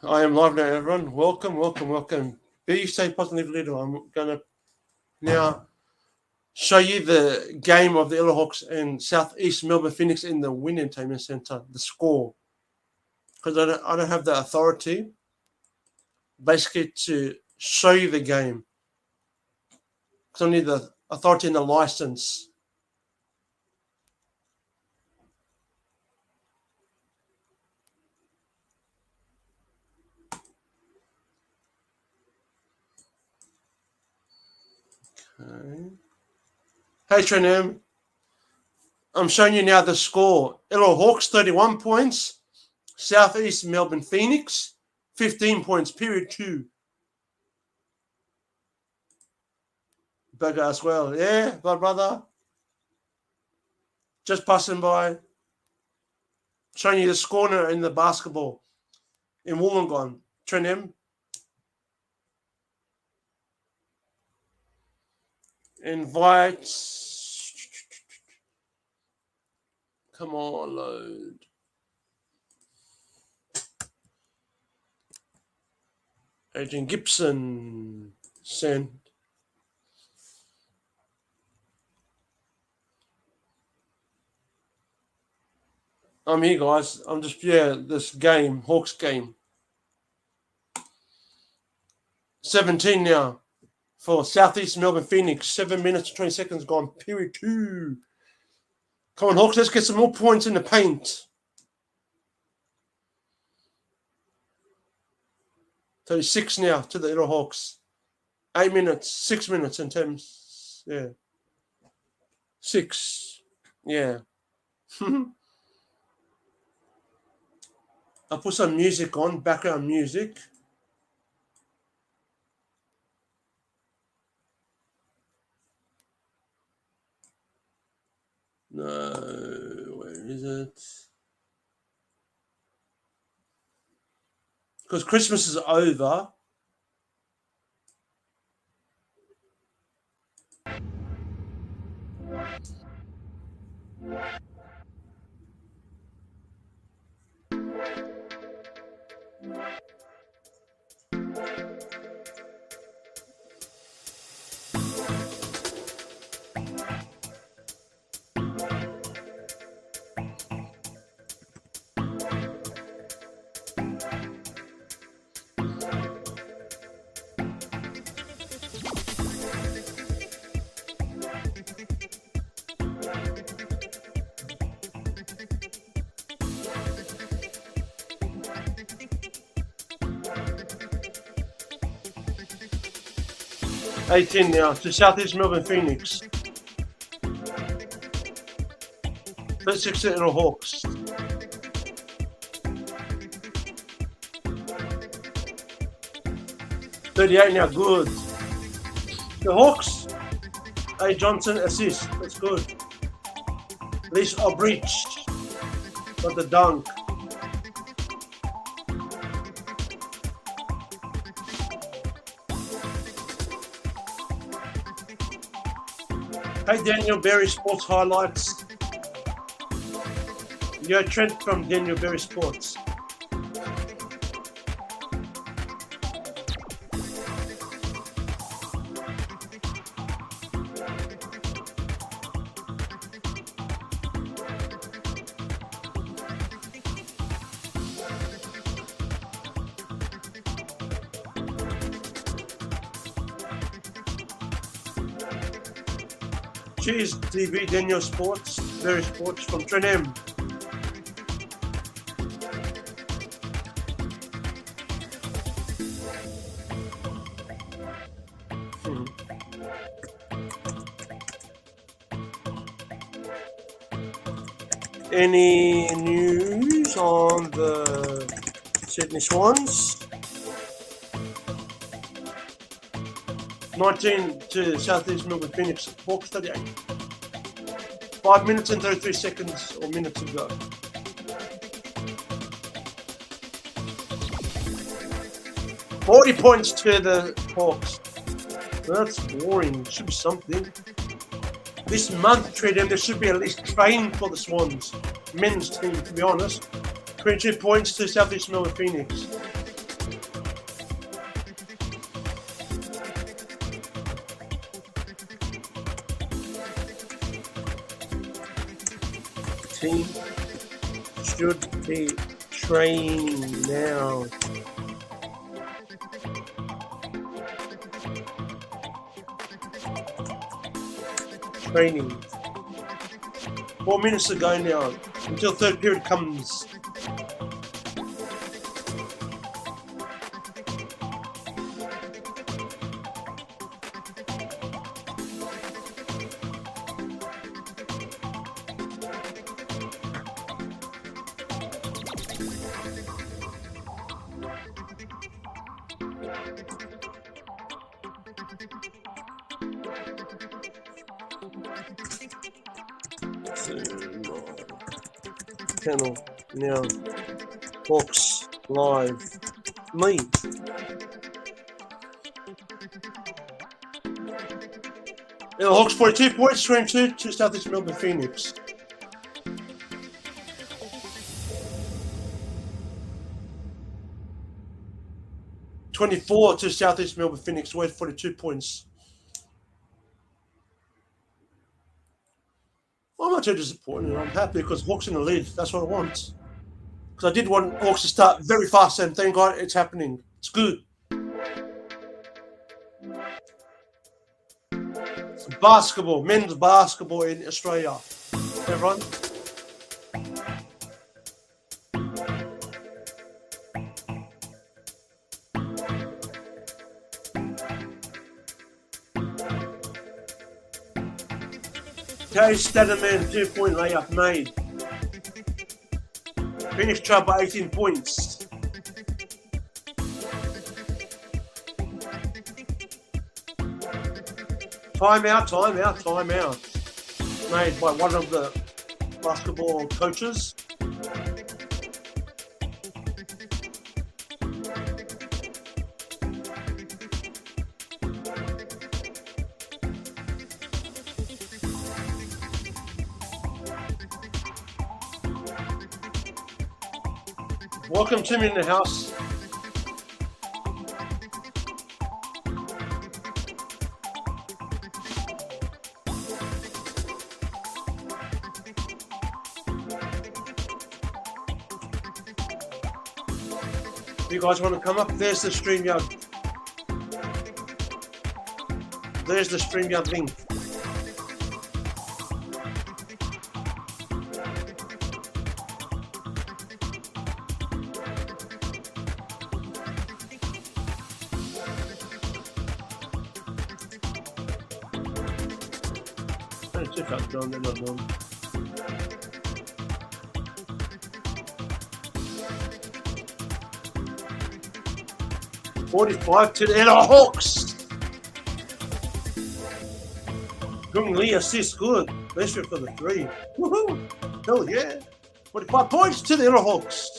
I am live now, everyone. Welcome, welcome, welcome. Be safe, positive little. I'm going to now show you the game of the ILLAWRRA Hawks and Southeast Melbourne Phoenix in the Win Entertainment Centre, the score. Because I don't have the authority, basically, to show you the game. Because I need the authority and the license. Okay. Hey, Trenem. I'm showing you now the score. ILLAWRRA Hawks, 31 points. Southeast Melbourne Phoenix, 15 points, period 2. Burger as well. Yeah, brother. Just passing by. Showing you the score in the basketball in Wollongong. Trenem. Invite. Come on, load. Adrian Gibson. Send. I'm here, guys. I'm just, this game, Hawks game. 17 now for Southeast Melbourne Phoenix. 7 minutes and 20 seconds gone, period 2. Come on, Hawks, let's get some more points in the paint. 36 now to the ILLAWRRA Hawks. 8 minutes, 6 minutes and 10. Yeah. 6. Yeah. I'll put some music on, background music. No, where is it? Because Christmas is over. $18 now to Southeast Melbourne Phoenix. 36 to ILLAWRRA Hawks. $38 now, good. The Hawks, A. Johnson assist, that's good. At least I'll breach. Got the dunk. Hey, Daniel Berry Sports Highlights. Yo, Trent from Daniel Berry Sports. Cheers, TV, Daniel Sports, Berry Sports from Trenem. Any news on the Sydney Swans? 19 to Southeast Melbourne Phoenix, Hawks 38. 5 minutes and 33 seconds or minutes ago. $40 points to the Hawks. That's boring. Should be something. This month, there should be at least training for the Swans. Men's team, to be honest. 22 points to Southeast Melbourne Phoenix. team should be training now. Training. 4 minutes to go now until third period comes. Channel now. Hawks live. Me. Yeah, Hawks 42 points, stream 2 to Southeast Melbourne Phoenix. (24) to Southeast Melbourne Phoenix, worth 42 points. I'm not too disappointed. I'm happy because Hawks in the lead. That's what I want. Because I did want Hawks to start very fast, and thank God it's happening. It's good. It's basketball, men's basketball in Australia. Everyone. Terry Stedman, 2-point layup made. Phoenix trailed by 18 points. Timeout. Made by one of the basketball coaches. Welcome Tim in the house. You guys want to come up? There's the StreamYard. There's the StreamYard link. Check out done, they're not done. (45 to the ILLAWRRA Hawks. Young Lee assist, good. Best for the 3. Woohoo! Hell yeah! 45 points to the ILLAWRRA Hawks.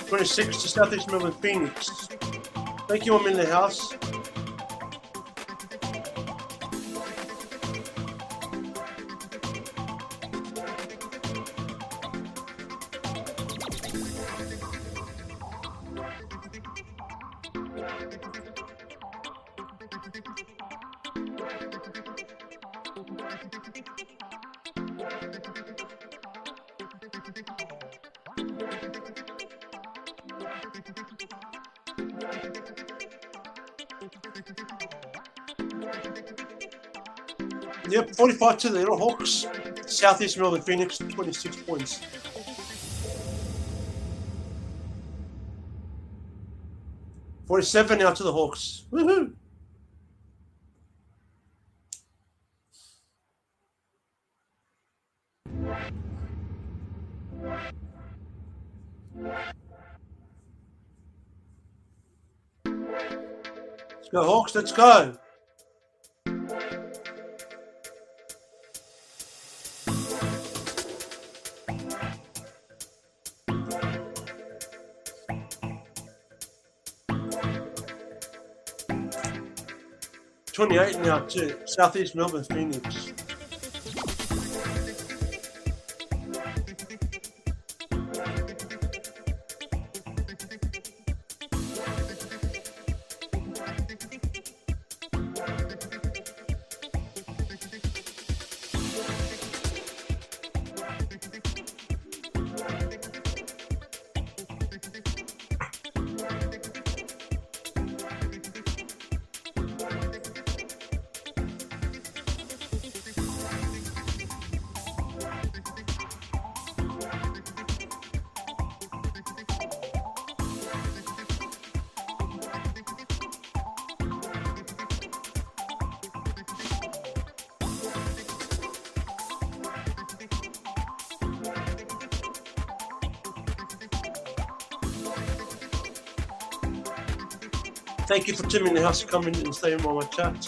(26 to Southeast Melbourne Phoenix. Thank you, I'm in the house. Yep, 45 to the Yellow Hawks. Southeast Melbourne Phoenix, 26 points. $47 now to the Hawks. Woohoo! Let's go, Hawks, let's go. $28 now to Southeast Melbourne Phoenix. Thank you for Tim in the house coming and staying on my chat.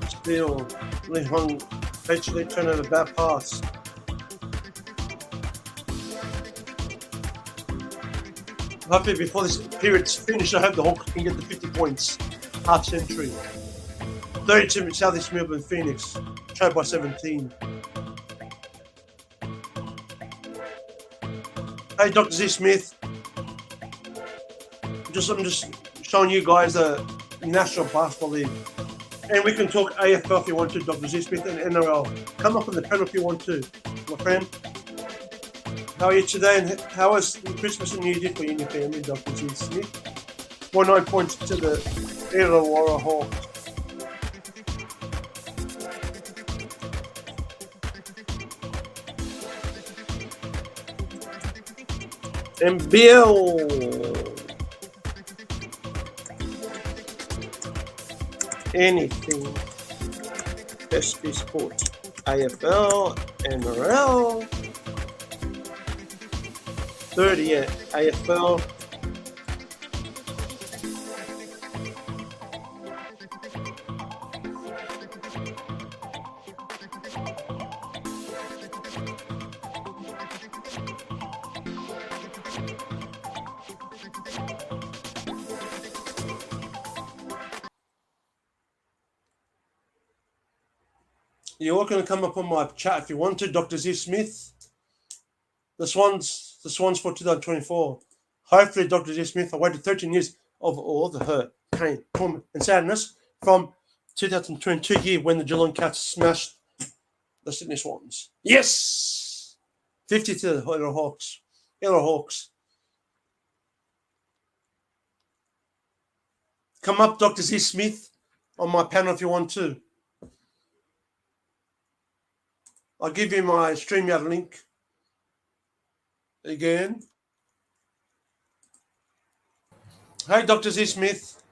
Still, Lee Hong patiently trying to have a bad pass. Hopefully before this period's finished, I hope the Hawks can get the 50 points. Half century. 32 Southeast Melbourne Phoenix. Trailed by 17. Hey, Dr. Z Smith. I'm just showing you guys the National Basketball League. And we can talk AFL if you want to, Dr. Z Smith, and NRL. Come up on the panel if you want to, my friend. How are you today, and how was Christmas and New Year for you and your family, Dr. Z Smith? 49 points to the ILLAWRRA Hawks. And Bill. Anything. SB Sports. AFL, NRL. 30 at AFL. You're all going to come up on my chat if you want to, Dr. Z Smith. The Swans for 2024. Hopefully, Dr. Z Smith, I waited 13 years of all the hurt, pain, trauma, and sadness from 2022 year when the Geelong Cats smashed the Sydney Swans. Yes! 50 to the Yellow Hawks. Yellow Hawks. Come up, Dr. Z Smith, on my panel if you want to. I'll give you my StreamYard link again. Hey, Dr. Z Smith.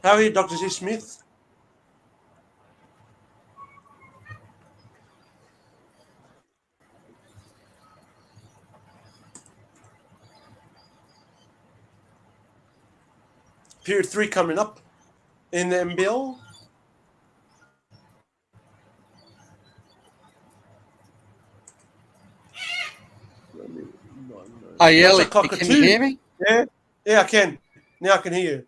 How are you, Dr. Z Smith? Period 3 coming up in the NBL. Oh, yeah, can you hear me? Yeah, I can. Now I can hear you.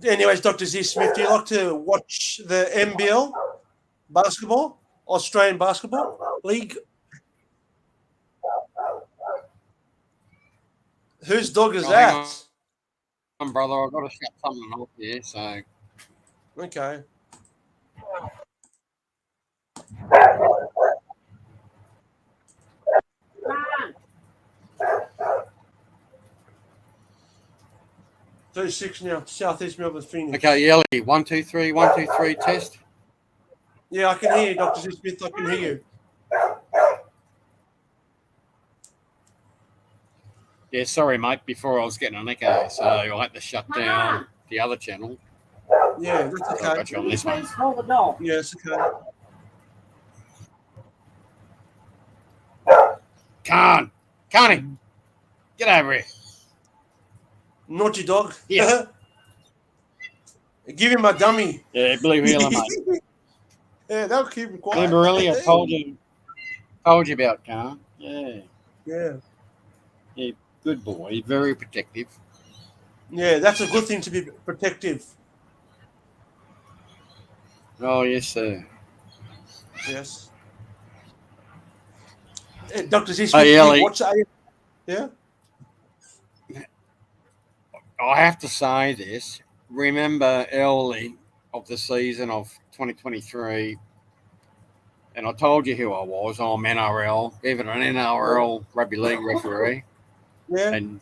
Anyways, Dr. Z Smith, do you like to watch the NBL basketball, Australian Basketball League? Whose dog is Hang that? on, brother. I've got to shut something off here. So Okay. Six now, Southeast Melbourne Phoenix. okay, Ellie. 1, 2, 3. 1, 2, 3. Test. Yeah, I can hear you, Dr. Z Smith. I can hear you. Yeah, sorry, mate. Before I was getting an echo, so I had to shut down the other channel. Yeah, that's So I okay. got you on this one. Hold the door. Yeah, it's okay. Connie, get over here. Naughty dog. Yeah. Give him a dummy. Yeah, Blue Healer, mate. Yeah, that'll keep him quiet. Blue Borelli, I told you about Khan. Yeah, Yeah. good boy. Very protective. Yeah, that's a good thing to be protective. Oh, yes, sir. Yes. Dr. Z Smith, Hey, Ellie. watch that? Yeah? I have to say this. Remember early of the season of 2023, and I told you who I was. I'm NRL, even an NRL rugby league referee. Yeah. And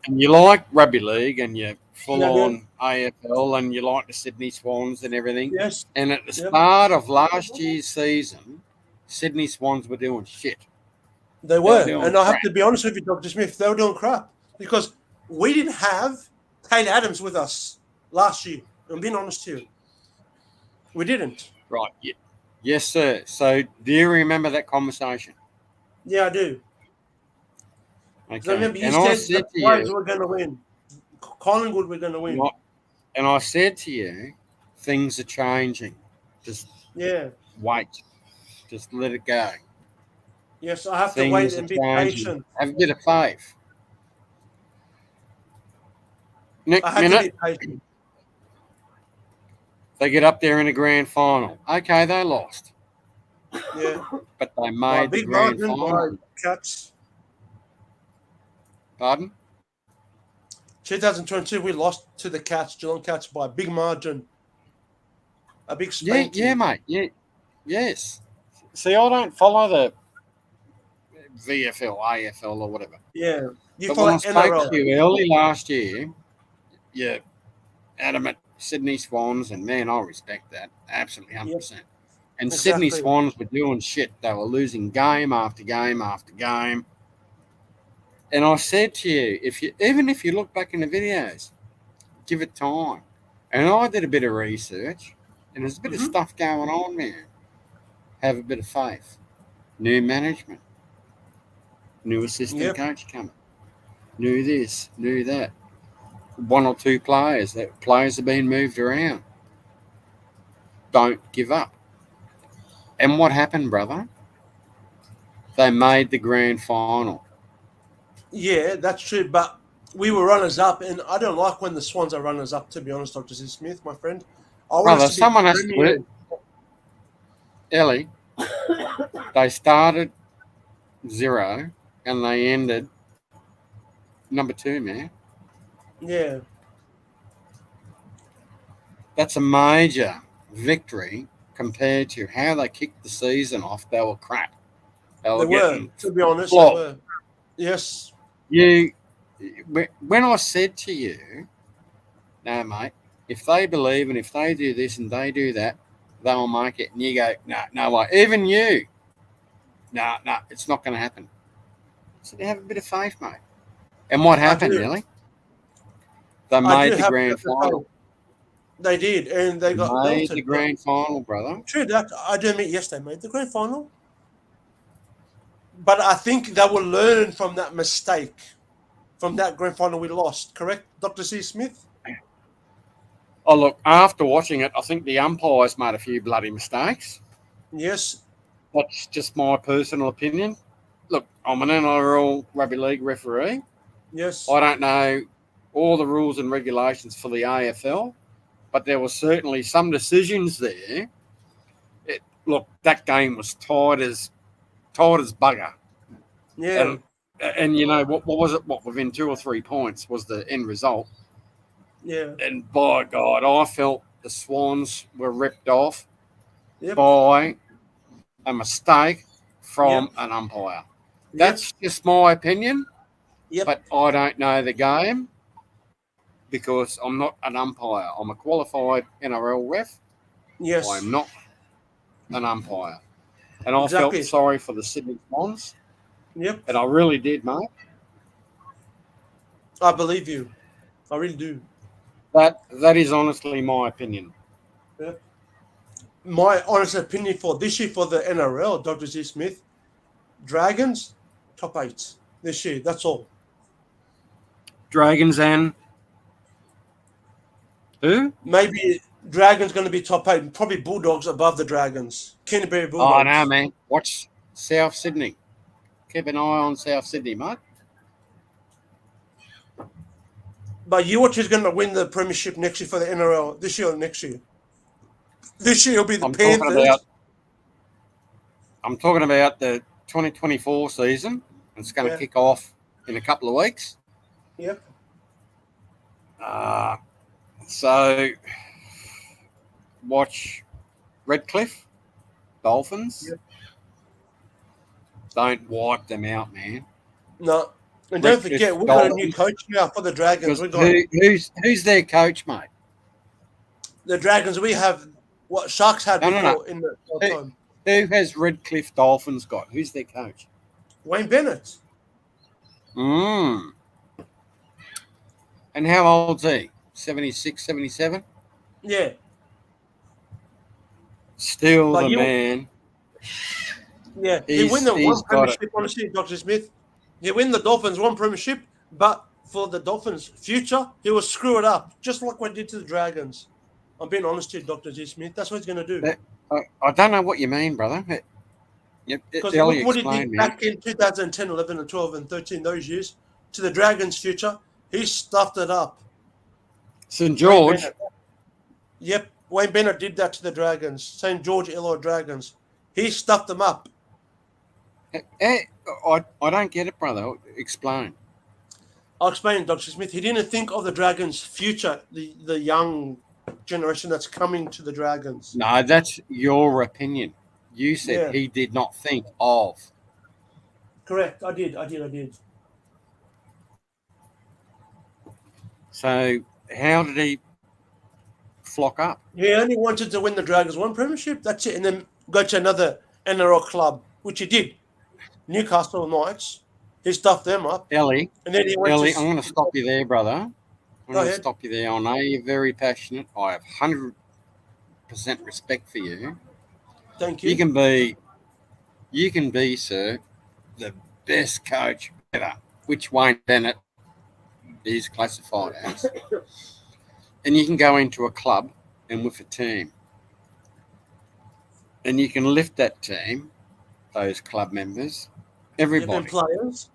you like rugby league and you're full Yeah, on AFL and you like the Sydney Swans and everything. Yes. And at the Yep. start of last year's season, Sydney Swans were doing shit. They were. doing And I have crap. to be honest with you, Dr. Smith, they were doing crap because we didn't have Taylor Adams with us last year. I'm being honest to you. We didn't. Right. Yeah. Yes, sir. So do you remember that conversation? Yeah, I do. Because I Okay. remember you And I said said the to Tigers you, were going to win. Collingwood were going to win. and I said to you, things are changing. Just Yeah. wait. Just let it go. Yes, I have to Things wait are and be changing. patient. Have a bit of faith. Next I have minute, to be patient. they get up there in the grand final. Okay, they lost, Yeah. but they By a made the big grand margin, final. by Cats. Pardon? 2022, we lost to the Cats, Geelong Cats, by a big margin. A big Yeah, spanking. yeah, mate. Yeah, yes. See, I don't follow the VFL, AFL, or whatever. Yeah. You But follow when I spoke NRL. to you early last year, you're adamant Sydney Swans, and man, I respect that absolutely 100%. And Sydney Exactly. Swans were doing shit. They were losing game after game after game. And I said to you, even if you look back in the videos, give it time. And I did a bit of research, and there's a bit of stuff going on there. Have a bit of faith. New management, new assistant coach coming, new this, new that. One or two players. That players have been moved around. Don't give up. And what happened, brother? They made the grand final. Yeah, that's true. But we were runners up, and I don't like when the Swans are runners up, to be honest, Dr. Z Smith, my friend. I want Brother, us to be someone has to premier. do it. Ellie, they started 0 and they ended number 2, man. Yeah. That's a major victory compared to how they kicked the season off. They were crap. They They were, getting to be honest. They flogged. were. Yes. When I said to you, no, mate, if they believe and if they do this and they do that, they'll make it. And you go, no way. Even you, no, it's not going to happen. So they have a bit of faith, mate. And what happened, Ellie? They made the grand final. They did, and they got made the grand final, brother. True that. I do admit, yes, they made the grand final. But I think they will learn from that mistake, from that grand final we lost. Correct, Dr. C. Smith? Oh, look, after watching it, I think the umpires made a few bloody mistakes. Yes. That's just my personal opinion. Look, I'm an NRL rugby league referee. Yes. I don't know all the rules and regulations for the AFL, but there were certainly some decisions there. Look, that game was tight as bugger. Yeah. And you know what was it? What, within 2 or 3 points was the end result. Yeah. And by God, I felt the Swans were ripped off Yep. by a mistake from Yep. an umpire. Yep. That's just my opinion. Yep. But I don't know the game because I'm not an umpire. I'm a qualified NRL ref. Yes. I'm not an umpire. And I Exactly. felt sorry for the Sydney Swans. Yep. And I really did, mate. I believe you. I really do. That is honestly my opinion. Yep. My honest opinion for this year for the NRL, Dr. Z. Smith, Dragons, top 8 this year. That's all. Dragons and who? Maybe Dragons going to be top 8. Probably Bulldogs above the Dragons. Canterbury Bulldogs. Oh, no, man. Watch South Sydney. Keep an eye on South Sydney, mate. But you watch who's going to win the premiership next year for the NRL, this year or next year? This year it'll be the Panthers. I'm talking about the 2024 season. It's going to kick off in a couple of weeks. Yep. So watch Redcliffe, Dolphins. Yep. Don't wipe them out, man. No. And don't forget, we've got a new coach now for the Dragons. Who's their coach, mate? The Dragons, we have what Sharks had before in the time. Who has Redcliffe Dolphins got? Who's their coach? Wayne Bennett. And how old's he? 76, 77? Yeah. Still the man. Yeah. He win the one premiership, honestly, Dr. Smith. He win the Dolphins one premiership, but for the Dolphins' future, he will screw it up, just like what he did to the Dragons. I'm being honest here, Dr. Z. Smith. That's what he's going to do. I don't know what you mean, brother. Because look what he did back in 2010, 11, and 12, and 13, those years, to the Dragons' future. He stuffed it up. St. George? Yep. Wayne Bennett did that to the Dragons. St. George Illawarra Dragons. He stuffed them up. I don't get it, brother. Explain. I'll explain, Dr. Smith. He didn't think of the Dragons' future, the young generation that's coming to the Dragons. No, that's your opinion. You said he did not think of. Correct. I did. So how did he flock up? He only wanted to win the Dragons one premiership. That's it. And then go to another NRL club, which he did. Newcastle Knights. He stuffed them up. Ellie, and then he went I'm going to stop you there, brother. I'm going to stop you there. I know you're very passionate. I have 100% respect for you. Thank you. You can be, sir, the best coach ever, which Wayne Bennett is classified as. And you can go into a club and with a team. And you can lift that team, those club members, everybody. Players.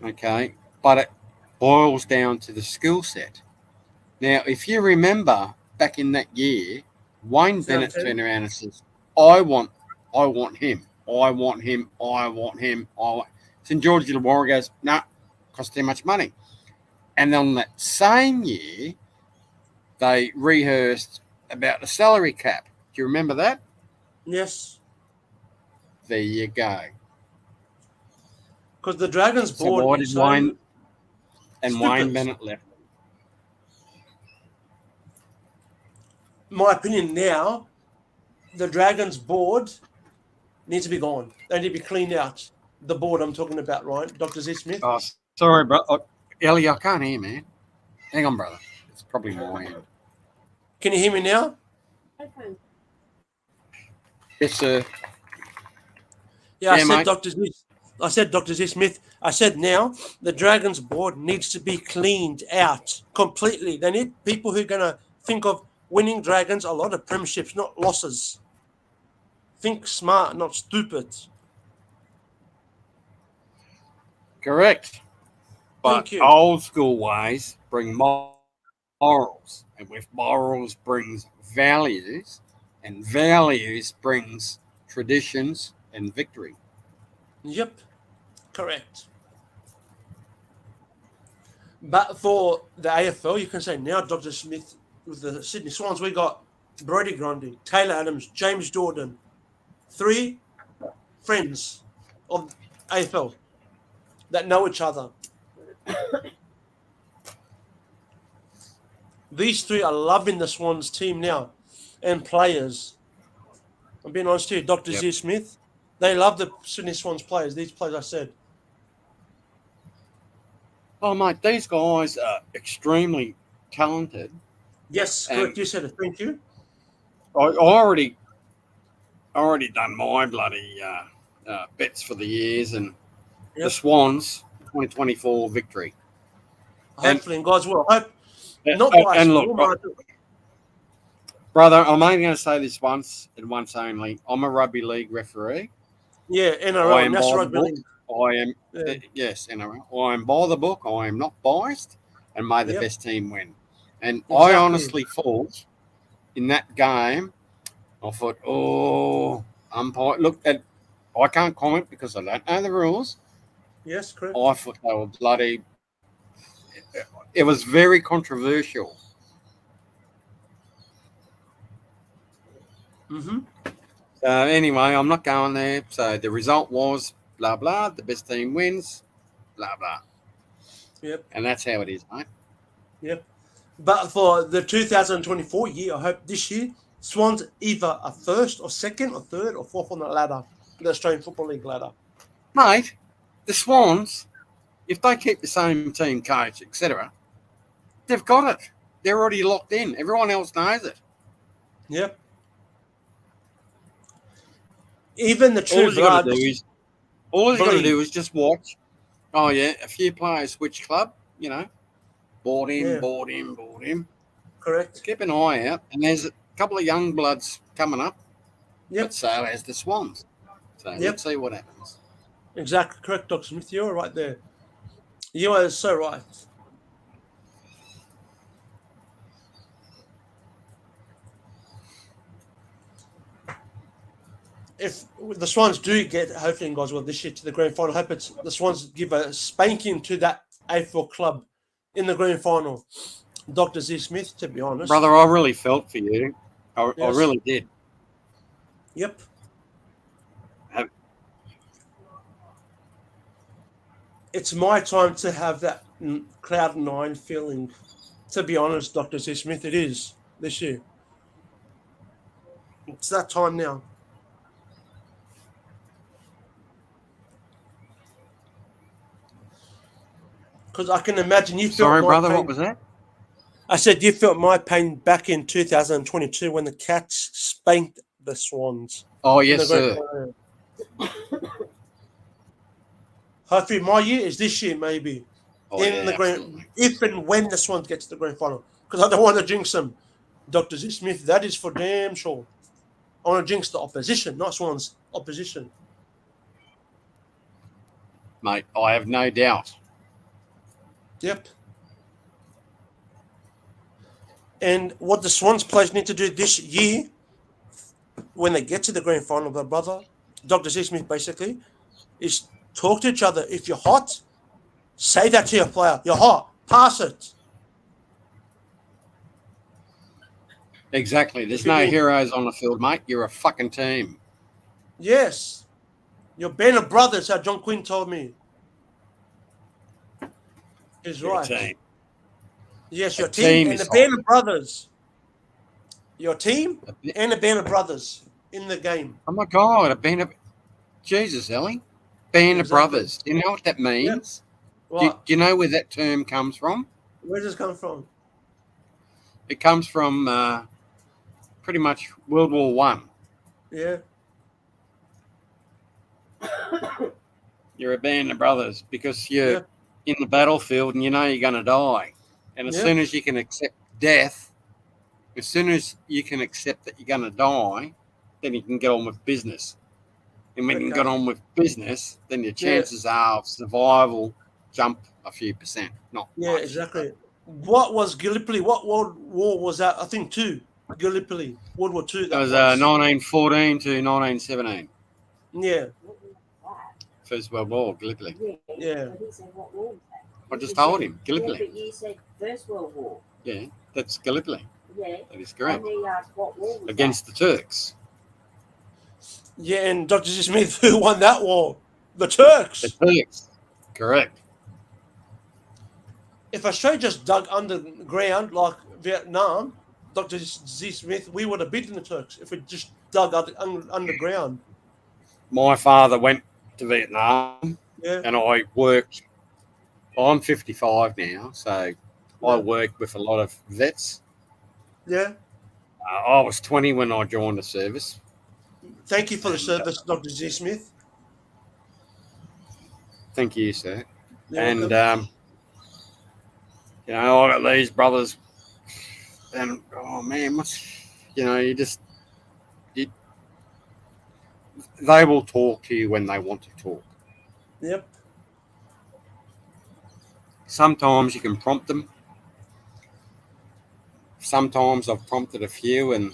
Okay. But it boils down to the skill set. Now, if you remember back in that year, Wayne Bennett turned around and says, I want him. St. George Illawarra goes, no, costs too much money. And on that same year, they rehearsed about the salary cap. Do you remember that? Yes. There you go. Because the Dragons board. So why did Wayne Bennett left? My opinion now, the Dragons board needs to be gone. They need to be cleaned out. The board I'm talking about, right? Dr. Z. Smith? Oh, sorry, bro. Ellie, I can't hear, man. Hang on, brother. It's probably my end. Can you hear me now? Okay. Yes, sir. Yeah, I said, Dr. Z. Smith. I said now the Dragons board needs to be cleaned out completely. They need people who are going to think of winning Dragons a lot of premierships, not losses. Think smart, not stupid. Correct. But old school ways bring morals, and with morals brings values, and values brings traditions and victory. Yep, correct. But for the AFL, you can say now, Dr. Smith, with the Sydney Swans, we got Brodie Grundy, Taylor Adams, James Jordan, 3 friends of AFL that know each other. These 3 are loving the Swans team now and players. I'm being honest here, Dr. Yep. Z. Smith, they love the Sydney Swans players. These players, I said. Oh, mate, these guys are extremely talented. Yes, correct. You said it. Thank you. I already done my bloody bets for the years, and the Swans 2024 victory. Hopefully, in God's will. I hope not and, biased. and look, brother, I'm only going to say this once and once only. I'm a rugby league referee. Yeah, NRL, National Rugby League. I am, yes, NRL. I am by the book. I am not biased, and may the best team win. And I honestly thought in that game, I thought, umpire. Look, I can't comment because I don't know the rules. Yes, correct. I thought they were bloody. It was very controversial. Mm-hmm. Anyway, I'm not going there. So the result was blah blah. The best team wins. Blah blah. Yep. And that's how it is, mate. Yep. But for the 2024 year, I hope this year Swans either a first or second or third or fourth on the ladder, the Australian Football League ladder. Mate, the Swans, if they keep the same team coach, etc., they've got it. They're already locked in. Everyone else knows it. Yep. Even the true blood. All you got to do is just watch. Oh yeah, a few players switch club. You know, bought him. Correct. Keep an eye out, and there's a couple of young bloods coming up. Yep. But so has the Swans. So let's see what happens. Exactly correct, Dr. Smith. You're right there. You are so right. If the Swans do get, hopefully in God's will, this year to the grand final, I hope the Swans give a spanking to that AFL club in the grand final. Dr. Z. Smith, to be honest. Brother, I really felt for you. I really did. Yep. It's my time to have that cloud 9 feeling. To be honest, Dr. Z. Smith, it is this year. It's that time now. Because I can imagine you felt. Sorry, brother, pain. what was that? I said you felt my pain back in 2022 when the Cats spanked the Swans. Oh, yes, sir. Hopefully my year is this year, maybe. Absolutely. If and when the Swans get to the grand final. Because I don't want to jinx them. Dr. Z. Smith, that is for damn sure. I want to jinx the opposition, not Swans. Opposition. Mate, I have no doubt. Yep. And what the Swans players need to do this year, when they get to the grand final, my brother, Dr. Z. Smith basically, is talk to each other. If you're hot, say that to your player. You're hot. Pass it. Exactly. There's no heroes on the field, mate. You're a fucking team. Yes. You're band of brothers, how John Quinn told me. He's right. Team. Yes, your team and the band of brothers. Your team and a band of brothers in the game. Oh, my God. A band of... Jesus, Ellie. Band of brothers. Do you know what that means? Yep. Do you know where that term comes from? Where does it come from? It comes from pretty much World War One. Yeah. You're a band of brothers because you're in the battlefield and you know you're going to die. And as soon as you can accept death, as soon as you can accept that you're going to die, then you can get on with business. And when you get on with business, then your chances are of survival jump a few percent. Not much, exactly. What was Gallipoli? What World War was that? I think two. Gallipoli, World War II. It was 1914 to 1917. Yeah, First World War, Gallipoli. yeah. But he said, what war was that? I just told him, Gallipoli. Yeah, but you said First World War. Yeah, that's Gallipoli. Yeah. That is correct. And he asked, what war was Against the Turks. Yeah, and Dr. Smith, who won that war? The Turks. The Turks. Correct. If Australia just dug underground like Vietnam, Dr. Z. Smith, we would have beaten the Turks if we just dug underground. My father went to Vietnam, Yeah, and I worked. I'm 55 now, so I worked with a lot of vets. yeah. I was 20 when I joined the service. Thank you for the service, Dr. Z. Smith. Thank you, sir. You're And welcome. you know, I got these brothers, and oh man, they will talk to you when they want to talk. Yep. Sometimes you can prompt them. Sometimes I've prompted a few, and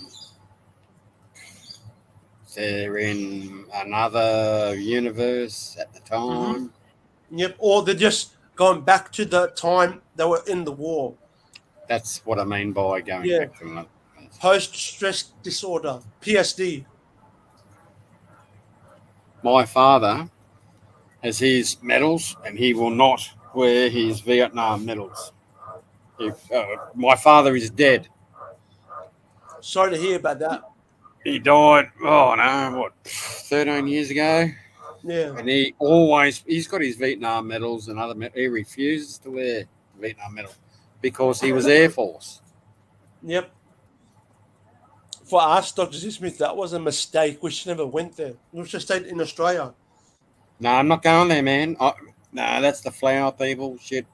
they're in another universe at the time. Yep. Or they're just going back to the time they were in the war. That's what I mean by going Yeah. back to another. Post-stress disorder, PSD. My father has his medals, and he will not wear his Vietnam medals. My father is dead. Sorry to hear about that. He died, 13 years ago. Yeah. And he's got his Vietnam medals and other medals. He refuses to wear the Vietnam medal because he was Air Force. Yep. For us, Dr. Z. Smith, that was a mistake. We should never went there. We should have stayed in Australia. No, I'm not going there, man. No, that's the flower people shit.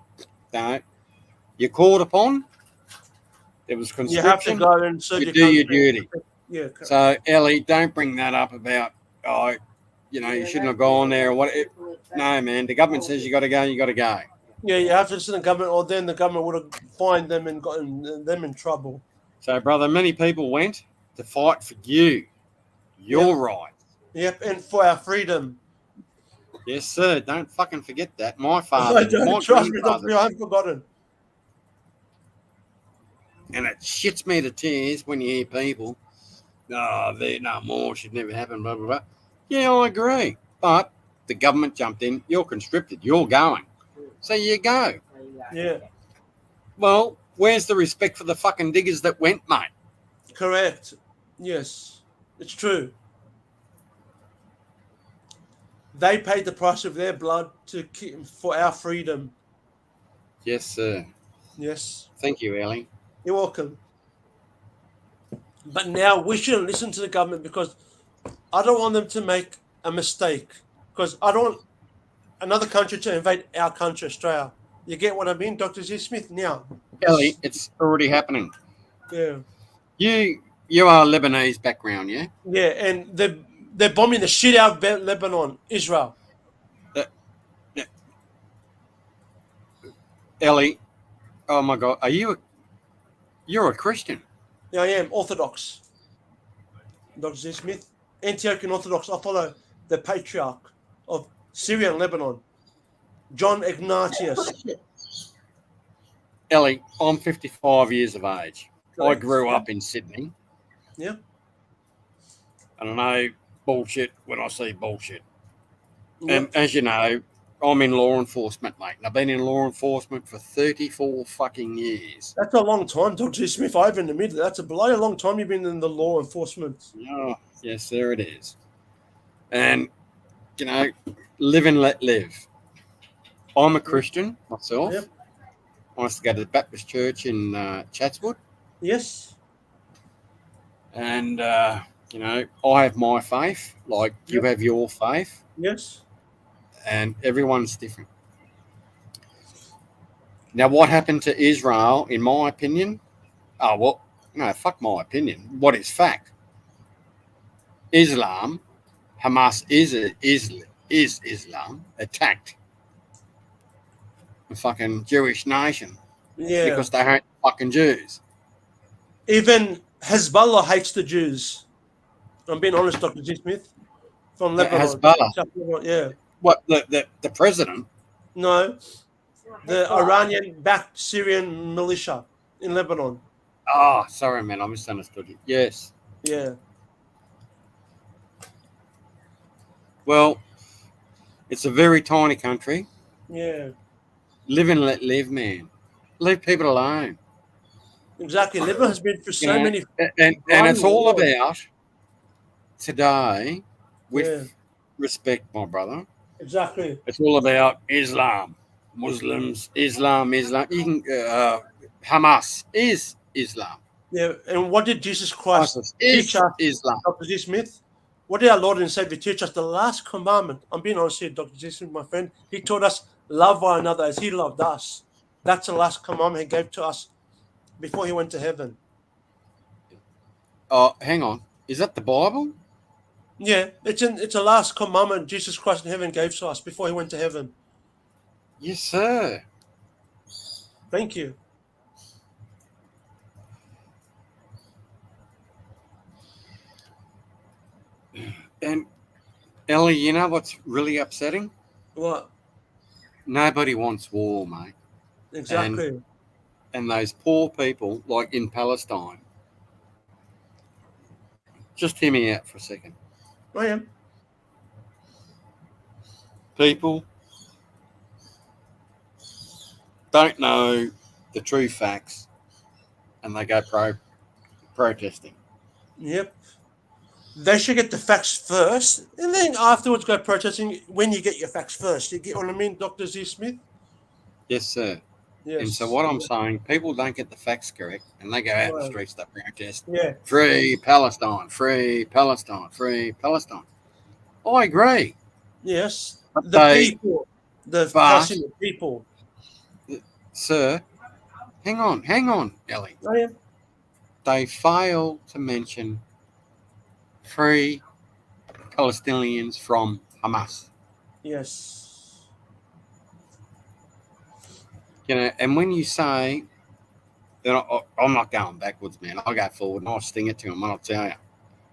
No. You're called upon. There was You have to conscription. go and serve You your do your country. duty. Yeah. So, Ellie, don't bring that up about, you shouldn't have gone there or what. No, man. The government says you got to go, you got to go. Yeah, you have to listen to the government, or then the government would have fined them and gotten them in trouble. So, brother, many people went to fight for you, your rights. Yep, and for our freedom. Yes, sir. Don't fucking forget that. My father, I don't, my trust me, grandfather, Doctor, I haven't forgotten. and it shits me to tears when you hear people, Vietnam War should never happen, blah, blah, blah. Yeah, I agree. But the government jumped in. You're conscripted. You're going. So you go. Yeah, Well, where's the respect for the fucking diggers that went, mate? correct. Yes, it's true. They paid the price of their blood for our freedom. Yes, sir. Yes, Thank you, Ellie. you're welcome. But now we shouldn't listen to the government because I don't want them to make a mistake. Because I don't want another country to invade our country, Australia. You get what I mean, Dr. Z. Smith? Now, Ellie, it's already happening. yeah, You are Lebanese background, yeah? yeah, and they're bombing the shit out of Lebanon, Israel. Ellie, oh my God, you're a Christian? Yeah, I am Orthodox. Dr. Z. Smith, Antiochian Orthodox. I follow the patriarch of Syria and Lebanon, John Ignatius. Ellie, I'm 55 years of age. I Correct. grew up in Sydney. Yeah. And I know bullshit when I see bullshit. Yeah. And as you know, I'm in law enforcement, mate. And I've been in law enforcement for 34 fucking years. That's a long time, Dr. Smith. I haven't admitted that's a bloody long time you've been in the law enforcement. Oh, yes, there it is. And, live and let live. I'm a Christian myself. Yep. I used to go to the Baptist church in Chatswood. Yes. And, I have my faith, like you have your faith. Yes. And everyone's different. Now, what happened to Israel, in my opinion? Oh, well, no, fuck my opinion. What is fact? Islam, Hamas is Islam, attacked the fucking Jewish nation. Yeah. because they hate fucking Jews. Even Hezbollah hates the Jews. I'm being honest, Dr. G. Smith. From Lebanon. Hezbollah? South Lebanon, yeah. What, the president? No, It's not the Hezbollah. Iranian-backed Syrian militia in Lebanon. Oh, sorry, man, I misunderstood you. Yes. Yeah. Well, it's a very tiny country. Yeah. Live and let live, man. Leave people alone. Exactly. Lebanon has been through You so know, many. and it's all wars. about today, with Yeah. respect, my brother. Exactly. It's all about Islam, Muslims, Islam. You can Hamas is Islam. Yeah. And what did Jesus Christ ISIS teach is us, Islam. Dr. G. Smith? What did our Lord and Savior teach us? The last commandment. I'm being honest here, Dr. G. Smith, my friend. He taught us love one another as He loved us. That's the last commandment He gave to us before He went to heaven. Oh, hang on. Is that the Bible? Yeah, it's a last commandment Jesus Christ in heaven gave to us before He went to heaven. Yes, sir. Thank you. And Ellie, you know what's really upsetting? What? Nobody wants war, mate. Exactly. And those poor people, like in Palestine. Just hear me out for a second. I am. People don't know the true facts, and they go protesting. Yep. They should get the facts first, and then afterwards go protesting when you get your facts first. You get what I mean, Dr. Z. Smith? Yes, sir. Yes. And so what I'm saying, people don't get the facts correct, and they go out in the Right. streets to protest. Yeah. Free Palestine, free Palestine, free Palestine. I agree. Yes. But The they, people. The but- Palestinian people. sir, hang on, Ellie. I am. They fail to mention free Palestinians from Hamas. Yes. You know, and when you say, I'm not going backwards, man. I'll go forward and I'll sting it to him and I'll tell you.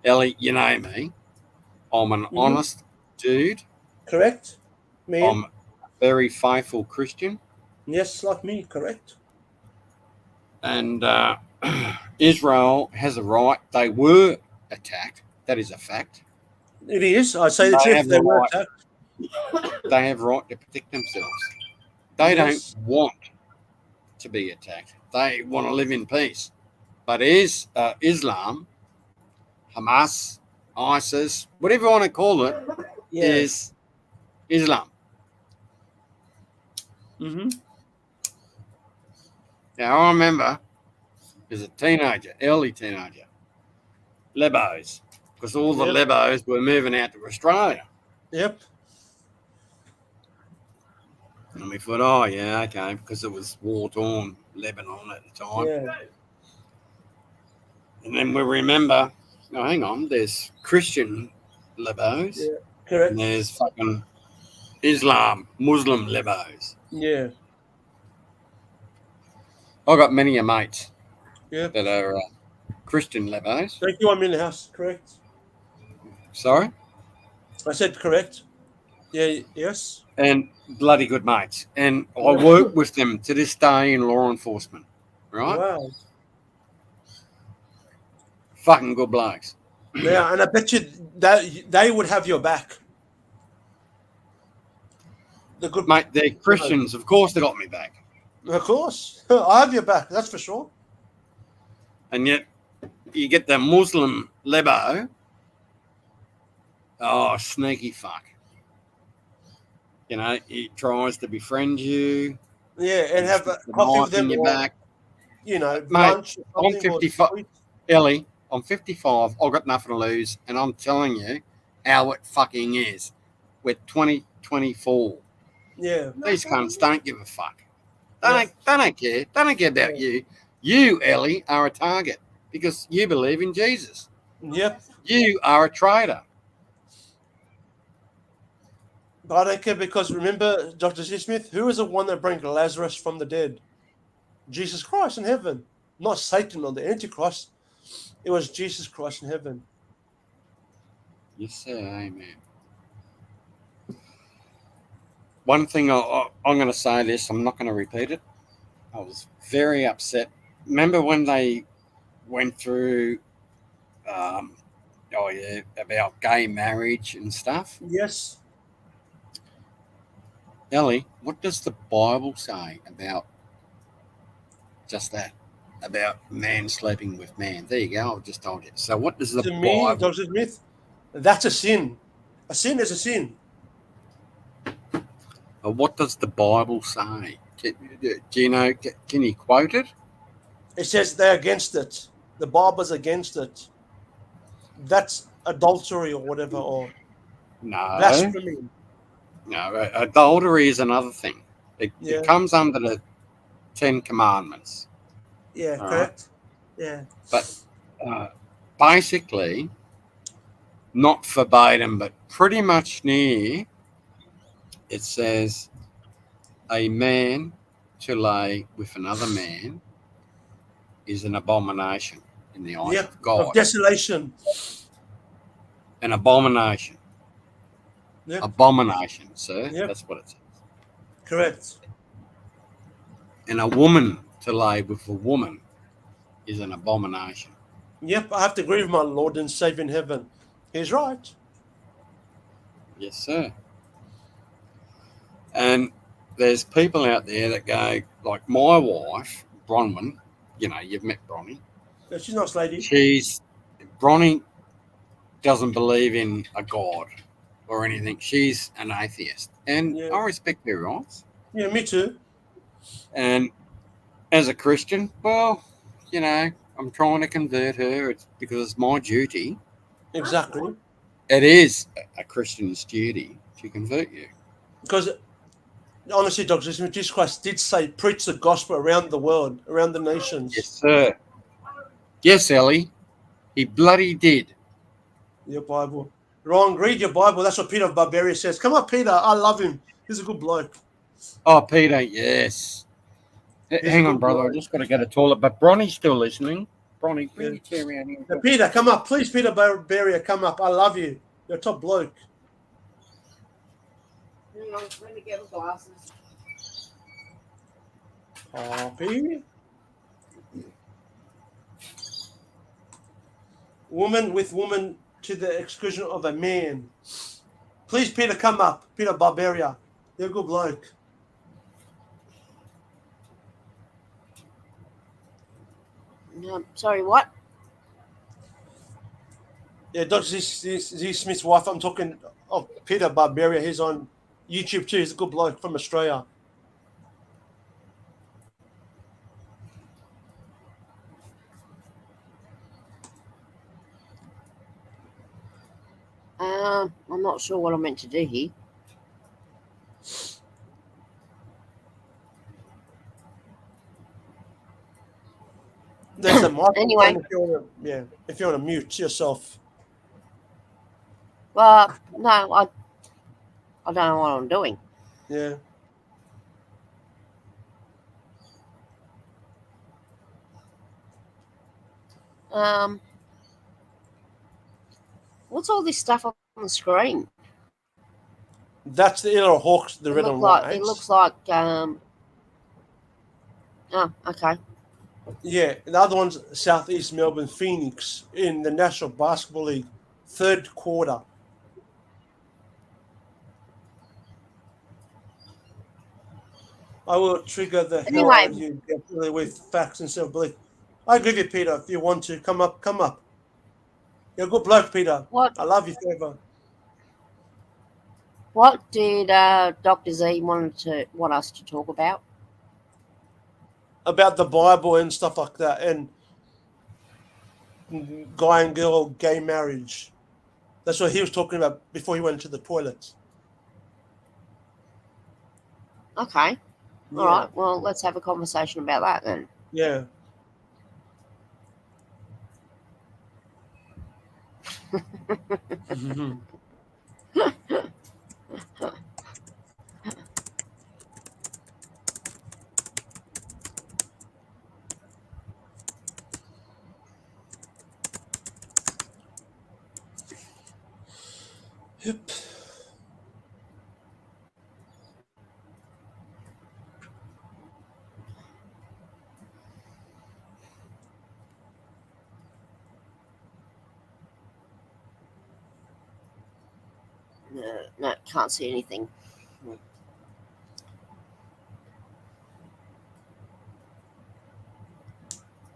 Ellie, you know me. I'm an honest dude. Correct? Me? I'm a very faithful Christian. Yes, like me. Correct. And Israel has a right. They were attacked. That is a fact. It is. I say the They truth. have They the were right. attacked. They have a right to protect themselves. They Yes. don't want to be attacked. They want to live in peace. But Islam, Hamas, ISIS, whatever you want to call it, Yeah. is Islam. Mm-hmm. Now, I remember as a teenager, early teenager, Lebos, because all the Yep. Lebos were moving out to Australia. Yep. And we thought, oh, yeah, okay, because it was war-torn Lebanon at the time. Yeah. And then we remember, oh, hang on, there's Christian Lebos, Yeah. Correct. and there's fucking Islam, Muslim Lebos. Yeah. I've got many mates Yeah. that are Christian Lebos. Thank you. I'm in the house. Correct. Sorry? I said correct. Yeah. Yes. And bloody good mates. And I work with them to this day in law enforcement, right? Wow. Fucking good blokes. Yeah, and I bet you that they would have your back. The good, Mate, they're Christians. Of course they got me back. of course, I have your back. That's for sure. And yet you get the Muslim Lebo. Oh, sneaky fuck. You know, he tries to befriend you. Yeah, and have a stick the coffee knife with them, in your or, back. you know, Mate, lunch. Or I'm something, or 55. sweet. Ellie, I'm 55. I've got nothing to lose. And I'm telling you how it fucking is. We're 2024. Yeah, These cunts don't give a fuck. They don't care. They don't care about you. You, Ellie, are a target because you believe in Jesus. yep. You are a traitor. But I don't care because remember, Dr. C. Smith, who was the one that brought Lazarus from the dead? Jesus Christ in heaven, not Satan or the Antichrist. It was Jesus Christ in heaven. Yes, sir. Amen. One thing I'm going to say this, I'm not going to repeat it. I was very upset. Remember when they went through, about gay marriage and stuff? Yes. Ellie, what does the Bible say about just that? About man sleeping with man. There you go. I've just told you. So what does the To me, Bible... Dr. Smith, that's a sin. A sin is a sin. What does the Bible say? Do you know? Can you quote it? It says they're against it. The Bible's against it. That's adultery or whatever, or No. blasphemy. No, adultery is another thing. It Yeah. comes under the 10 Commandments. Yeah, All correct. Yeah. But basically, not verbatim, but pretty much near, it says a man to lay with another man is an abomination in the eyes Yeah. of God. Of desolation. An abomination. Yeah. Abomination, sir. Yep. That's what it says. Correct. And a woman to lay with a woman is an abomination. Yep, I have to agree with my Lord and Savior in heaven. He's right. Yes, sir. And there's people out there that go, like my wife, Bronwyn, you know, you've met Bronnie. Yeah, she's a nice lady. Bronnie doesn't believe in a God or anything. She's an atheist. And Yeah. I respect her rights. Yeah, me too. And as a Christian, well, you know, I'm trying to convert her. It's because it's my duty. Exactly. It is a Christian's duty to convert you. Because honestly, Dr. Smith, Jesus Christ did say, preach the gospel around the world, around the nations. Yes, sir. Yes, Ellie. He bloody did. Your Bible. Wrong, read your Bible. That's what Peter of Barbaria says. Come on, Peter. I love him. He's a good bloke. Oh, Peter, yes. Hang a on, good brother. bloke. I just got to go to the toilet. But Bronny's still listening. Bronny, bring Yeah. your chair around here. Now, Peter, come up. Please, Peter Barbaria, come up. I love you. You're a top bloke. Hang on, let me get my glasses. Copy. Woman with woman to the exclusion of a man. Please, Peter, come up. Peter Barbaria. You're a good bloke. Sorry, what? Yeah, Dr. Z. Smith's wife. I'm talking of Peter Barbaria. He's on YouTube too. He's a good bloke from Australia. I'm not sure what I'm meant to do here. There's a microphone. Anyway. If you want to mute yourself. Well, no, I don't know what I'm doing. Yeah. What's all this stuff on the screen? That's the ILLAWRRA Hawks, the red and white. It looks like oh, okay. Yeah, the other one's Southeast Melbourne Phoenix in the National Basketball League, third quarter. I will trigger the hell out of you definitely with facts and self-belief. I agree with you, Peter. If you want to, come up. You're a good bloke, Peter. What? I love you forever. What did Dr. Z want us to talk about? About the Bible and stuff like that, and guy and girl gay marriage. That's what he was talking about before he went to the toilet. Okay. Yeah. All right. Well, let's have a conversation about that then. Yeah. Yep. No, can't see anything.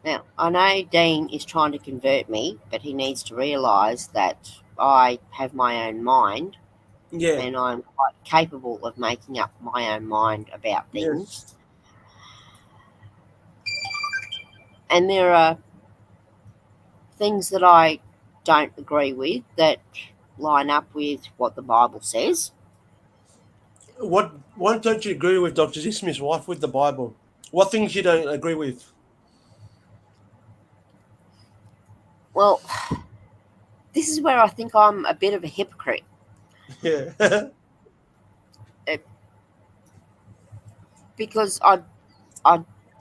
Now, I know Dean is trying to convert me, but he needs to realise that I have my own mind Yeah. and I'm quite capable of making up my own mind about things. Yes. And there are things that I don't agree with that line up with what the Bible says. Why don't you agree with Dr. Z. Smith's wife with the Bible? What things you don't agree with? Well, this is where I think I'm a bit of a hypocrite. Yeah. Because I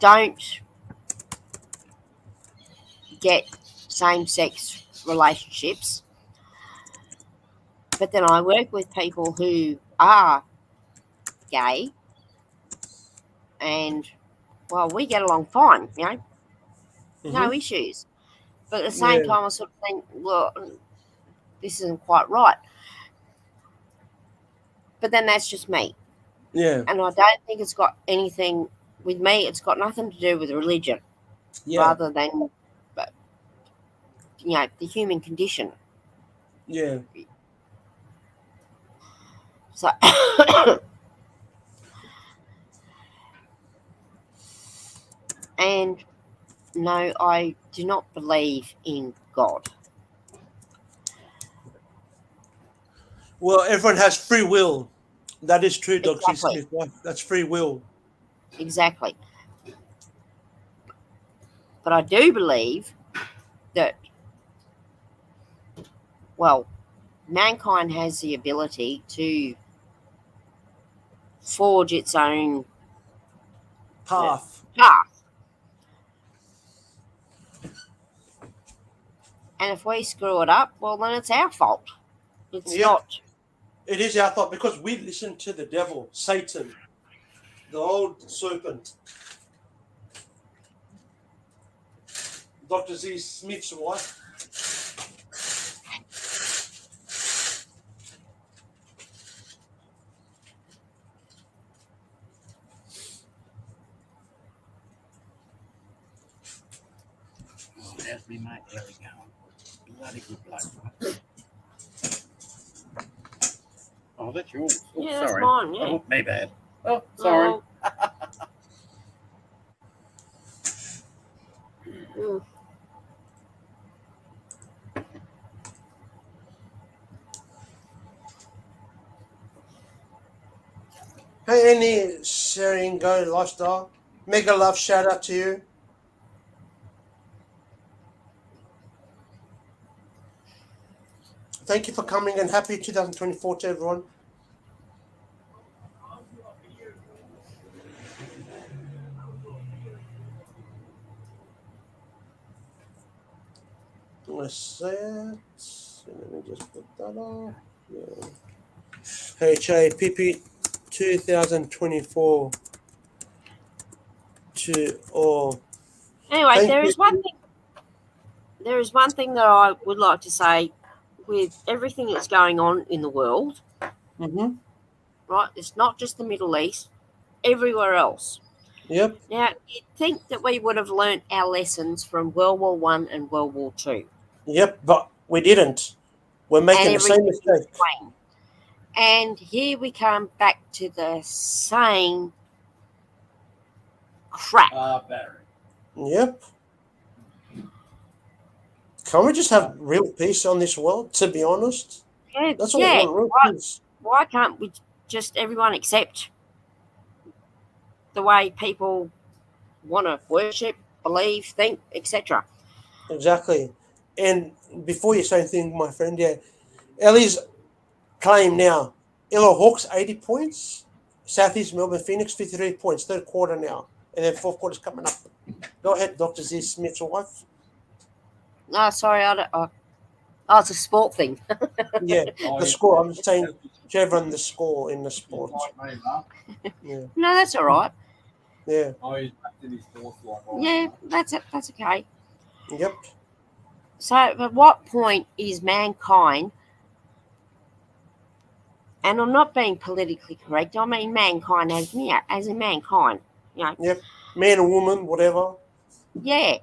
don't get same-sex relationships, but then I work with people who are gay, and well, we get along fine, no issues. But at the same Yeah. time, I sort of think, well, this isn't quite right. But then that's just me, Yeah. and I don't think it's got anything with me. It's got nothing to do with religion, Yeah. rather than, the human condition. Yeah. So, and no, I do not believe in God. Well, everyone has free will. That is true, Dr. Z. Exactly, Smith's wife. That's free will. exactly. But I do believe that, well, mankind has the ability to forge its own Path. path. And if we screw it up, well, then it's our fault. It's Yep. not. It is our fault because we listen to the devil, Satan, the old serpent. Dr. Z. Smith's wife. Oh, there's me, mate. There we go. Bloody good bloke. Oh, that's yours. Oh, Yeah, that's sorry. mine, yeah. Oh, me bad. Oh, sorry. Oh. Mm. Hey, any sharing go lifestyle? Mega love shout out to you. Thank you for coming and happy 2024 to everyone. Let's see it. Let me just put that up. Yeah. HAPP 2024 to all. Anyway, Thank there you. is one thing. There is one thing that I would like to say with everything that's going on in the world. Mm-hmm. Right, it's not just the Middle East. Everywhere else. Yep. Now, you'd think that we would have learnt our lessons from World War One and World War Two, Yep. But we didn't. We're and making the same everything in mistake. between. And here we come back to the same crap. Barry. Yep. Can't we just have real peace on this world, to be honest? That's what I Yeah. want, real peace. Why can't we just everyone accept the way people want to worship, believe, think, etc.? Exactly. And before you say anything, my friend, yeah, Ellie's claim now, ILLAWRRA Hawks 80 points, Southeast Melbourne Phoenix 53 points, third quarter now, and then fourth quarter's coming up. Go ahead, Dr. Z. Smith's wife. No, sorry, I Oh, it's a sport thing. Yeah, the score. I'm saying to everyone the score in the sport. Yeah, No, that's all right. yeah, Yeah, that's it. That's okay. yep. So, at what point is mankind, and I'm not being politically correct, I mean mankind as in mankind, you know, Yep. Man or woman, whatever. yeah,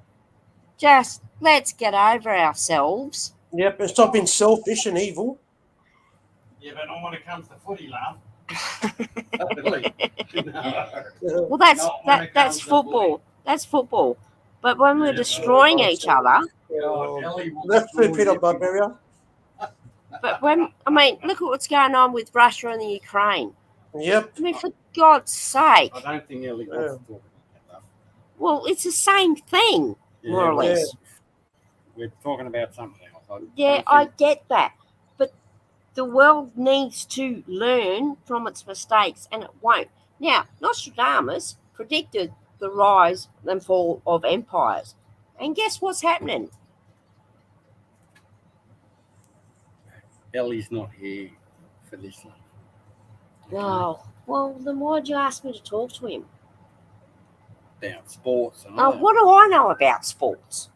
just let's get over ourselves. Yep. And stop being selfish and evil. Yeah, but not when it comes to footy, love. Totally. No. Well, that's Not when it that's comes to football. That's football. But when we're destroying each other, That's true, Peter Barbaria. but when I mean, look at what's going on with Russia and the Ukraine. Yep. I mean, for God's sake. I don't think Ellie wants to talk about that, love. Well, it's the same thing, more or well, less. We're talking about something else. Yeah, I get that. But the world needs to learn from its mistakes, and it won't. Now, Nostradamus predicted the rise and fall of empires. And guess what's happening? Ellie's not here for this one. Oh, well, then why'd you ask me to talk to him? About sports and Oh, all that. what do I know about sports?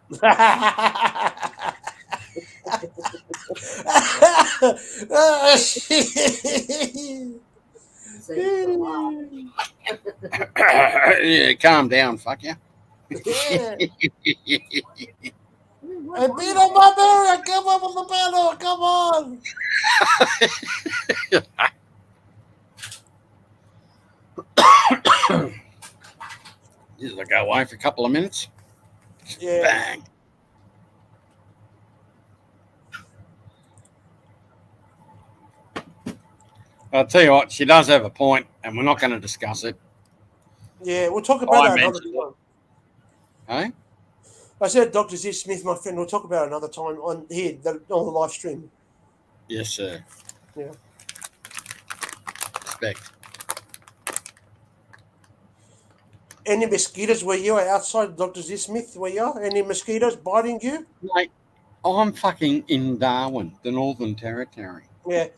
Yeah, calm down, fuck you. Yeah. Hey, Peter Barbaria, come up with the panel. Come on. Just go away for a couple of minutes. Yeah. Bang. I'll tell you what, she does have a point, and we're not going to discuss it. Yeah, we'll talk about I that another mentioned time. Hey? I said Dr. Z. Smith, my friend, we'll talk about it another time on here, on the live stream. Yes, sir. Yeah. Respect. Any mosquitoes where you are outside Dr. Z. Smith, where you are? Any mosquitoes biting you? Mate, I'm fucking in Darwin, the Northern Territory. Yeah.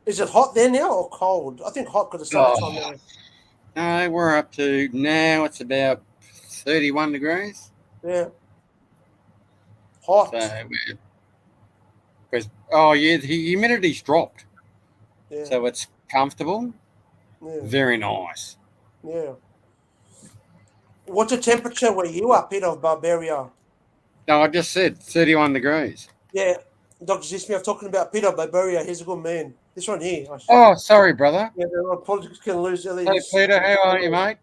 Is it hot there now or cold? I think hot because it's summertime now. No, we're up to now. It's about 31 degrees. Yeah. Hot. So, because the humidity's dropped, Yeah. so it's comfortable. Yeah. Very nice. Yeah. What's the temperature where you are, Peter of Barbaria? No, I just said 31 degrees. Yeah. Dr. Z. Smith, talking about Peter of Barbaria. He's a good man. This one here. Oh, sorry, brother. Yeah, the politics can lose. Hey, Peter, how are you, mate?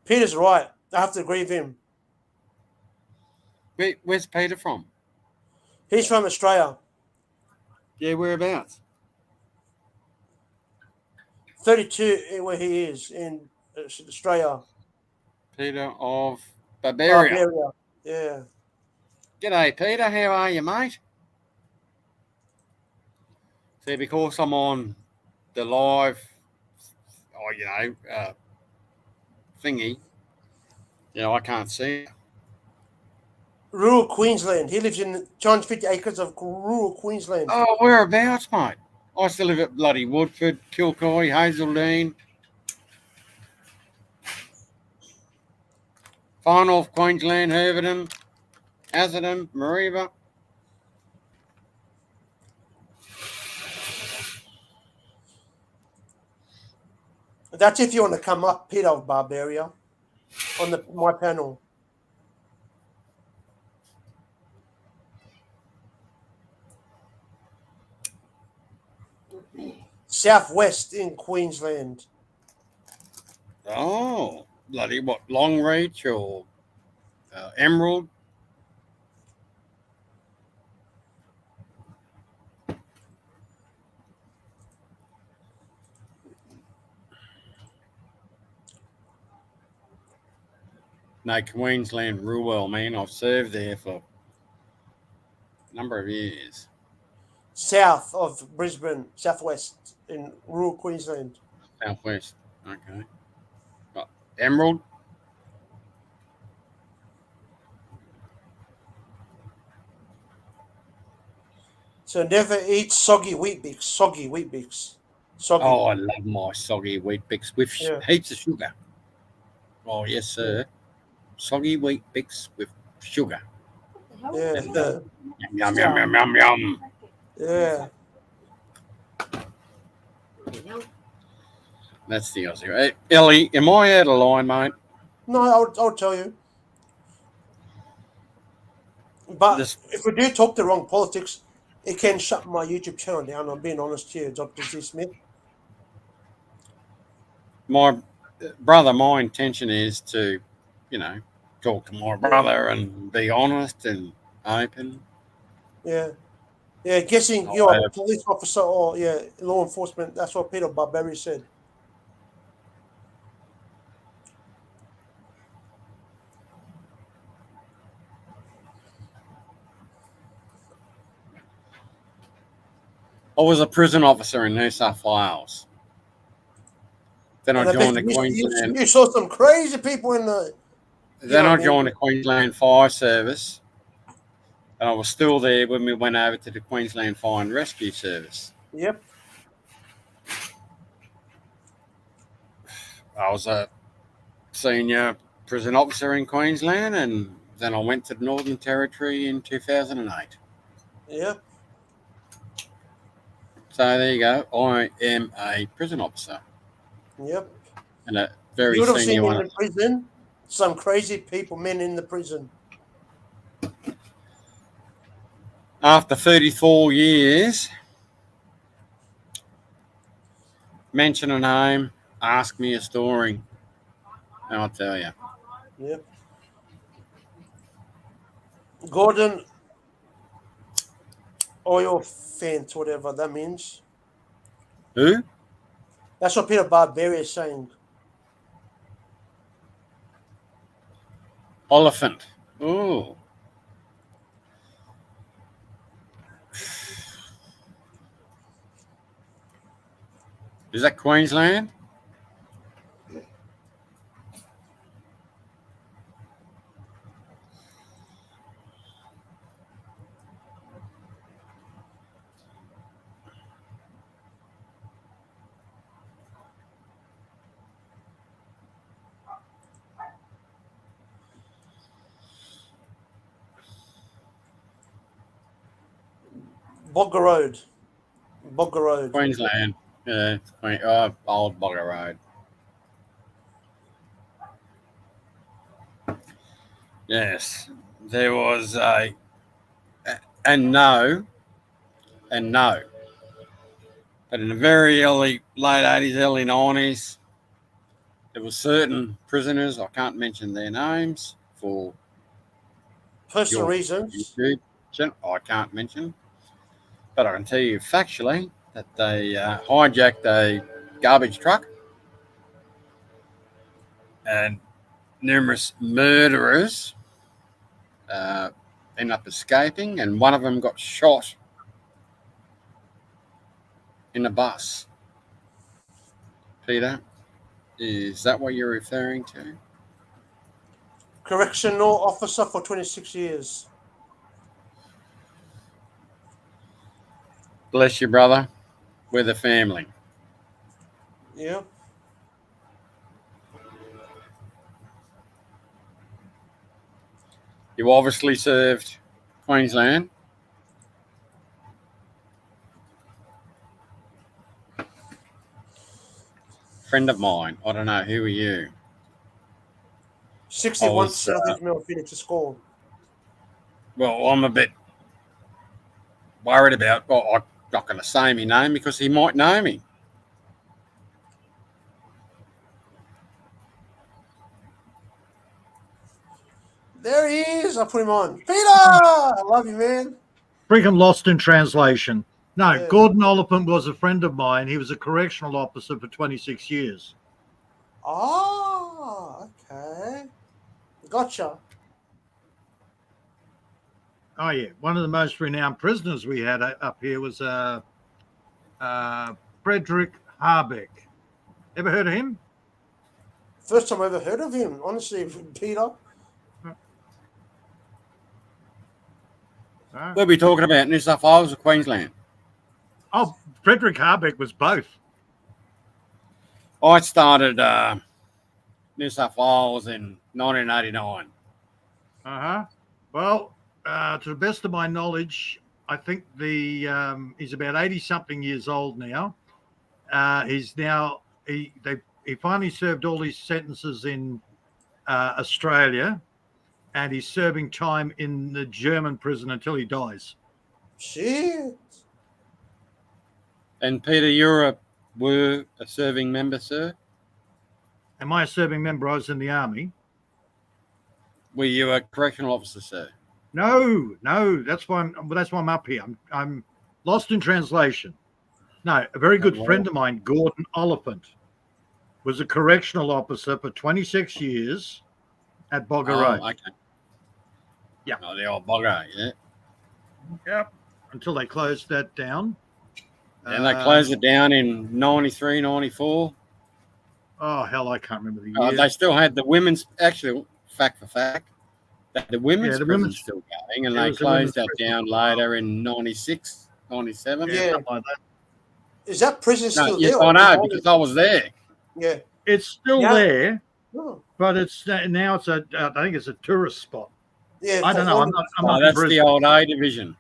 Peter's right. I have to agree with him. Where's Peter from? He's from Australia. Yeah, whereabouts? 32 where he is in Australia. Peter of Barbaria. Barbaria. Yeah. G'day, Peter. How are you, mate? See, because I'm on the live, thingy, I can't see. Rural Queensland. He lives in 250 acres of rural Queensland. Oh, whereabouts, mate? I still live at bloody Woodford, Kilcoy, Hazeldean. Far North Queensland, Herberton, Atherton, Mareeba. That's if you want to come up, Peter of Barbaria, on my panel. Southwest in Queensland. Oh, bloody what? Longreach or Emerald? No, Queensland rural, man. I've served there for a number of years. South of Brisbane, southwest in rural Queensland. Southwest. Okay. Emerald. So never eat soggy wheat bix. Soggy wheat bix. Soggy. Oh, I love my soggy wheat bix with Yeah. heaps of sugar. Oh, yes, sir. Soggy wheat bix with sugar. Yeah. Yum, yum, yum, yum, yum. Yeah. That's the Aussie. Hey, Ellie, am I out of line, mate? No, I'll tell you. But This, if we do talk the wrong politics, it can shut my YouTube channel down. I'm being honest here, Dr. Z Smith. my brother, my intention is to, you know, talk to my brother and be honest and open. Yeah. Yeah, guessing you're a police officer or law enforcement. That's what Peter Barberi said. I was a prison officer in New South Wales. Then I And I bet joined the Queensland. you saw some crazy people in the. Then I what mean? joined the Queensland Fire Service, and I was still there when we went over to the Queensland Fire and Rescue Service. Yep. I was a senior prison officer in Queensland, and then I went to the Northern Territory in 2008. Yep. So there you go. I am a prison officer, Yep. and a very You would have seen senior in one. the prison some crazy people, men in the prison. After 34 years, mention a name, ask me a story, and I'll tell you. Yep. Gordon Oil Fence, whatever that means. Who? That's what Peter Barberi is saying. Oliphant. Oh. Is that Queensland? Bogger Road. Bogger Road. Queensland. Yeah, old Bogger Road. Yes, there was and no. But in the very late 80s, early 90s, there were certain prisoners, I can't mention their names for Personal your reasons. YouTube channel, I can't mention, but I can tell you factually that they hijacked a garbage truck and numerous murderers ended up escaping, and one of them got shot in a bus. Peter, is that what you're referring to? Correctional officer for 26 years. Bless you, brother. We're the family. Yeah. You obviously served Queensland. Friend of mine. I don't know. Who are you? 61 Southeast Melbourne Phoenix is scored. Well, I'm a bit worried about. Well, I'm not going to say my name because he might know me. There he is. I put him on. Peter! I love you, man. Freaking lost in translation. No, Yeah. Gordon Oliphant was a friend of mine. He was a correctional officer for 26 years. Oh, okay. Gotcha. Oh, yeah. One of the most renowned prisoners we had up here was Frederick Harbeck. Ever heard of him? First time I ever heard of him, honestly, Peter. Ah. We'll be talking about New South Wales or Queensland. Oh, Frederick Harbeck was both. I started New South Wales in 1989. Well, to the best of my knowledge, I think he's about 80-something years old now. He finally served all his sentences in Australia, and he's serving time in the German prison until he dies. Shit. And Peter, were a serving member, sir? Am I a serving member? I was in the army. Were you a correctional officer, sir? No. That's why I'm up here. I'm lost in translation. No, a very good friend of mine, Gordon Oliphant, was a correctional officer for 26 years at Bogger Road. Okay. Yeah. Oh, the old Bogger, yeah. Yep. Until they closed that down. And they closed it down in 93, 94. Oh, hell, I can't remember the year. They still had the women's, actually, fact for fact, the women's prison's still going, and they closed that down later in 96, 97. Yeah. Something like that. Is that prison still there? Yes, I know, because I was there. Yeah. It's still there, Oh. but it's now I think it's a tourist spot. Yeah. I don't know. I'm not in That's Brisbane. the old A division.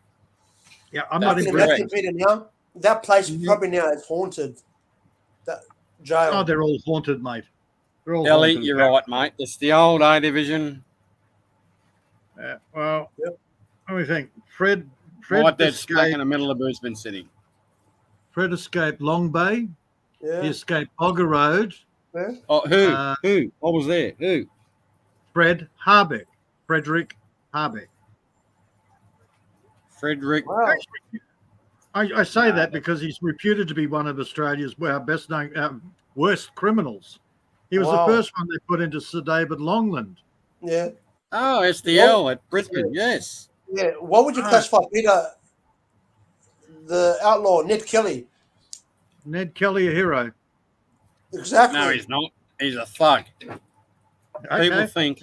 Yeah, I'm not in Can Brisbane. imagine, Peter, now that place probably now is haunted. That jail. Oh, they're all haunted, mate. They're all Ellie, haunted. you're right, mate. It's the old A division. Well, Yep. let me think. Fred Right there, smack in escaped. the middle of Brisbane City. Fred escaped Long Bay. Yeah. He escaped Bogger Road. Yeah. Oh, who? I was there. Who? Fred Harbeck. Frederick Harbeck. Frederick. Wow. I say that because he's reputed to be one of Australia's best known, worst criminals. He was Wow. the first one they put into Sir David Longland. Yeah. Oh, SDL at Brisbane. Yes. Yeah. What would you classify, Peter? The outlaw Ned Kelly. Ned Kelly, a hero. Exactly. No, he's not. He's a thug. Okay.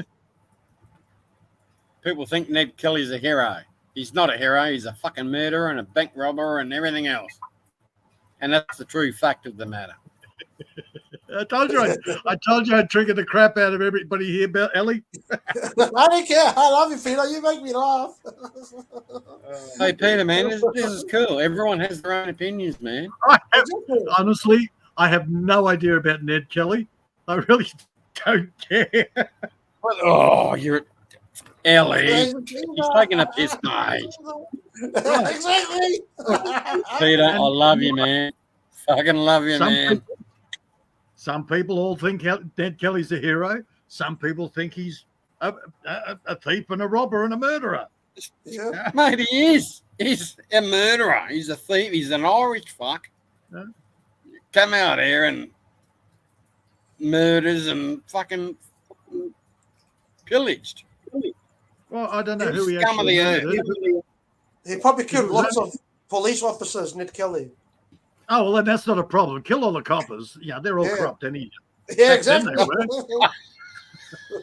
People think Ned Kelly's a hero. He's not a hero. He's a fucking murderer and a bank robber and everything else. And that's the true fact of the matter. I told you I'd trigger the crap out of everybody here, Ellie. I don't care. I love you, Peter. You make me laugh. Hey, Peter, man, this is cool. Everyone has their own opinions, man. Honestly, I have no idea about Ned Kelly. I really don't care. Oh, you're Ellie. He's taking a piss, mate. Exactly. Peter, I love you, man. Fucking love you, man. Some people all think Ned Kelly's a hero. Some people think he's a thief and a robber and a murderer. Yeah. Mate, he is. He's a murderer. He's a thief. He's an Irish fuck. Yeah. Come out here and murders and fucking pillaged. Well, I don't know He's who he scum of actually the earth. murdered. He probably killed lots of police officers, Ned Kelly. Oh, well, then that's not a problem. Kill all the coppers. Yeah, they're all corrupt anyhow. Yeah, Back then exactly.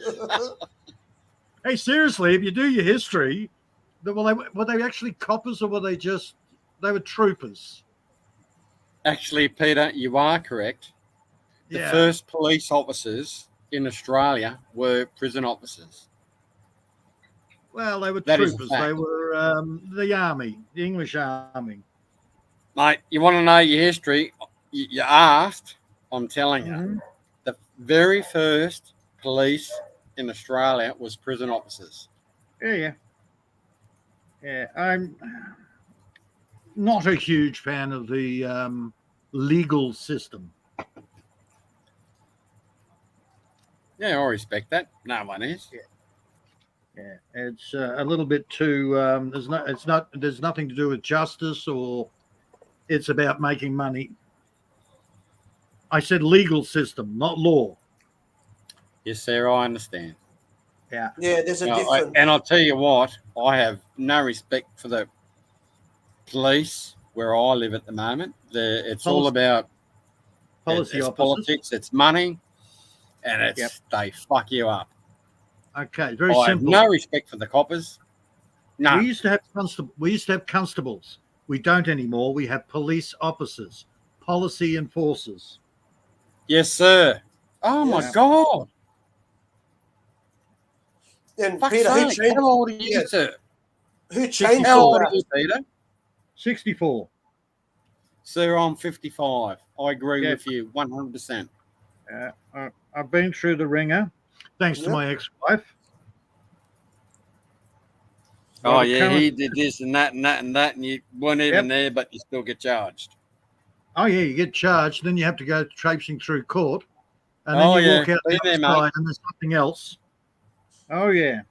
they were. Hey, seriously, if you do your history, were they actually coppers or were they were troopers? Actually, Peter, you are correct. The Yeah. first police officers in Australia were prison officers. Well, they were That is a troopers. fact. They were the army, the English army. Mate, you want to know your history? You asked. I'm telling you. Mhm. The very first police in Australia was prison officers. Yeah. I'm not a huge fan of the legal system. Yeah, I respect that. No one is. Yeah, it's a little bit too. There's nothing to do with justice, or it's about making money. I said legal system, not law. Yes, sir, I understand. Yeah. Yeah, there's a Now, difference. and I'll tell you what, I have no respect for the police where I live at the moment. It's all about Policy it's officers. politics, it's money, and they fuck you up. Okay, very I have simple. no respect for the coppers. No. We used to have constables. We don't anymore. We have police officers, policy enforcers. Yes, sir. Oh, my Yes. God. And Fuck's Peter, who sake. changed? How old are you, Yeah. sir? Who changed How all old are that? you, Peter? 64. Sir, I'm 55. I agree Yeah. with you 100%. I've been through the ringer, thanks to Yeah. my ex-wife. Oh, Well, the yeah, current- he did this and that and that and that, and you weren't even there, but you still get charged. Oh, yeah, you get charged. Then you have to go traipsing through court. And then Oh, you yeah. walk out the Been there, other mate. side and there's something else. Oh, yeah.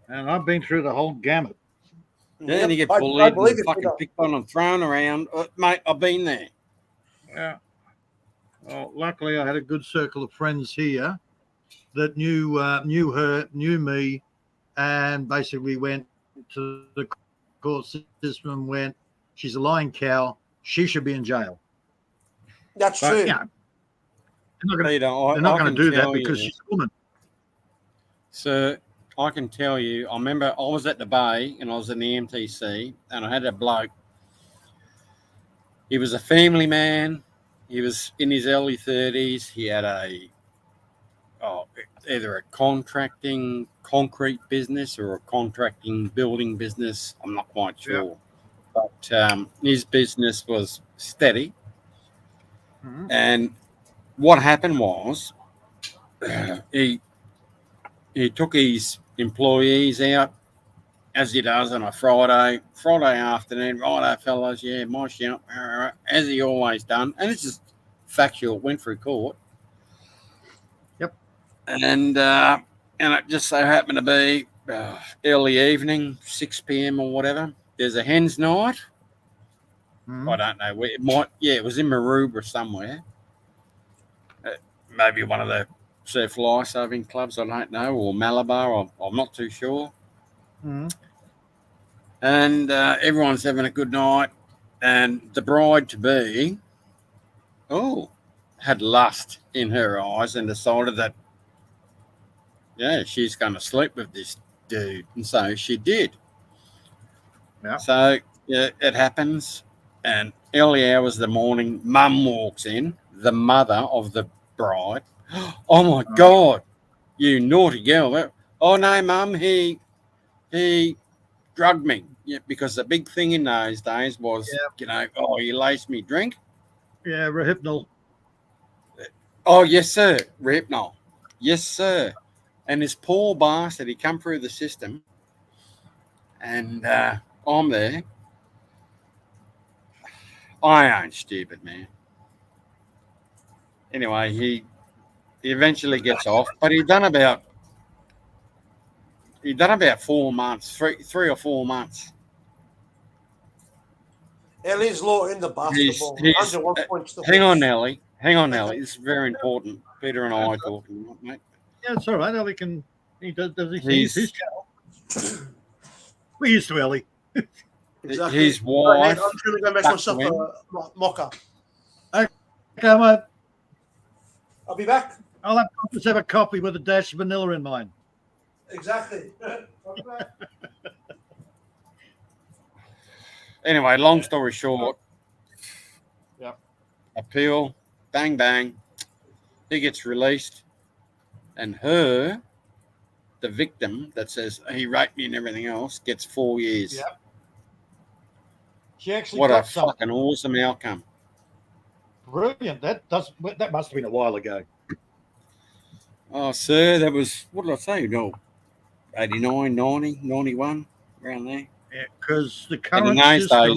And I've been through the whole gamut. Yeah, and you get I bullied believe and it, fucking Peter. picked on and thrown around. Mate, I've been there. Yeah. Well, luckily, I had a good circle of friends here that knew her, knew me, and basically went to the court system and went, she's a lying cow. She should be in jail. That's But, true. you know, Peter, they're not I going can to do that tell because you, she's a woman. sir, I can tell you, I remember I was at the Bay and I was in the MTC and I had a bloke. He was a family man. He was in his early 30s. He had either a contracting concrete business or a contracting building business. I'm not quite sure. But his business was steady. Mhm. And what happened was he took his employees out, as he does on a Friday afternoon. Righto, fellas, yeah, my shout, as he always done. And it's just factual, went through court. Yep. And it just so happened to be early evening, 6 p.m. or whatever. There's a hen's night. Mhm. I don't know where it might. Yeah, it was in Maroubra somewhere. Maybe one of the surf lifesaving clubs. I don't know, or Malabar. I'm not too sure. Mhm. And everyone's having a good night. And the bride to be, had lust in her eyes and decided that, yeah, she's going to sleep with this dude, and so she did. Yeah. So yeah, it happens, and early hours of the morning, Mum walks in, the mother of the bride. Oh my God, you naughty girl! Oh no, Mum, he drugged me. Yeah, because the big thing in those days was, he laced me drink. Yeah, Rohypnol. Oh yes, sir, Rohypnol. Yes, sir. And this poor bastard, he come through the system, and I'm there. I ain't stupid, man. Anyway, he eventually gets off, but he done about 4 months, three or 4 months. Ellie's law in the basketball. He's 101 points to hang on, Hawks. Nelly. Hang on, Nelly. It's very important. Peter and I are talking, mate. Yeah, it's all right. Ellie can. He does his thing. He's- It's his channel. We're used to Ellie. Exactly. His Right, wife. Ed, I'm trying to go make back myself to him. a mocha. Come on. I'll be back. I'll just have a coffee with a dash of vanilla in mine. Exactly. I'll be back. Anyway, long story short. Yeah. Appeal, bang bang. He gets released, and her, the victim that says he raped me and everything else, gets 4 years. Yeah. She actually What a got some fucking awesome outcome. brilliant. That must have been a while ago. Oh, sir, that was, what did I say? No, 89, 90, 91, around there. Yeah, because the And current in those system.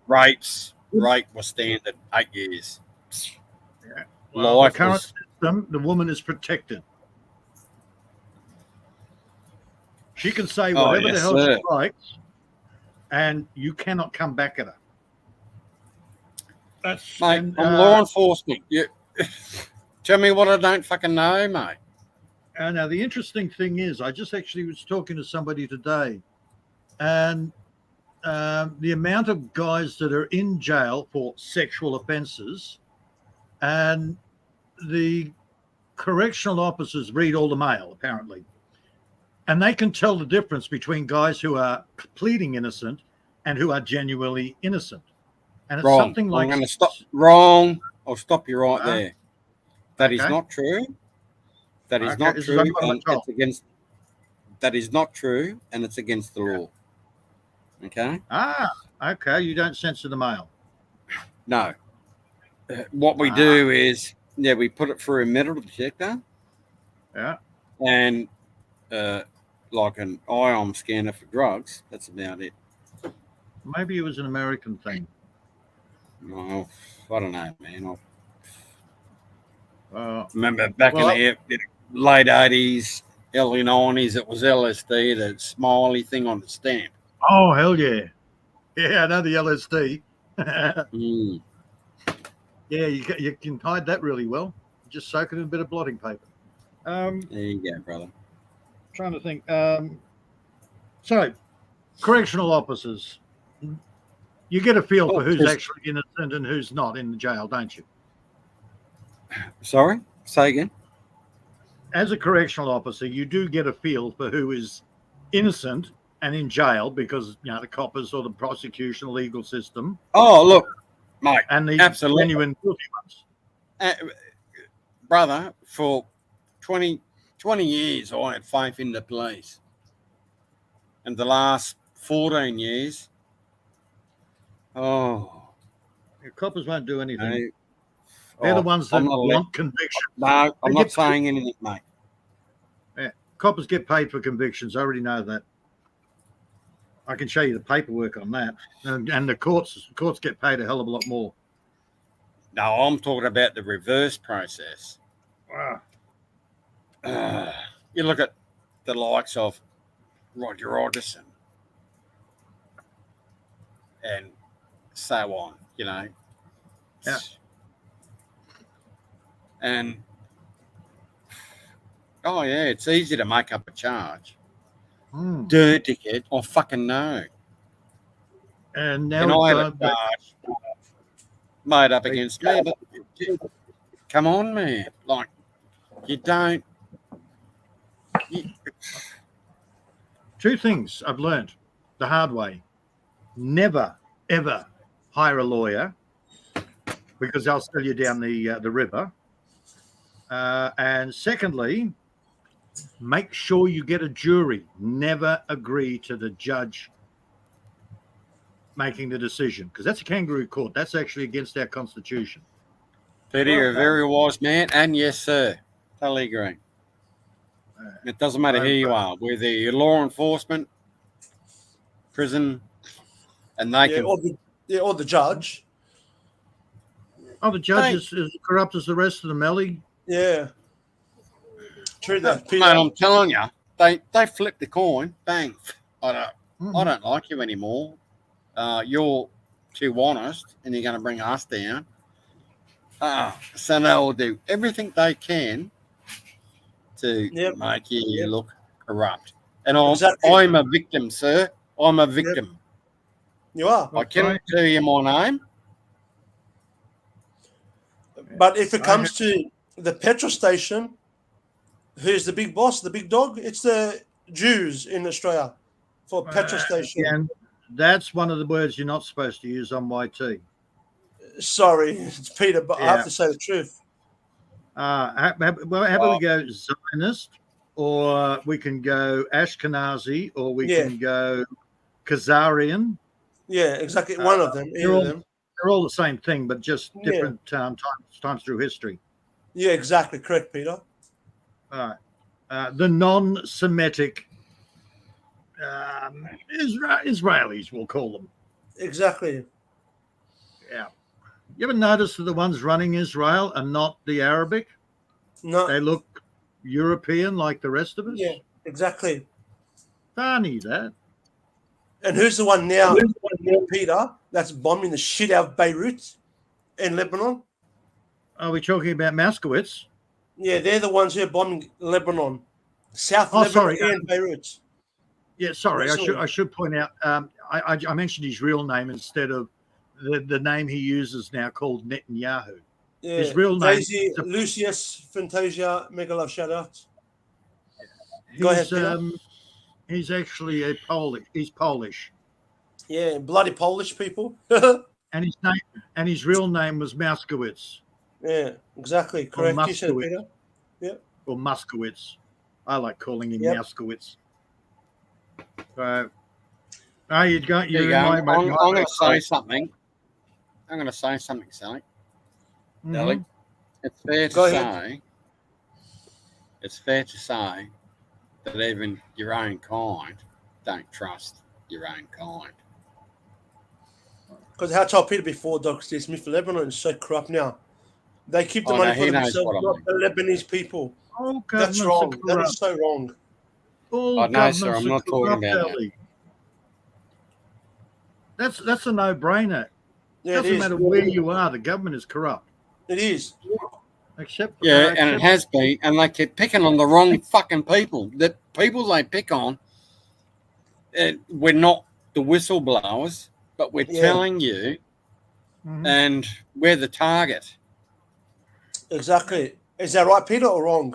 days, rape was standard 8 years. Well, Life the current was, system, the woman is protected. She can say Oh, whatever the yes, hell sir. she likes, and you cannot come back at her. That's mate, and, I'm law enforcement. You tell me what I don't fucking know, mate. Now the interesting thing is, I just actually was talking to somebody today, and the amount of guys that are in jail for sexual offences, and the correctional officers read all the mail apparently, And they can tell the difference between guys who are pleading innocent and who are genuinely innocent. And it's Wrong. something I'm like going to stop. Wrong. I'll stop you right Uh, there. That is okay. not true. That is Okay, not this is true, what I'm and told. it's against. That is not true, and it's against the law. Okay. Okay. You don't censor the mail. No. What we do is, we put it through a metal detector. Yeah. And like an ion scanner for drugs. That's about it. Maybe it was an American thing. No, I don't know, man. Uh, Remember back in the late 80s, early 90s, it was LSD, the smiley thing on the stamp. oh, hell yeah. Yeah, I know the LSD. Mm. Yeah, you can hide that really well. Just soak it in a bit of blotting paper. There you go, brother. Trying to think. So, correctional officers, you get a feel for who's actually innocent and who's not in the jail, don't you? Sorry? Say again? As a correctional officer, you do get a feel for who is innocent and in jail because, the coppers or the prosecution, legal system. Oh, look, mate, and the absolutely. genuine guilty ones. Brother, for 20 years, I had faith in the police. And the last 14 years, The coppers won't do anything. No, They're the ones that want convictions. No, I'm not saying anything, mate. Yeah, coppers get paid for convictions. I already know that. I can show you the paperwork on that. And the courts get paid a hell of a lot more. No, I'm talking about the reverse process. Wow. You look at the likes of Roger Alderson and so on, Yeah. And it's easy to make up a charge. Dirt ticket, I fucking know. And now I have a charge made up against me, but come on, man. Like, you don't. Two things I've learned the hard way. Never, ever hire a lawyer because they'll sell you down the river. And secondly, make sure you get a jury. Never agree to the judge making the decision because that's a kangaroo court. That's actually against our constitution. Peter, you're a very wise man, and yes, sir, totally agree. It doesn't matter who you are, whether you're law enforcement, prison, and they can. Or the judge. Oh, the judge is as corrupt as the rest of them, Ellie. Yeah. True that. Mate, I'm telling you, they flip the coin. Bang. I don't like you anymore. You're too honest, and you're going to bring us down. So they will do everything they can to make you look corrupt. And I'm a victim, sir. I'm a victim. You are. I cannot tell you my name. But if it comes to the petrol station, who's the big boss, the big dog? It's the Jews in Australia for petrol station. And that's one of the words you're not supposed to use on YT. Sorry, it's Peter, but I have to say the truth. How about we go Zionist, or we can go Ashkenazi, or we can go Khazarian? Yeah, exactly. One of them. They're all the same thing, but just different times through history. Yeah, exactly. Correct, Peter. All right. The non-Semitic Israelis, we'll call them. Exactly. Yeah. You ever notice that the ones running Israel are not the Arabic? No. They look European like the rest of us? Yeah, exactly. Funny that. And who's the one now, Peter, that's bombing the shit out of Beirut in Lebanon? Are we talking about Moskowitz? Yeah, they're the ones who are bombing Lebanon. South Lebanon and Beirut. Yeah, sorry. I should point out, I mentioned his real name instead of the name he uses now called Netanyahu. Yeah. His real name Lucius Fantasia, mega love shout out. Go ahead, Peter. He's actually a Polish. He's Polish, Yeah, bloody Polish people. and his real name was Mouskowitz Yeah, exactly. or Correct. You said, Muskowitz Peter. or Muskowitz. I like calling him Yep. Mouskowitz. So, oh, you got There you. you go. I'm going to say Mhm. something. I'm going to say something, Sally. Ellie, it's fair to Go ahead. say. It's fair to say that even your own kind don't trust your own kind. Because how I told Peter before, Dr. Steve Smith, Lebanon is so corrupt now. They keep the Oh, money no, for he knows themselves, what I not mean. the Lebanese people. All That's governments are wrong. That corrupt. is so wrong. All Oh, no, sir, governments I'm are not talking corrupt, about that. Ellie. That's a no-brainer. Yeah, Doesn't it is. matter where you are, the government is corrupt. It is. Except Yeah, and it has been, and they keep picking on the wrong fucking people. The people they pick on, we're not the whistleblowers, but we're Yeah. telling you, and we're the target. Exactly. Is that right, Peter, or wrong?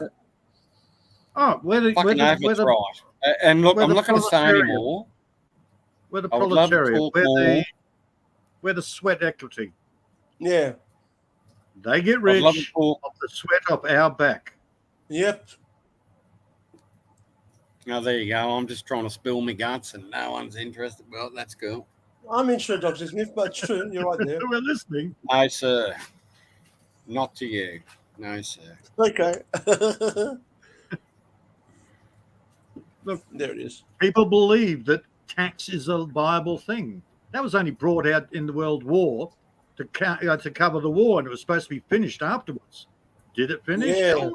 Oh, Fucking hope it's right. And look, I'm not going to say anymore. We're the I would love to proletariat. talk more. We're the sweat equity. Yeah. They get I'd love to rich talk. off the sweat off our back. Yep. Oh, there you go. I'm just trying to spill my guts, and no one's interested. Well, that's cool. I'm interested, Dr. Smith, but it's true. You're right there. We're listening. No, sir. Not to you. No, sir. Okay. Look, there it is. people believe that tax is a viable thing. That was only brought out in the World War to cover the war, and it was supposed to be finished afterwards. Did it finish? Yeah. Hell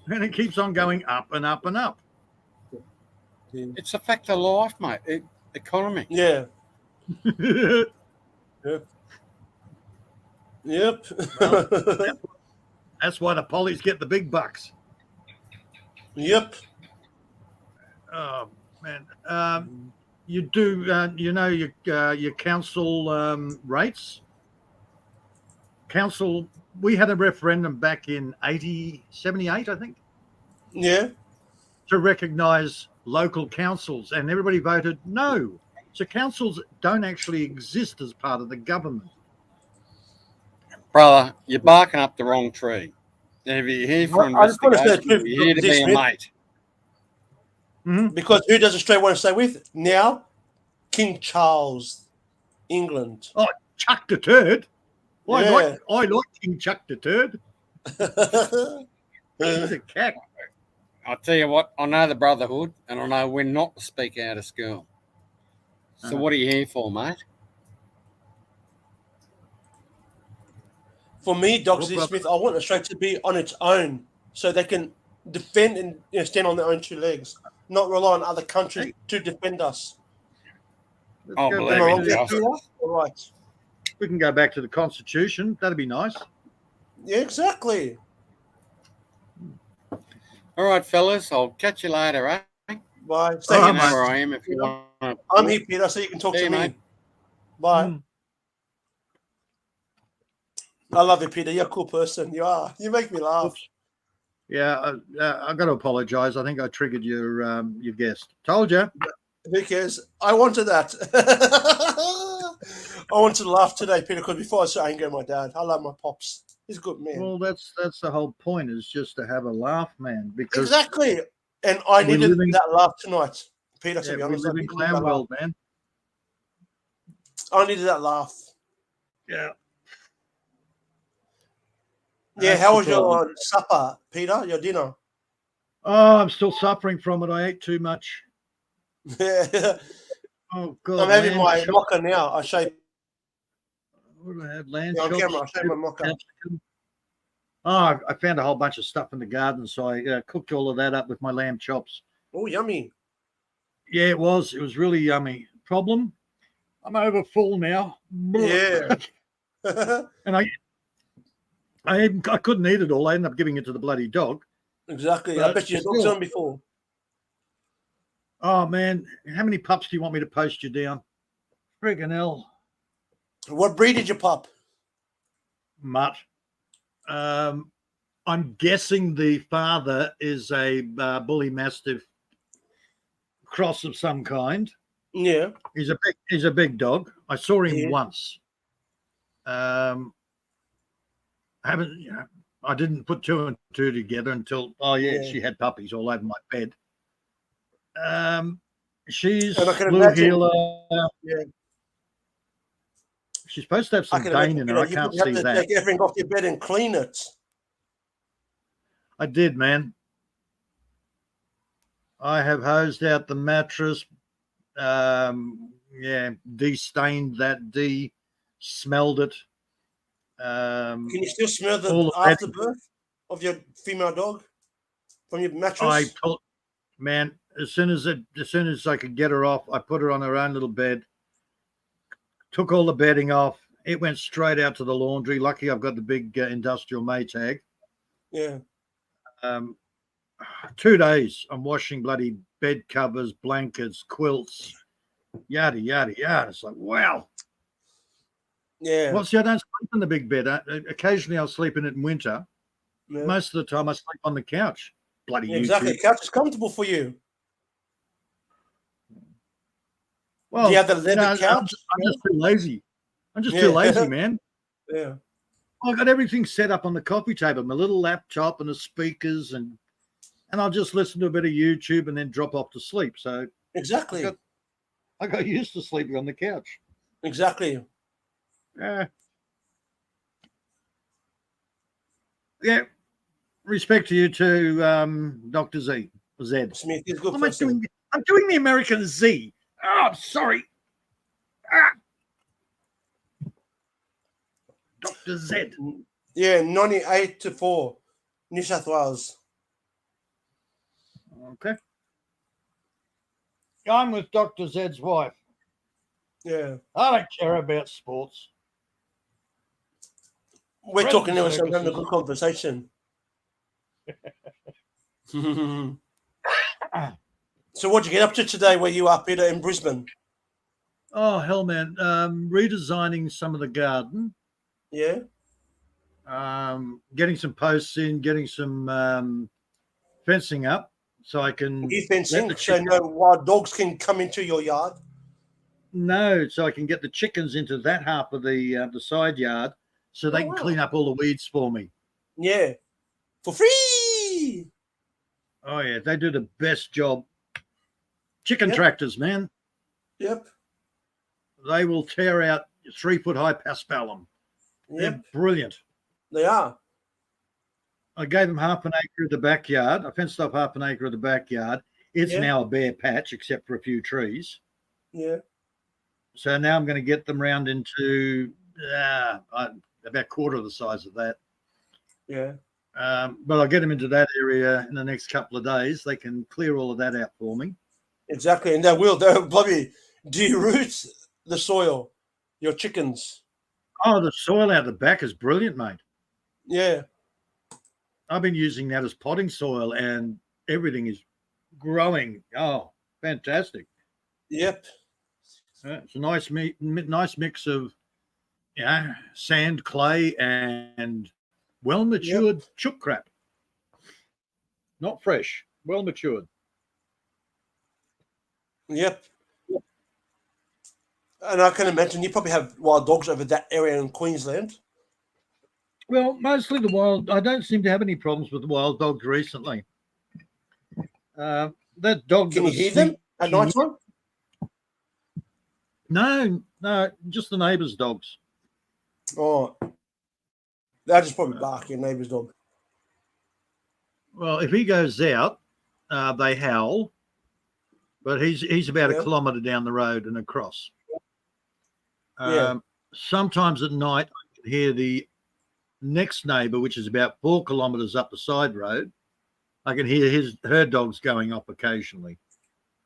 no. And it keeps on going up and up and up. It's a fact of life, mate. Economy. Yeah. Yep. Yep. Well, that's why the pollies get the big bucks. Yep. Oh man, you do you know your council rates? Council. We had a referendum back in 78, I think, Yeah. to recognise local councils, and everybody voted no. So councils don't actually exist as part of the government. Brother, you're barking up the wrong tree. And if you're here for I just want to say investigation, too, you're here to be a Smith, mate. because who does Australia want to stay with now? King Charles, England. Oh, Chuck the Turd. Yeah. I like King Chuck the Turd. He's a cat. I'll tell you what, I know the Brotherhood, and I know we're not to speak out of school. So what are you here for, mate? For me, Dr. Smith, I want Australia to be on its own so they can defend and stand on their own two legs, not rely on other countries to defend us. Oh, Go believe back me, to- Josh. All right. We can go back to the Constitution. That'd be nice. Yeah, exactly. All right, fellas, I'll catch you later, eh? Bye. Stay Oh, You here, know mate. where I am if you want. I'm here, Peter, so you can talk See to you, me. mate. Bye. I love you, Peter. You're a cool person. You are. You make me laugh. Yeah, I've got to apologise. I think I triggered your guest. Told you. Who cares? I wanted that. I wanted to laugh today, Peter, because before I was so angry at my dad. I love my pops. He's a good man. Well, that's the whole point, is just to have a laugh, man. Because Exactly. And I we're needed living- that laugh tonight, Peter, to yeah, be we honest. I live in needed that clown laugh. world, man. I needed that laugh. Yeah. Yeah, That's how the was your supper, Peter? Your dinner? Oh, I'm still suffering from it. I ate too much. Yeah. Oh God. I'm having lamb my chop- mocha now. I show you What do I have? Lamb on chops, camera. I'll show you my mocha. capsicum. Oh, I found a whole bunch of stuff in the garden, so I cooked all of that up with my lamb chops. Oh, yummy. Yeah, it was. It was really yummy. Problem? I'm over full now. Yeah. And I couldn't eat it all. I ended up giving it to the bloody dog. Exactly. I But bet you still. looked on before. Oh man, how many pups do you want me to post you down? Friggin' hell, What breed did you pup? mutt. I'm guessing the father is a bully mastiff cross of some kind. Yeah. He's a big dog. I saw him Yeah. once. I didn't put two and two together until Yeah. she had puppies all over my bed. She's And I can blue imagine- heeler. Yeah. She's supposed to have I some can Dane imagine, in you her. know, I you can't have see to that. take everything off your bed and clean it. I did, man. I have hosed out the mattress. De-stained that, smelled it. Can you still smell all the the afterbirth of your female dog from your mattress? Man, as soon as I could get her off, I put her on her own little bed, took all the bedding off. It went straight out to the laundry. Lucky I've got the big industrial Maytag. Yeah. 2 days I'm washing bloody bed covers, blankets, quilts, yada yada yada. It's like, wow. Yeah. Well, see, I don't sleep in the big bed. Occasionally I'll sleep in it in winter. Yeah. Most of the time I sleep on the couch. Bloody Exactly. YouTube. The couch is comfortable for you. Well, Do you have the leather I'm couch? just too lazy. I'm just too Yeah. lazy, man. Yeah. I got everything set up on the coffee table, my little laptop and the speakers, and I'll just listen to a bit of YouTube and then drop off to sleep. So Exactly. I got used to sleeping on the couch. Exactly. Yeah. Respect to you too, Dr. Z. Smith is a good What am I person. doing? I'm doing the American Z. Oh, I'm sorry. Dr. Z. Yeah, 98-4, New South Wales. Okay. I'm with Dr. Z's wife. Yeah. I don't care about sports. We're Friends talking now, and so I'm having a circuses. good conversation. So what'd you get up to today where you are, Peter, in Brisbane? Oh, hell, man. Redesigning some of the garden. Yeah. Getting some posts in, getting some fencing up so I can You fencing, let the so no wild dogs can come into your yard. so I can get the chickens into that half of the side yard so they Oh, can wow. clean up all the weeds for me. Yeah. For free. Oh yeah, they do the best job. Chicken Yep. tractors, man. Yep. They will tear out 3-foot high paspalum. They're Yep. brilliant. They are. I gave them half an acre of the backyard. I fenced off half an acre of the backyard. It's Yeah. now a bare patch except for a few trees. Yeah. So now I'm going to get them round into about a quarter of the size of that. Yeah. But I'll get them into that area in the next couple of days. They can clear all of that out for me. Exactly. And they'll bloody de-root the soil, your chickens. Oh, the soil out the back is brilliant, mate. Yeah. I've been using that as potting soil and everything is growing. Oh, fantastic. Yep. It's a nice mix of sand, clay, and well-matured chook crap. Not fresh, well-matured. Yep. And I can imagine you probably have wild dogs over that area in Queensland. Well, mostly the wild. I don't seem to have any problems with the wild dogs recently. That dog. Can that you was hear them at night sneaking- time? No, just the neighbours' dogs. Oh. They'll just probably bark your neighbour's dog. Well, if he goes out, they howl. But he's about Yeah. a kilometre down the road and across. Yeah. Sometimes at night, I can hear the next neighbour, which is about 4 kilometres up the side road. I can hear her dogs going off occasionally.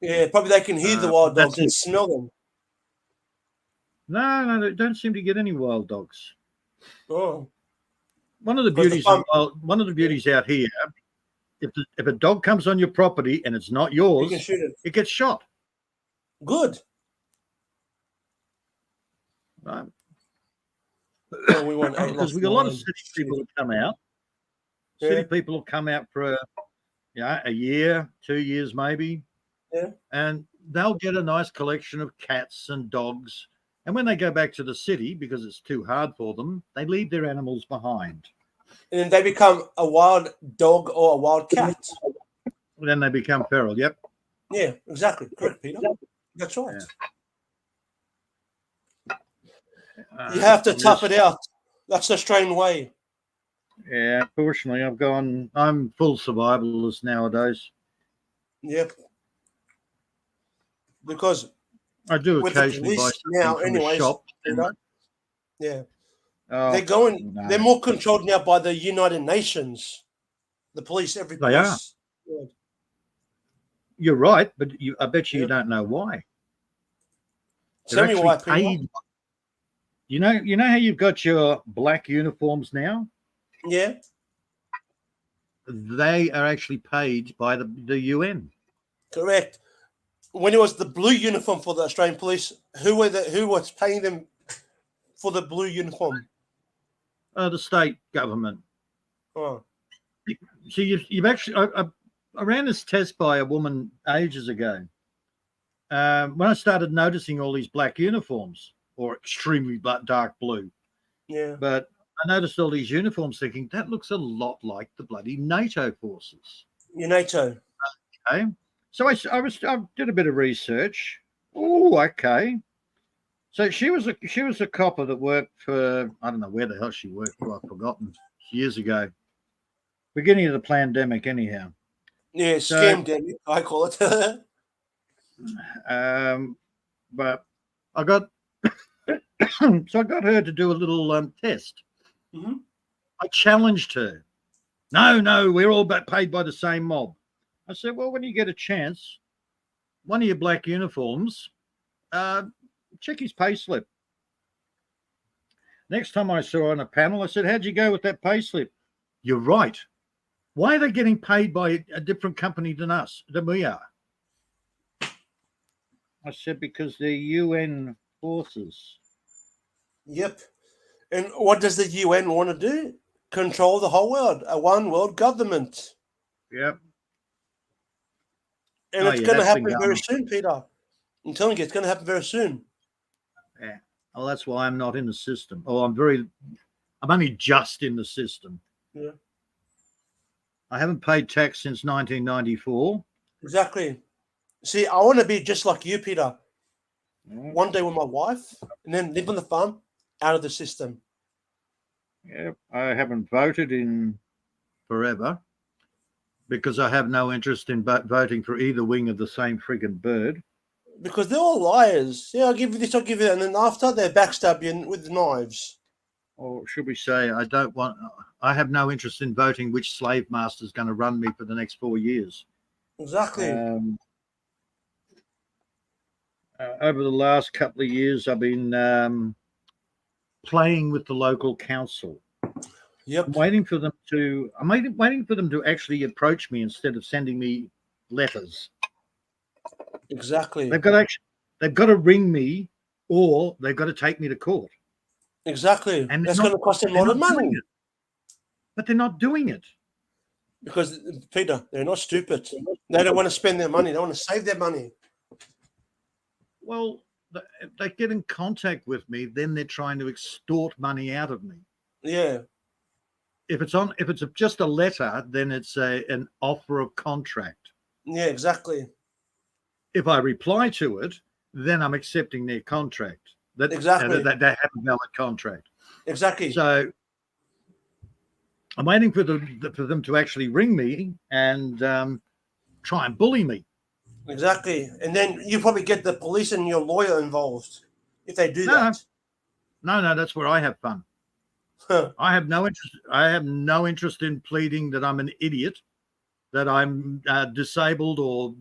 Yeah, probably they can hear the wild that's dogs and it. smell them. No, they don't seem to get any wild dogs. Oh. One of the But the beauties out here, if a dog comes on your property and it's not You yours, can shoot it. it gets shot. Good. Right? Well, we want 8 Because lost we got a lot of nine. city people that come out. City Yeah. people will come out for a year, 2 years maybe, Yeah. and they'll get a nice collection of cats and dogs. And when they go back to the city, because it's too hard for them, they leave their animals behind. And then they become a wild dog or a wild cat. Then they become feral. Yep. Yeah, exactly. Correct, Peter. That's right. You have to tough it out. That's the Australian way. Yeah, fortunately, I'm full survivalist nowadays. Yep. Because I do with the occasionally buy police something now, from anyways, a shop. Peter, yeah, Oh, they're going. no. They're more controlled now by the United Nations. The police, every They are. police. Yeah. You're right, but I bet you Yep. don't know why. Tell me why, Peter. paid. You know how you've got your black uniforms now? Yeah, They are actually paid by the UN. correct. When it was the blue uniform for the Australian police, who was paying them for the blue uniform? The state government. Oh, So you've actually I ran this test by a woman ages ago. When I started noticing all these black uniforms, or extremely dark blue, yeah, but I noticed all these uniforms, thinking that looks a lot like the bloody NATO forces. NATO. Okay, so I did a bit of research. Oh, okay. So she was a copper that worked for, I don't know where the hell she worked for. I've forgotten, years ago, beginning of the pandemic, anyhow. Yeah, scam demic, I call it. But I got so I got her to do a little test. Mm-hmm. I challenged her. No, we're all paid by the same mob. I said, well, when you get a chance, one of your black uniforms, check his pay slip. Next time I saw her on a panel, I said, how'd you go with that pay slip? You're right. Why are they getting paid by a different company than we are? I said, because they're UN forces. Yep. And what does the UN want to do? Control the whole world, a one world government. Yep. And Oh, it's yeah, going to that's been happen going very on. soon, Peter. I'm telling you, it's going to happen very soon. Yeah. Well, that's why I'm not in the system. Oh, I'm only just in the system. Yeah. I haven't paid tax since 1994. Exactly. See, I want to be just like you, Peter. Yeah. One day with my wife, and then live on the farm, out of the system. Yeah, I haven't voted in forever because I have no interest in voting for either wing of the same friggin' bird. Because they're all liars. Yeah, I'll give you this, I'll give you that. And then after, they backstab you with knives. Or should we say, I have no interest in voting which slave master is going to run me for the next 4 years. Exactly. Over the last couple of years, I've been playing with the local council. Yep. I'm waiting for them to actually approach me instead of sending me letters. Exactly. They've got to ring me, or they've got to take me to court. Exactly. And that's going to cost them a lot of money. But they're not doing it. Because, Peter, they're not stupid. They don't want to spend their money. They want to save their money. Well, if they get in contact with me, then they're trying to extort money out of me. Yeah. If it's just a letter, then it's an offer of contract. Yeah, exactly. If I reply to it, then I'm accepting their contract. Exactly. That they have a valid contract. Exactly. So I'm waiting for them to actually ring me and try and bully me. Exactly. And then you probably get the police and your lawyer involved if they do that. No, that's where I have fun. I have no interest. I have no interest in pleading that I'm an idiot, that I'm disabled, or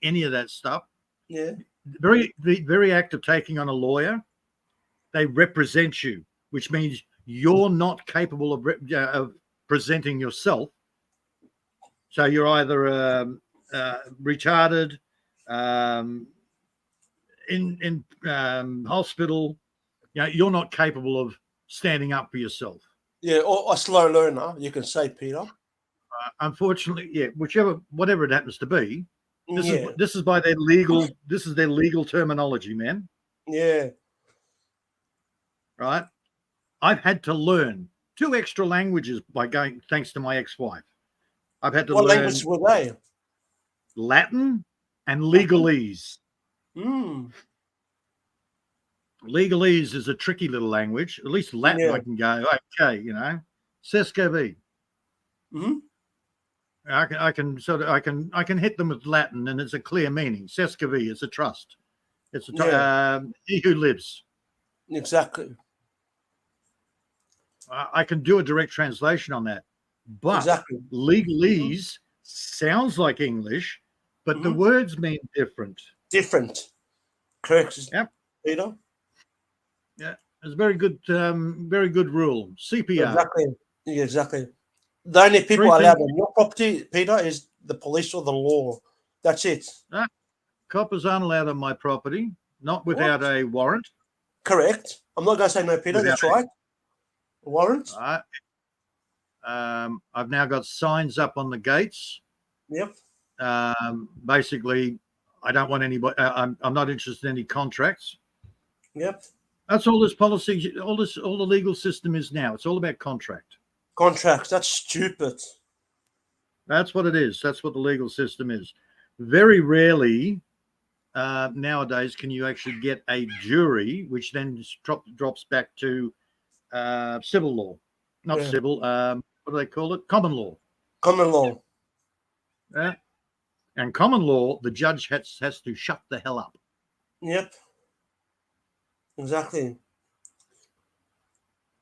any of that stuff. Yeah. The very act of taking on a lawyer, they represent you, which means you're not capable of presenting yourself. So you're either retarded, in hospital. You're not capable of standing up for yourself. Yeah, or a slow learner, you can say, Peter. unfortunately, yeah, whatever it happens to be, this Yeah, is their legal terminology, man. yeah. Right? I've had to learn 2 extra languages thanks to my ex-wife. I've had to What learn language were they? Latin and legalese. Mm. Legalese is a tricky little language. At least Latin, Yeah. I can go, okay, Sescovi. Hmm. I can hit them with Latin, and it's a clear meaning. Sescovi is a trust. It's he who lives. Exactly. I can do a direct translation on that, but Exactly. legalese sounds like English, but the Mhm. words mean different. Different. Correct. Yep. Peter. Yeah, it's a very good rule. CPR. Exactly. Yeah, exactly. The only people 3 allowed things. on your property, Peter, is the police or the law. That's it. Coppers aren't allowed on my property, not without What? a warrant. Correct. I'm not going to say no, Peter. Without That's right. Warrant. Right. I've now got signs up on the gates. Yep. Basically, I don't want anybody. I'm not interested in any contracts. Yep. That's all this policy, all the legal system is now. It's all about contract. Contracts. That's stupid. That's what it is. That's what the legal system is. Very rarely nowadays can you actually get a jury, which then drops back to civil law, not Yeah. civil. What do they call it? Common law. Common law. And common law, the judge has to shut the hell up. Yep. Exactly.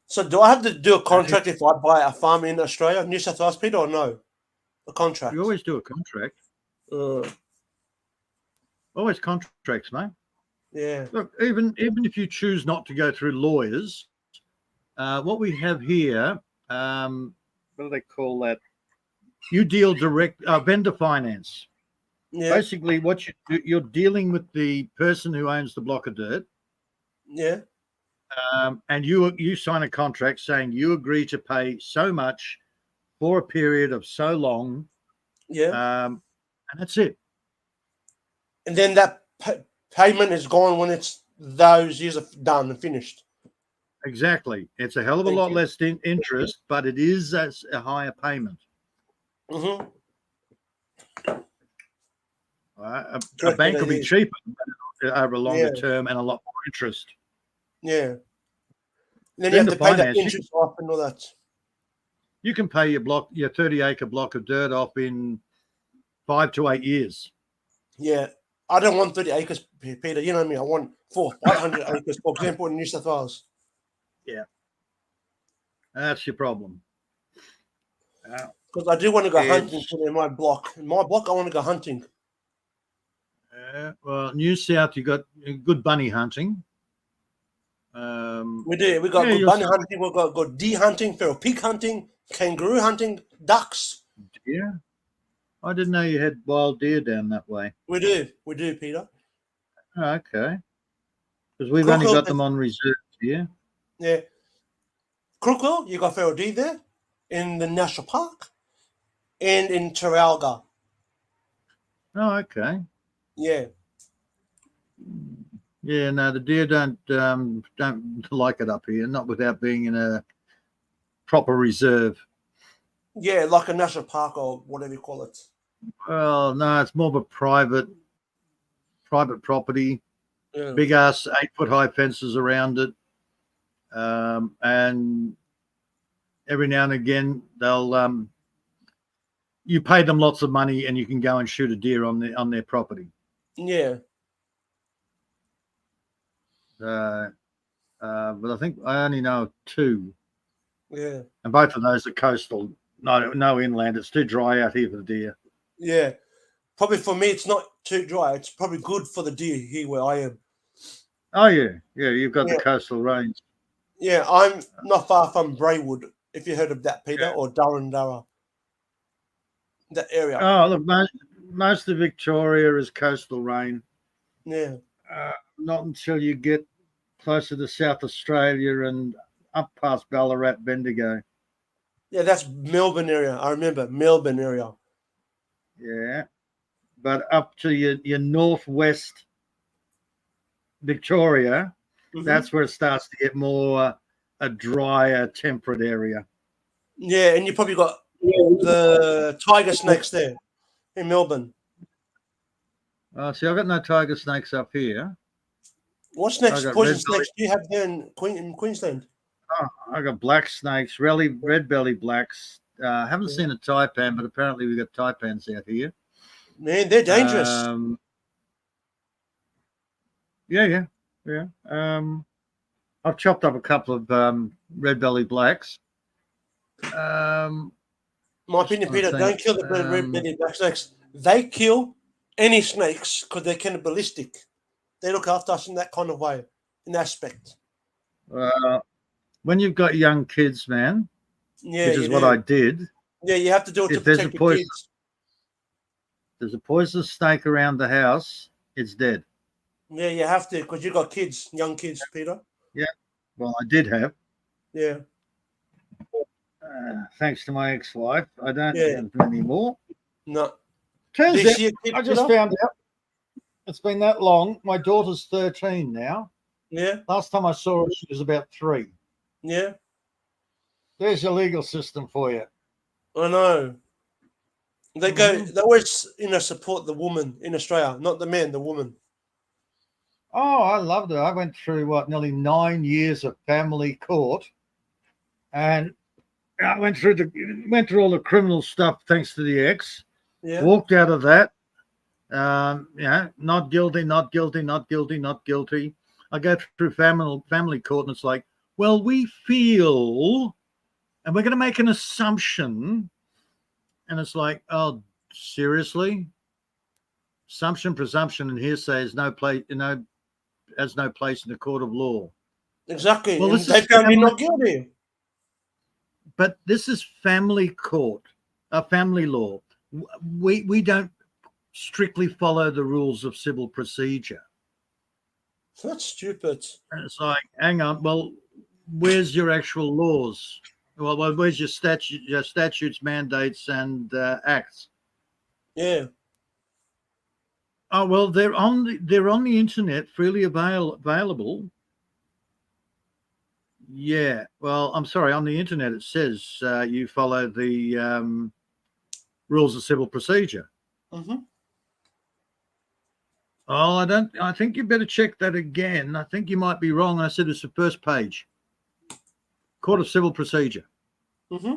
So do I have to do a contract if I buy a farm in Australia, New South Wales, Peter, or no? A contract. You always do a contract. Always contracts, mate. Yeah. Look, even if you choose not to go through lawyers, what we have here, what do they call that? You deal direct vendor finance. Yeah. Basically, what you're dealing with the person who owns the block of dirt, Yeah. and you sign a contract saying you agree to pay so much for a period of so long, Yeah. and that's it. And then that payment is gone when it's those years are done and finished. Exactly. It's a hell of a Thank lot you. less interest, but it is a higher payment. Mm-hmm. A Correct, bank it will be is. cheaper over a longer Yeah. term and a lot more interest. Yeah. And then you have to pay that interest off and all that. You can pay your 30-acre block of dirt off in 5 to 8 years. Yeah. I don't want 30 acres, Peter. You know me. I want 500 acres, for example, in New South Wales. Yeah. That's your problem. Because I do want to go hunting in my block. In my block, I want to go hunting. Well, New South, you got good bunny hunting. We do. We got good bunny hunting. We've got good deer hunting, feral pig hunting, kangaroo hunting, ducks. Deer? I didn't know you had wild deer down that way. We do. We do, Peter. Oh, okay. Because we've only got them on reserve here. Yeah. Crookwell, you got feral deer there in the national park and in Teralga. Oh, okay. Yeah. Yeah, no, the deer don't like it up here, not without being in a proper reserve. Yeah, like a national park or whatever you call it. Well, no, it's more of a private property. Yeah. Big ass 8-foot high fences around it. And every now and again they'll you pay them lots of money and you can go and shoot a deer on their property. Yeah. But I think I only know 2. Yeah. And both of those are coastal. No inland. It's too dry out here for the deer. Yeah. Probably for me, it's not too dry. It's probably good for the deer here where I am. Oh, yeah. Yeah, you've got the coastal range. Yeah, I'm not far from Braywood, if you heard of that, Peter, or Durrandara. That area. Oh, look, most of Victoria is coastal rain. Yeah. Not until you get closer to South Australia and up past Ballarat, Bendigo. Yeah, that's Melbourne area. I remember Melbourne area. Yeah. But up to your northwest Victoria, Mhm. that's where it starts to get more a drier, temperate area. Yeah, and you probably got the tiger snakes there in Melbourne. See, I've got no tiger snakes up here. What snakes, I got poison red snakes, do you have there in Queensland? I got black snakes, red belly blacks. Haven't seen a taipan, but apparently we got taipans out here. Man, they're dangerous. Yeah. I've chopped up a couple of red belly blacks. My opinion, Peter, don't kill the red-bellied black snakes. They kill any snakes because they're cannibalistic. They look after us in that kind of way, in aspect. When you've got young kids, man, Yeah, which is what I did. Yeah, you have to do it to If there's protect a your kids. there's a poisonous snake around the house, it's dead. Yeah, you have to because you got kids, young kids, Peter. Yeah, well, I did have. Yeah. Thanks to my ex-wife, I don't Yeah. have them anymore. No. Turns This out, year, kid, I just Peter? found out it's been that long. My daughter's 13 now. Yeah, Last time I saw her, she was about 3. yeah. There's your legal system for you. I know. They always, support the woman in Australia, not the man, the woman. Oh, I loved it. I went through nearly 9 years of family court, and I went through all the criminal stuff thanks to the ex. Yeah. Walked out of that. Not guilty, not guilty, not guilty, not guilty. I go through family court, and it's like, well, we feel, and we're going to make an assumption, and it's like, oh, seriously? Assumption, presumption, and hearsay has no place in the court of law. Exactly. Well, And they found me not guilty. But this is family court, family law. We don't strictly follow the rules of civil procedure. That's stupid. And it's like, hang on, well, where's your actual laws? Well, where's your statutes, mandates, and acts? Yeah. Oh well, they're on the internet, freely available. Yeah. Well, I'm sorry. On the internet, it says you follow the rules of civil procedure. Mm-hmm. Oh, I don't. I think you better check that again. I think you might be wrong. I said it's the first page. Court of Civil Procedure. Mm-hmm.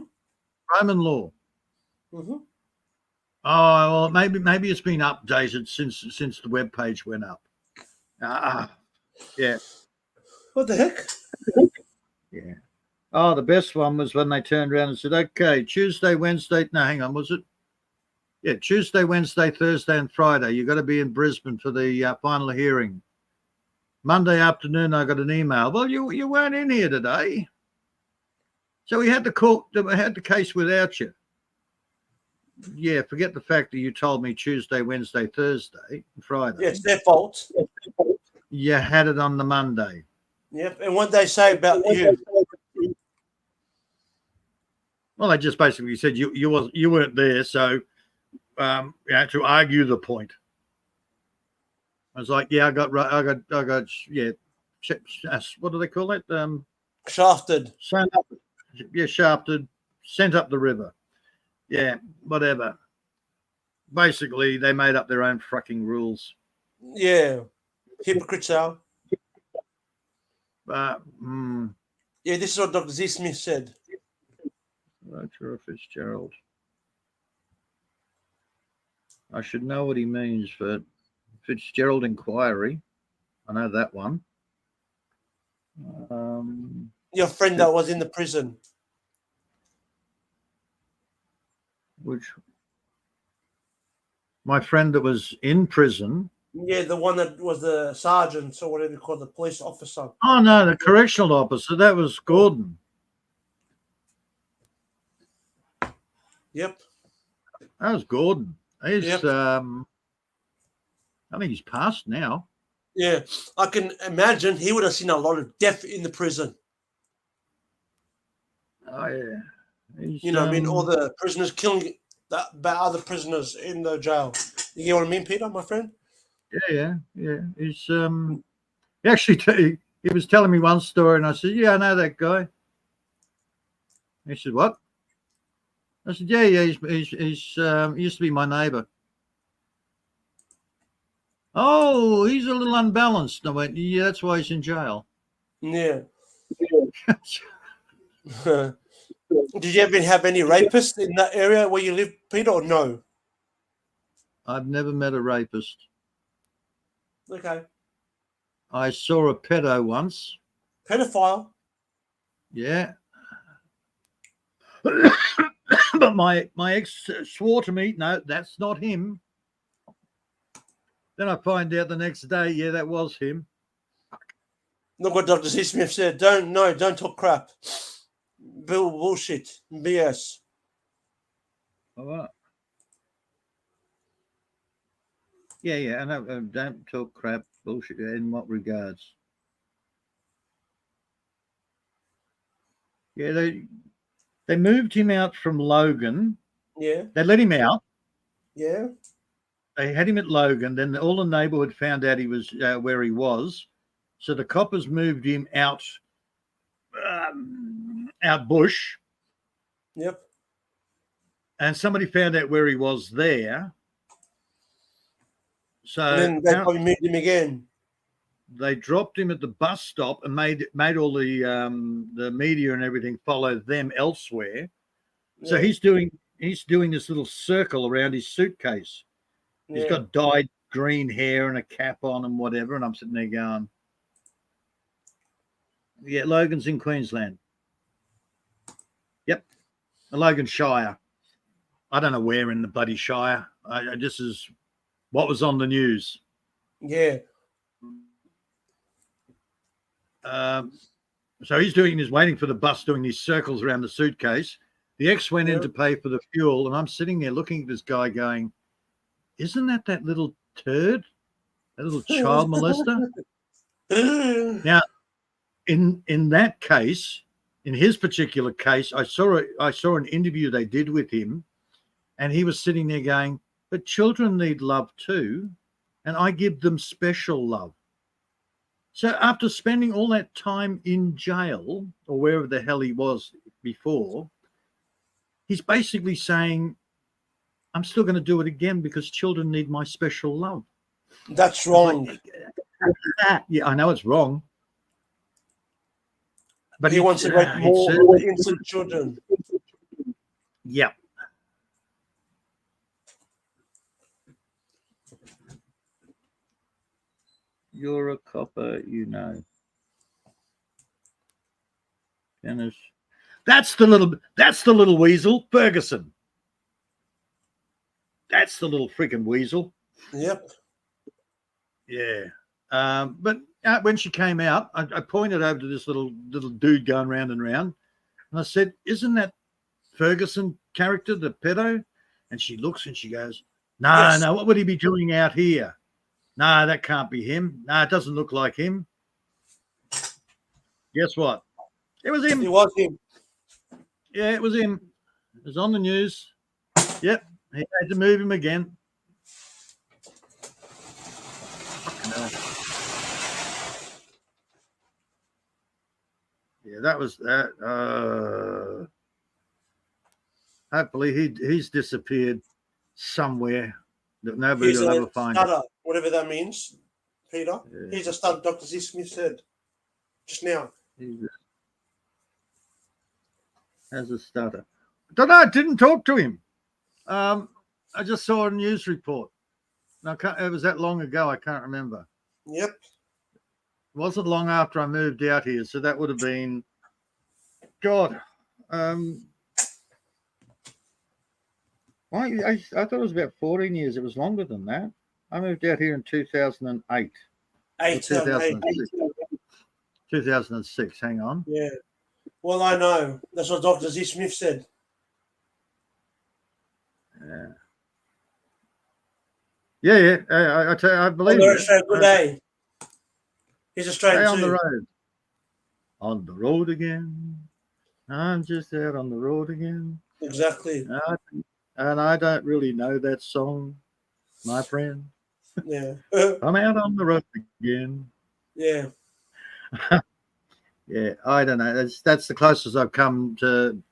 Roman law. Mm-hmm. Oh, well, maybe it's been updated since the web page went up. Yeah. What the heck? Yeah. Oh, the best one was when they turned around and said, okay, Tuesday, Wednesday. No, hang on, was it? Yeah, Tuesday, Wednesday, Thursday, and Friday. You got to be in Brisbane for the final hearing. Monday afternoon, I got an email. Well, you weren't in here today, so we had the case without you. Yeah, forget the fact that you told me Tuesday, Wednesday, Thursday, and Friday. Yeah, it's their fault. You had it on the Monday. Yep. And what they say about you? Well, they just basically said you weren't there, so you had to argue the point. I was like, yeah, I got, yeah, what do they call it? Shafted. Shafted, sent up the river. Yeah, whatever. Basically, they made up their own fucking rules. Yeah. Hypocrites are. Yeah, this is what Dr. Z. Smith said. Roger Fitzgerald. I should know what he means for Fitzgerald inquiry. I know that one. Your friend that was in the prison. My friend that was in prison. Yeah, the one that was the sergeant or whatever you call the police officer. Oh no, the correctional officer. That was Gordon. Yep. That was Gordon. He's Yep. I think he's passed now. Yeah, I can imagine he would have seen a lot of death in the prison. Oh He's, You know what I mean? All the prisoners killing other prisoners in the jail. You get what I mean, Peter, my friend? Yeah. He's he actually he was telling me one story, and I said, "Yeah, I know that guy." He said, "What?" I said, "Yeah, he's he used to be my neighbour." Oh, he's a little unbalanced. I went, "Yeah, that's why he's in jail." Yeah. Did you ever have any rapists in that area where you live, Peter, or no? I've never met a rapist. Okay. I saw a pedo once. Pedophile. Yeah. But my ex swore to me, no, that's not him. Then I find out the next day, yeah, that was him. Look what Dr. C. Smith said. Don't talk crap. Bullshit. BS. All right. Yeah, I know. Don't talk crap, bullshit. In what regards? Yeah, they moved him out from Logan. Yeah. They let him out. Yeah. They had him at Logan. Then all the neighbourhood found out he was where he was. So the coppers moved him out bush. Yep. And somebody found out where he was there. So And then they probably moved him again. They dropped him at the bus stop and made all the media and everything follow them elsewhere. Yeah. So he's doing this little circle around his suitcase. Yeah. He's got dyed green hair and a cap on and whatever. And I'm sitting there going, yeah, Logan's in Queensland. Yep. Logan Shire. I don't know where in the bloody Shire. This is what was on the news. Yeah. So he's waiting for the bus, doing these circles around the suitcase. The ex went in to pay for the fuel, and I'm sitting there looking at this guy going, isn't that little turd? That little child molester? Now, in that case, in his particular case, I saw an interview they did with him, and he was sitting there going, but children need love too, and I give them special love. So after spending all that time in jail, or wherever the hell he was before, he's basically saying, I'm still going to do it again because children need my special love. That's wrong. Yeah, I know it's wrong. But he wants to make more innocent children. Yeah. You're a copper, you know. Dennis. That's the little weasel, Ferguson. That's the little freaking weasel. Yep. Yeah. But when she came out, I pointed over to this little dude going round and round, and I said, "Isn't that Ferguson character, the pedo?" And she looks and she goes, "No, no. What would he be doing out here? No, that can't be him. No, it doesn't look like him." Guess what? It was him. It was him. Yeah, it was him. It was on the news. Yep. He had to move him again. Yeah, that was that. Hopefully he's disappeared somewhere that nobody will ever find him. Whatever that means, Peter. Yeah. He's a stud, Dr. Z. Smith said just now. As a stutter. Don't know, I didn't talk to him. I just saw a news report. It was that long ago, I can't remember. Yep. It wasn't long after I moved out here, so that would have been, God. I thought it was about 14 years. It was longer than that. I moved out here in 2008. 2006, hang on. Yeah. Well, I know. That's what Dr. Z. Smith said. Yeah. I believe it. Good day. He's Australian too. On the road. On the road again. I'm just out on the road again. Exactly. And I don't really know that song, my friend. Yeah. I'm out on the road again. Yeah. Yeah, I don't know. That's the closest I've come to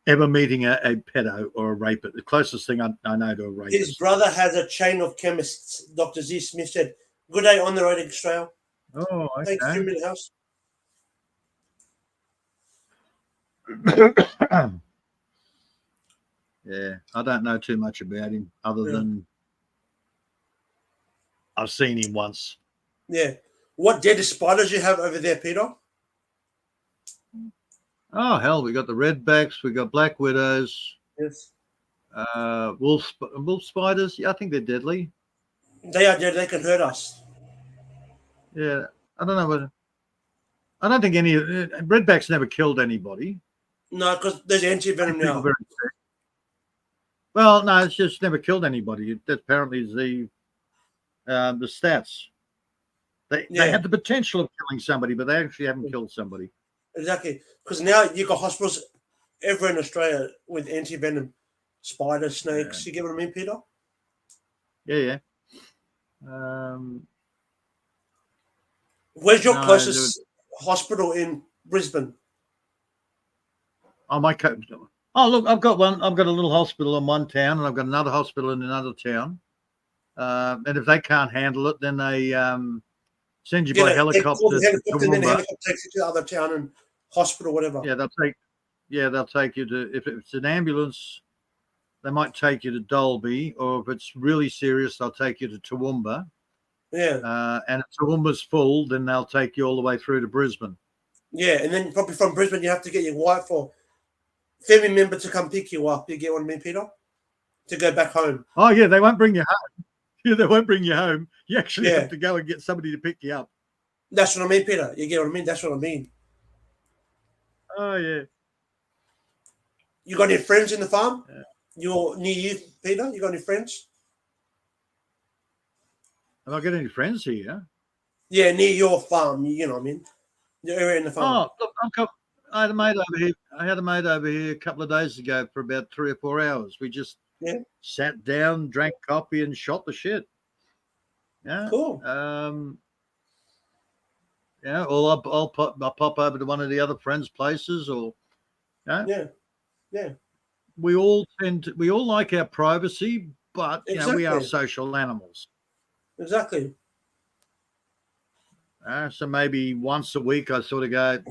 ever meeting a pedo or a rapist. The closest thing I know to a rapist. His brother has a chain of chemists. Dr. Z. Smith said, "Good day on the road, Australia. Oh, Thanks, okay. Jimmy House." Yeah, I don't know too much about him other Yeah. than I've seen him once. Yeah. What deadly spiders you have over there, Peter? Oh hell, we got the redbacks, we got black widows, Yes. wolf spiders. Yeah, I think they're deadly. They are dead. They can hurt us. Yeah, I don't know what. I don't think any redbacks never killed anybody. No, because there's anti-venom People now. very sick. Well, no, it's just never killed anybody. That apparently is the stats. They Yeah. had the potential of killing somebody, but they actually haven't killed somebody. Exactly. Because now you've got hospitals everywhere in Australia with anti-venom. Spiders, snakes. You get what I mean, Peter? Yeah. Where's your No, closest hospital in Brisbane? Oh, oh, look, I've got one. I've got a little hospital in one town, and I've got another hospital in another town. And if they can't handle it, then they send you by helicopter Call the to helicopter, and then the Toowoomba. helicopter takes you to the other town and hospital, whatever. Yeah, they'll take you to. If it's an ambulance, they might take you to Dalby, or if it's really serious, they'll take you to Toowoomba. Yeah. And if Toowoomba's full, then they'll take you all the way through to Brisbane. Yeah, and then probably from Brisbane, you have to get your wife or family member to come pick you up. You get what I mean, Peter? To go back home. Oh, yeah, they won't bring you home. Yeah, they won't bring you home. You actually Yeah. have to go and get somebody to pick you up. That's what I mean, Peter. You get what I mean? That's what I mean. Oh, yeah. You got any friends in the farm? Yeah. You're near you, Peter? You got any friends? Have I got any friends here? Yeah, near your farm. You know what I mean? Your area in the farm. Oh, look, I had a mate over here. I had a mate over here a couple of days ago for about 3 or 4 hours. We just sat down, drank coffee, and shot the shit. Yeah. Cool. Yeah. Or I'll pop over to one of the other friends' places, or Yeah. We all like our privacy, but we are Exactly. social animals. Exactly. So maybe once a week I sort of go,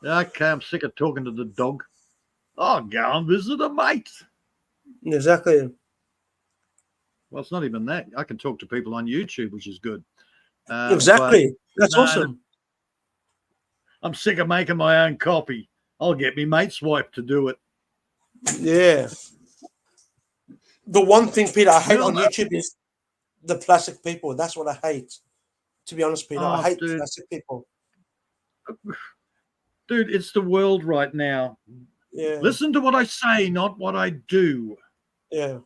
okay, I'm sick of talking to the dog. I'll go and visit a mate. Exactly. Well, it's not even that. I can talk to people on YouTube, which is good. Exactly. That's awesome. I'm sick of making my own coffee. I'll get me mate's wife to do it. Yeah. The one thing, Peter, I hate on YouTube is the plastic people. That's what I hate. To be honest, Peter, I hate plastic people. Dude, it's the world right now. Yeah. Listen to what I say, not what I do. Yeah.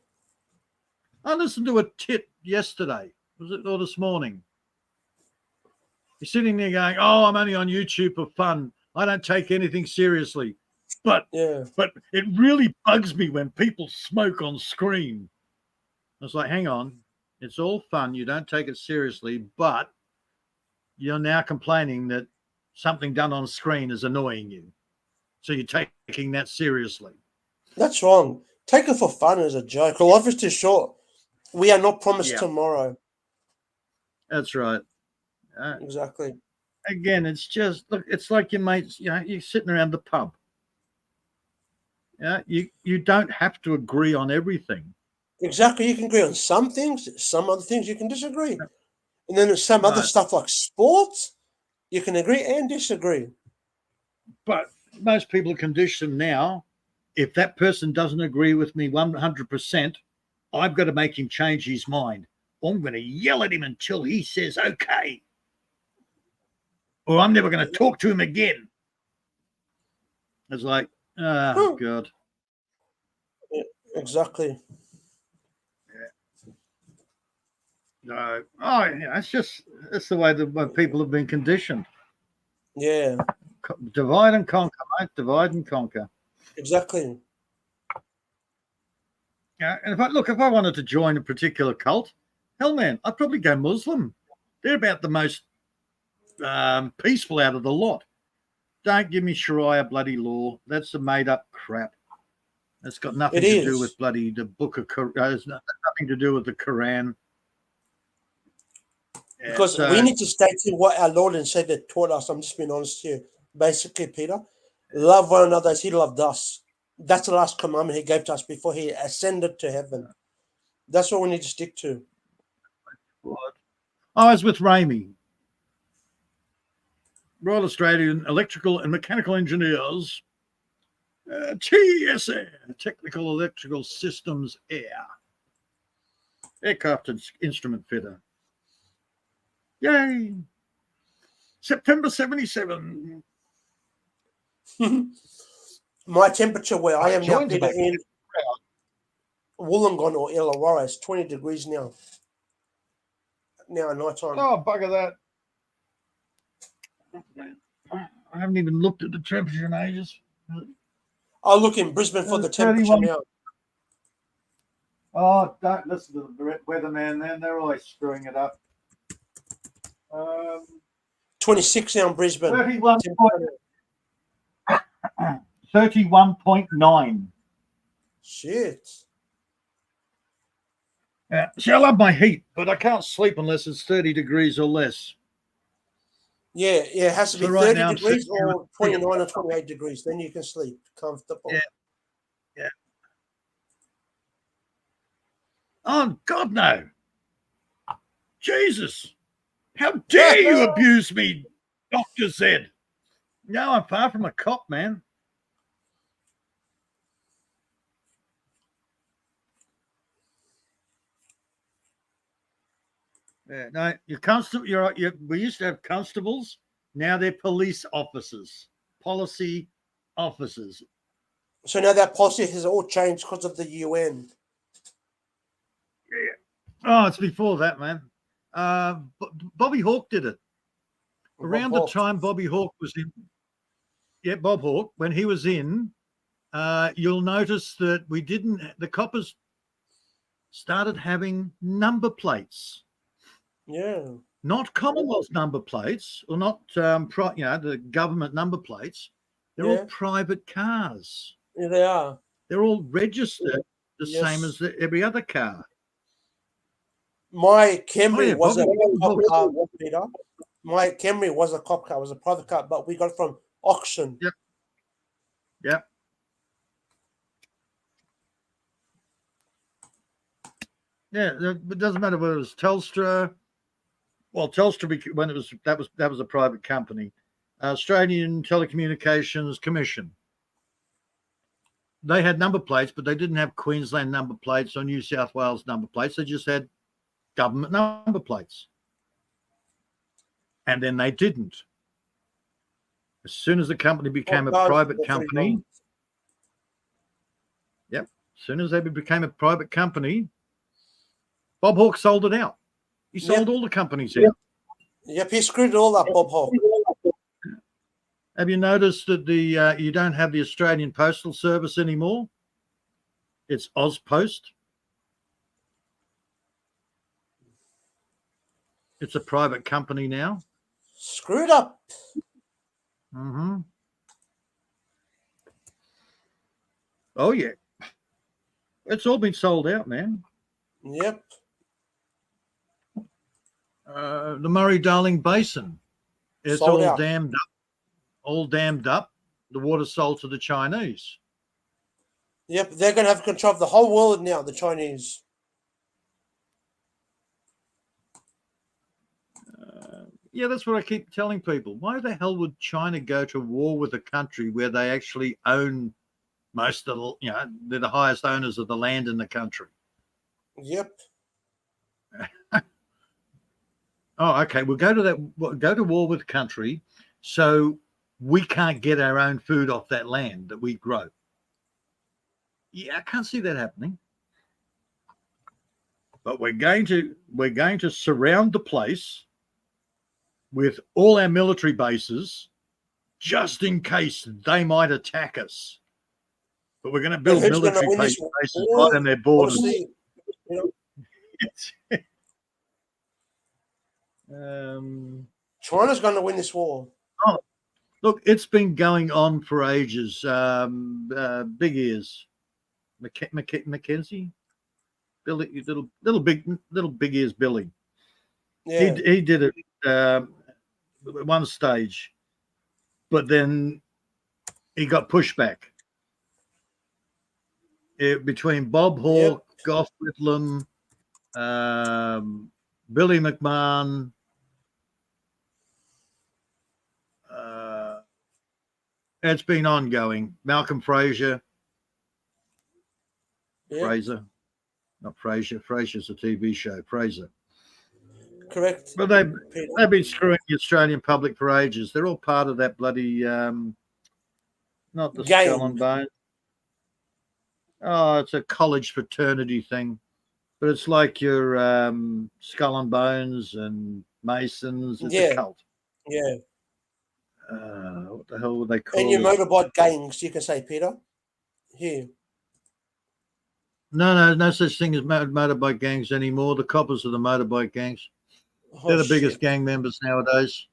I listened to a tit yesterday, was it, or this morning? He's sitting there going, "Oh, I'm only on YouTube for fun. I don't take anything seriously." But it really bugs me when people smoke on screen. I was like, hang on, it's all fun. You don't take it seriously, but you're now complaining that something done on screen is annoying you. So you're taking that seriously. That's wrong. Take it for fun as a joke. Life is too short. We are not promised tomorrow. That's right. Exactly. Again, it's just, look, it's like your mates, you're sitting around the pub. Yeah, you don't have to agree on everything. Exactly. You can agree on some things, some other things you can disagree. And then there's some other stuff like sports, you can agree and disagree. But most people are conditioned now, if that person doesn't agree with me 100%, I've got to make him change his mind. I'm going to yell at him until he says, okay. Or I'm never going to talk to him again. It's like, oh, God. Yeah, exactly. No. Oh, yeah, it's the way that people have been conditioned. Yeah. Divide and conquer, mate. Divide and conquer. Exactly. Yeah, and if I wanted to join a particular cult, hell, man, I'd probably go Muslim. They're about the most peaceful out of the lot. Don't give me Sharia bloody law. That's a made-up crap. That's got nothing to do with bloody the book of Quran. It's nothing to do with the Quran. Yeah, Because we need to stay to what our Lord and Savior taught us. I'm just being honest here. Basically, Peter, love one another as He loved us. That's the last commandment He gave to us before He ascended to heaven. That's what we need to stick to. I was with Ramey, Royal Australian Electrical and Mechanical Engineers, TSA, Technical Electrical Systems Aircraft Instrument Fitter. Yay! September 77. My temperature where I am now, Joined Peter, back. in Wollongong or Illawarra is 20 degrees now. Now at night time. Oh, bugger that. I haven't even looked at the temperature in ages. I'll look in Brisbane for the temperature 31. now. Oh, don't listen to the weatherman then. They're always screwing it up. 26 now in Brisbane. 31.9. Shit. Yeah. See, I love my heat, but I can't sleep unless it's 30 degrees or less. Yeah, it has to be So right 30 now I'm degrees sitting or 29 or 28 degrees. Then you can sleep comfortable. Yeah. Yeah. Oh, God, no. Jesus. How dare you abuse me, Dr. Zed? No, I'm far from a cop, man. Yeah, no, your constable. We used to have constables. Now they're police officers, policy officers. So now that policy has all changed because of the UN. Yeah. Oh, it's before that, man. Bobby Hawke did it. Around the time Bobby Hawke was in. Yeah, Bob Hawke. When he was in, you'll notice that the coppers started having number plates. Yeah. Not Commonwealth number plates, or not, the government number plates. They're all private cars. Yeah, they are. They're all registered the same as every other car. My Camry was Bobby, a cop car, Peter. My Camry was a cop car. It was a private car, but we got it from auction. Yep. Yep. Yeah, it doesn't matter whether it was Telstra. Well, Telstra, when that was a private company, Australian Telecommunications Commission. They had number plates, but they didn't have Queensland number plates or New South Wales number plates. They just had government number plates. And then they didn't. As soon as the company became a private company, as soon as they became a private company, Bob Hawke sold it out. He sold all the companies out. Yep, he screwed it all up, Bob Hawke. Have you noticed that you don't have the Australian Postal Service anymore? It's AusPost. It's a private company now. Screwed up. Mm-hmm. Oh, yeah. It's all been sold out, man. Yep. The Murray-Darling Basin. It's Sold all out. dammed up. All dammed up. The water sold to the Chinese. Yep, they're going to have control of the whole world now, the Chinese. Yeah, that's what I keep telling people. Why the hell would China go to war with a country where they actually own most of the, they're the highest owners of the land in the country? Yep. Oh, okay. We'll go to war with a country so we can't get our own food off that land that we grow. Yeah, I can't see that happening. But we're going to surround the place with all our military bases just in case they might attack us. But we're going to And build who's going to military win this bases war? right on their borders. Obviously, you know, China's going to win this war. Look, it's been going on for ages. Big ears, Mackenzie, Billy, little big ears, Billy. Yeah. He did it at one stage, but then he got pushback. Between Bob Hawke, Gough Whitlam, Billy McMahon, it's been ongoing. Malcolm Fraser. Yeah. Fraser, not Frasier. Frasier's a TV show. Fraser. Correct. But they've been screwing the Australian public for ages. They're all part of that bloody not the Gang. Skull and Bones. Oh, it's a college fraternity thing, but it's like your Skull and Bones and Masons. It's a cult. Yeah. What the hell would they call And your it? motorbike gangs, you can say, Peter. Here. No such thing as motorbike gangs anymore. The coppers are the motorbike gangs. Oh, They're the biggest gang members nowadays.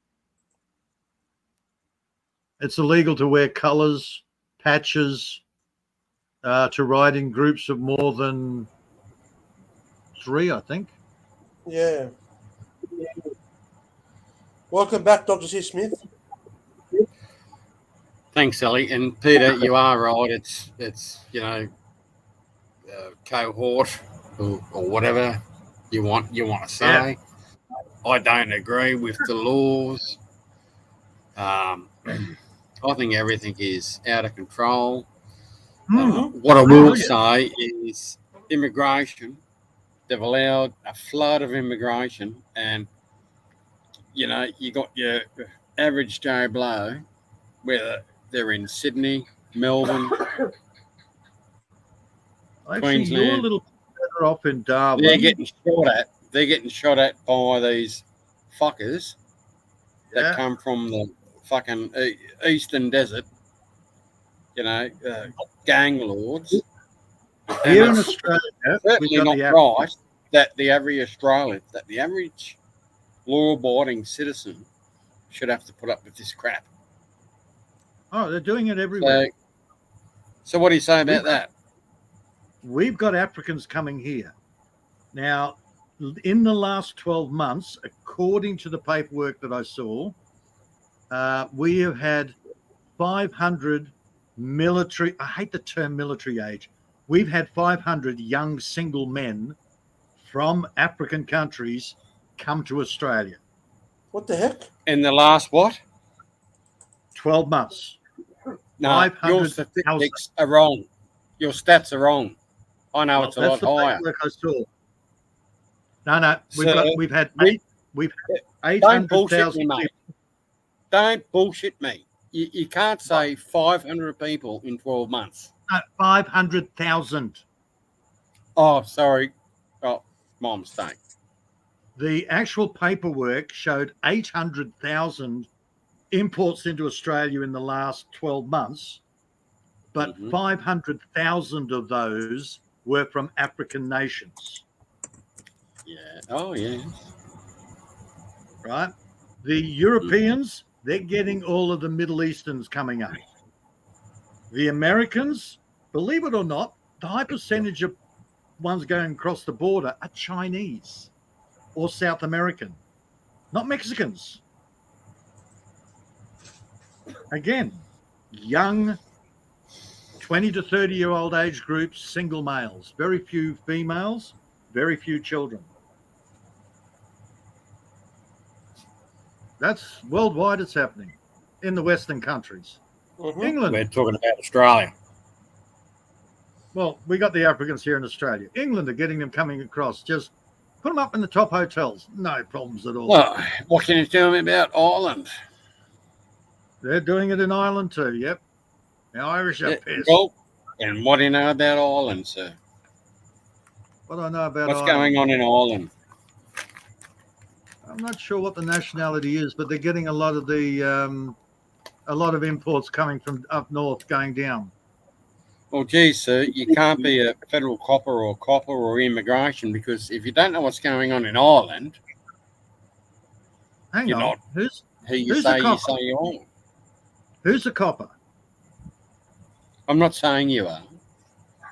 It's illegal to wear colours, patches, to ride in groups of more than 3, I think. Yeah. Welcome back, Dr. C. Smith. Thanks, Ellie. And Peter, you are right. It's cohort or whatever you want to say. Yeah. I don't agree with the laws. I think everything is out of control. What I will say is immigration. They've allowed a flood of immigration, and you got your average Joe Blow, whether they're in Sydney, Melbourne, Actually, you're a Queensland. little better off in Darwin. They're getting shot at by these fuckers that come from the fucking eastern desert. Gang lords. Here in Australia, Certainly not right that the average law-abiding citizen should have to put up with this crap. Oh, they're doing it everywhere. So what do you say about that? We've got Africans coming here. Now, in the last 12 months, according to the paperwork that I saw, we have had 500 military, I hate the term military age. We've had 500 young single men from African countries come to Australia. What the heck? In the last what? 12 months. No, your statistics are wrong. Your stats are wrong. I know it's a lot higher. Paperwork I saw. No, we've had 800,000 people. Don't bullshit me. You can't say 500 people in 12 months. 500,000. Oh, sorry. Oh, my mistake. The actual paperwork showed 800,000 imports into Australia in the last 12 months, but 500,000 of those were from African nations. Yeah. Oh, yeah. Right? The Europeans, they're getting all of the Middle Easterns coming up. The Americans, believe it or not, the high percentage of ones going across the border are Chinese or South American, not Mexicans. Again, young 20 to 30-year-old age groups, single males, very few females, very few children. That's worldwide, it's happening in the Western countries. England. We're talking about Australia. Well, we got the Africans here in Australia. England are getting them coming across. Just put them up in the top hotels. No problems at all. Well, what can you tell me about Ireland? They're doing it in Ireland too, yep. The Irish are pissed. Well, and what do you know about Ireland, sir? What do I know about What's Ireland? going on in Ireland? I'm not sure what the nationality is, but they're getting a lot of the a lot of imports coming from up north going down. Well, geez, sir, you can't be a federal copper or immigration, because if you don't know what's going on in Ireland, Hang you're on. not Who's who you Who's say the you copper? say you are. who's the copper? I'm not saying you are.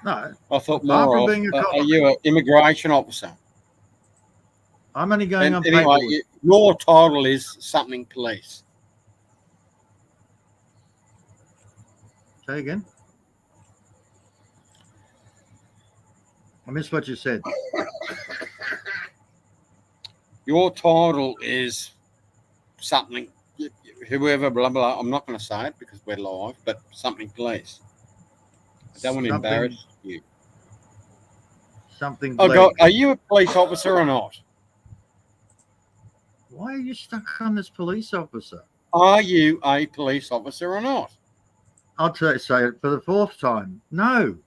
No, I thought apart more from of, being a copper, are you an immigration officer? I'm only going And on anyway, paperwork. your title is something police. Say again. I missed what you said. Your title is something, whoever, blah, blah. I'm not going to say it because we're live, but something police. I don't want to embarrass you. Something. Oh, God, Blake. are you a police officer or not? Why are you stuck on this police officer? Are you a police officer or not? I'll say it for the fourth time. No,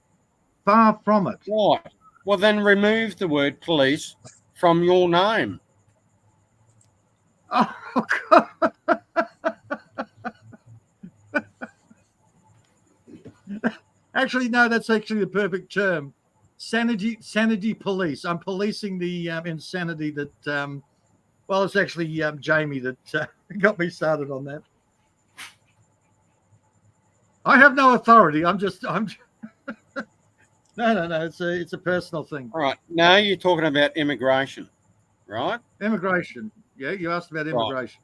far from it. Why? Well, then remove the word police from your name. Oh, God. Actually, no, that's actually the perfect term. Sanity police. I'm policing the insanity that, well, it's actually Jamie that got me started on that. I have no authority. I'm no. It's a personal thing. All right. Now you're talking about immigration, right? Immigration. Yeah, you asked about immigration.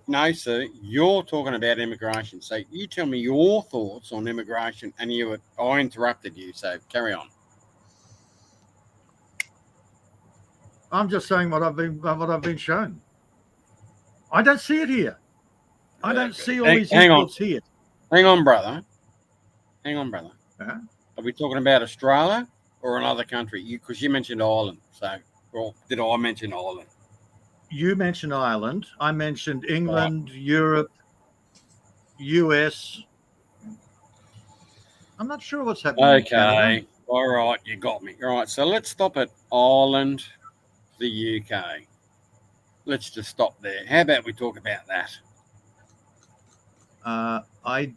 No, sir. You're talking about immigration. So you tell me your thoughts on immigration, and I interrupted you. So carry on. I'm just saying what I've been shown. I don't see it here. I don't see all these imports here. Hang on, brother. Yeah. Are we talking about Australia or another country? Because you mentioned Ireland. So, well, did I mention Ireland? You mentioned Ireland. I mentioned England, Europe, US. I'm not sure what's happening. Okay. All right. You got me. All right. So let's stop at Ireland, the UK. Let's just stop there. How about we talk about that? I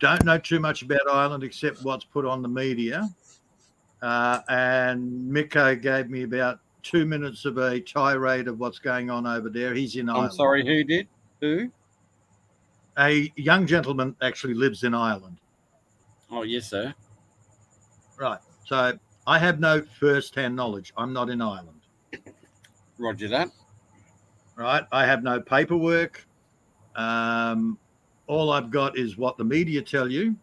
don't know too much about Ireland except what's put on the media. And Miko gave me about 2 minutes of a tirade of what's going on over there. He's in Ireland. I'm sorry, who did? Who? A young gentleman actually lives in Ireland. Oh, yes, sir. Right. So I have no first-hand knowledge. I'm not in Ireland. Roger that. Right. I have no paperwork. All I've got is what the media tell you.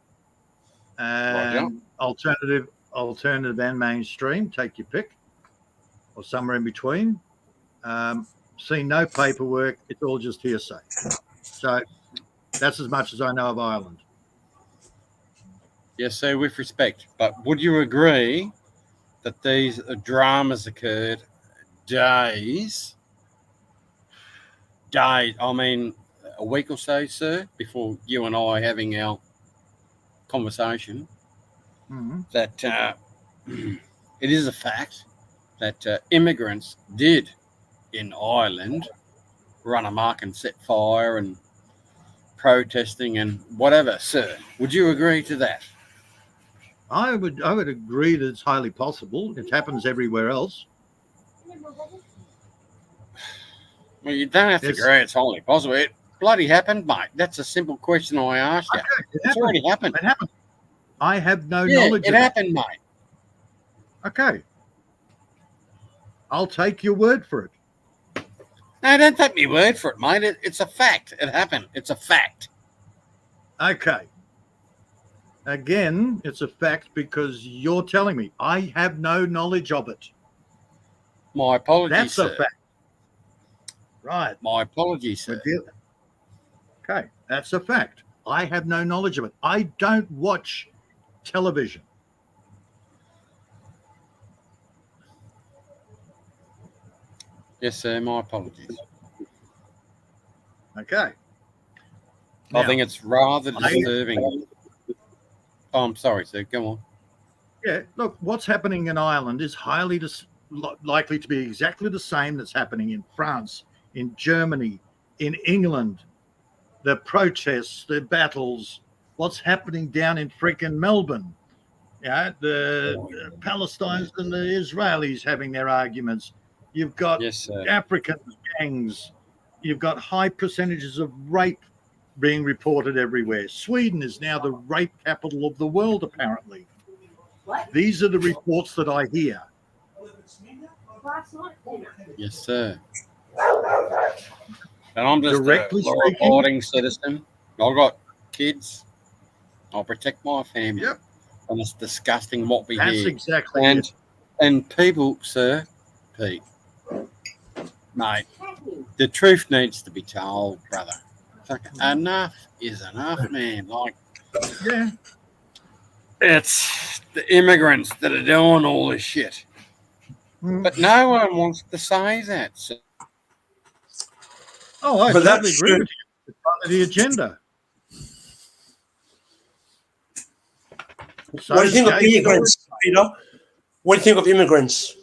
And alternative and mainstream, take your pick, or somewhere in between. Seen no paperwork. It's all just hearsay. So that's as much as I know of Ireland. Yes, sir, with respect. But would you agree that these dramas occurred days, I mean, a week or so, sir, before you and I having our conversation, that it is a fact that immigrants did in Ireland run amok and set fire and protesting and whatever, sir. Would you agree to that? I would agree that it's highly possible. It happens everywhere else. Well, you don't have to agree it's highly possible. It bloody happened, mate. That's a simple question I asked you. Okay, It's already happened. It happened. I have no knowledge of it. It happened, mate. Okay. I'll take your word for it. No, don't take my word for it, mate. It's a fact. It happened. It's a fact. Okay. Again, it's a fact because you're telling me. I have no knowledge of it. My apologies, That's sir. a fact. Right. My apologies, sir. Okay. That's a fact. I have no knowledge of it. I don't watch television. Yes, sir. My apologies. Okay. I think it's rather disturbing. Oh, I'm sorry, sir. Go on. Yeah, look, what's happening in Ireland is highly likely to be exactly the same that's happening in France, in Germany, in England, the protests, the battles, what's happening down in freaking Melbourne. Yeah, the Palestinians and the Israelis having their arguments. You've got Yes, sir. African gangs. You've got high percentages of rape being reported everywhere. Sweden is now the rape capital of the world, apparently. These are the reports that I hear. Yes, sir. And I'm just Directly a law-abiding speaking. citizen. I've got kids. I'll protect my family. Yep. And it's disgusting what we That's hear. exactly And it. and people, sir, Pete, mate, the truth needs to be told, brother. Like, enough is enough, man. Like, Yeah. it's the immigrants that are doing all this shit. Mm. But no one wants to say that. So Oh, I But totally that's agree true. with you. It's part of the agenda. So What do you think of gay immigrants, Peter? What do you think of immigrants?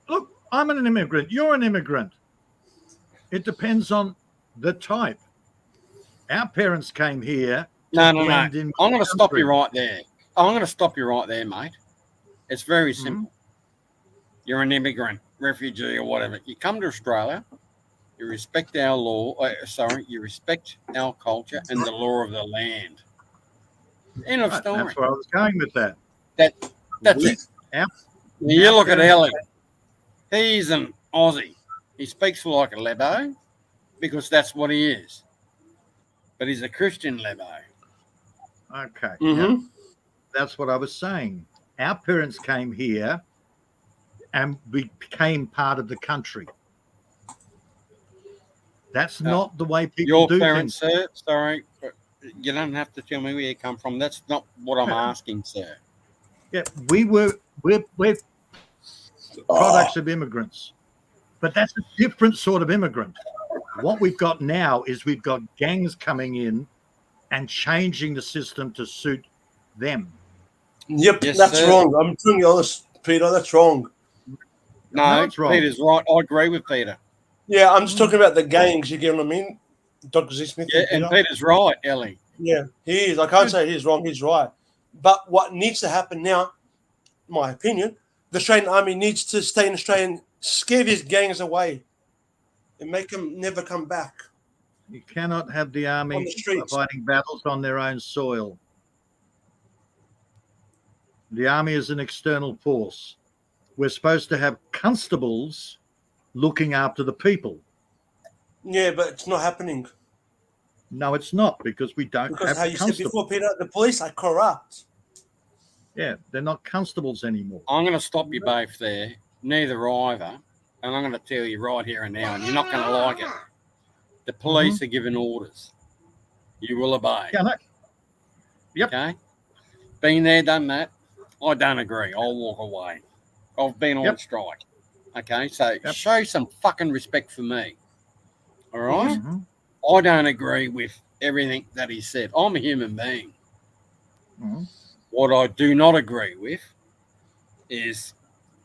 Look, I'm an immigrant. You're an immigrant. It depends on the type. Our parents came here to no. blend in. I'm going to stop you right there. I'm going to stop you right there, mate. It's very simple. You're an immigrant, refugee, or whatever. You come to Australia, you respect our law. You respect our culture and the law of the land. End of Right, story. that's where I was going with that. That's We- it. our- You our look at parents- Ellie. He's an Aussie. He speaks like a Lebo because that's what he is. But he's a Christian Lebo. Okay. Mm-hmm. Yeah, that's what I was saying. Our parents came here and we became part of the country. That's not the way people Your do parents, things. sir, sorry, but you don't have to tell me where you come from. That's not what I'm asking, sir. Yeah, we're products of immigrants, but that's a different sort of immigrant. What we've got now is we've got gangs coming in and changing the system to suit them. Yep, Yes, that's sir. wrong. I'm telling you honest, Peter, that's wrong. No, it's wrong. Peter's right. I agree with Peter. Yeah, I'm just talking about the gangs, you get what I mean? Dr. Z. Smith Yeah, and and Peter. Peter's right, Ellie. Yeah, he is. I can't say he's wrong, he's right. But what needs to happen now, my opinion, the Australian Army needs to stay in Australia and scare these gangs away and make them never come back. You cannot have the On army the streets. fighting battles on their own soil. The army is an external force. We're supposed to have constables looking after the people. Yeah, but it's not happening. No, it's not, because we don't Because have how you said constables. before, Peter, the police are corrupt. Yeah, they're not constables anymore. I'm going to stop you both there. Neither either. And I'm going to tell you right here and now, and you're not going to like it. The police are giving orders. You will obey. Yeah, no. Yep. Okay? Been there, done that. I don't agree. I'll walk away. I've been on Yep. strike. Okay? So Yep. show some fucking respect for me. All right? Mhm. I don't agree with everything that he said. I'm a human being. Mhm. What I do not agree with is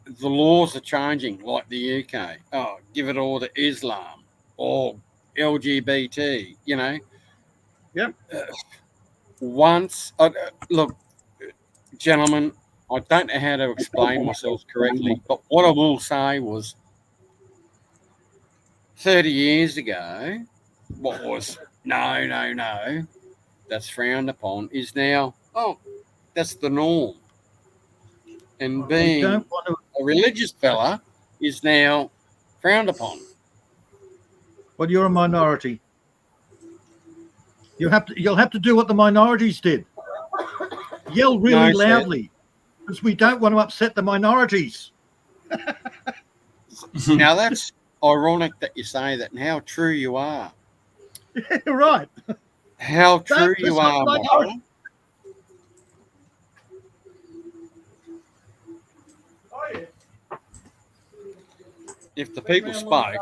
the laws are changing, like the UK. Oh, give it all to Islam or LGBT, you know. Yep. Look, gentlemen, I don't know how to explain myself correctly, but what I will say was 30 years ago, what was no, that's frowned upon is now, that's the norm. And We being don't want to. a religious fella is now frowned upon. Well, you're a minority. You'll have to do what the minorities did. Yell really No, sir. loudly, because we don't want to upset the minorities. Now that's ironic that you say that and how true you are. Right. How true Don't you listen to are, my minority. brother. If the people spoke,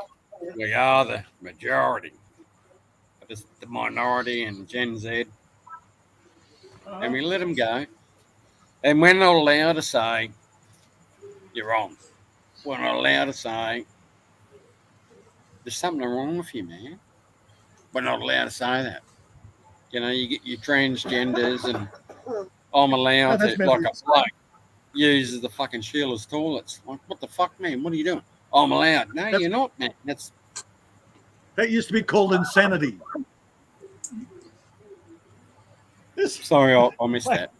we are the majority. But it's the minority and Gen Z. And we let them go. And we're not allowed to say, you're wrong. We're not allowed to say, there's something wrong with you, man. We're not allowed to say that. You know, you get your transgenders, and I'm allowed that's to, meant like to a bloke uses the fucking Sheila's toilets. Like, what the fuck, man? What are you doing? I'm allowed. No, That's- you're not, man. That's That used to be called insanity. sorry, I missed that.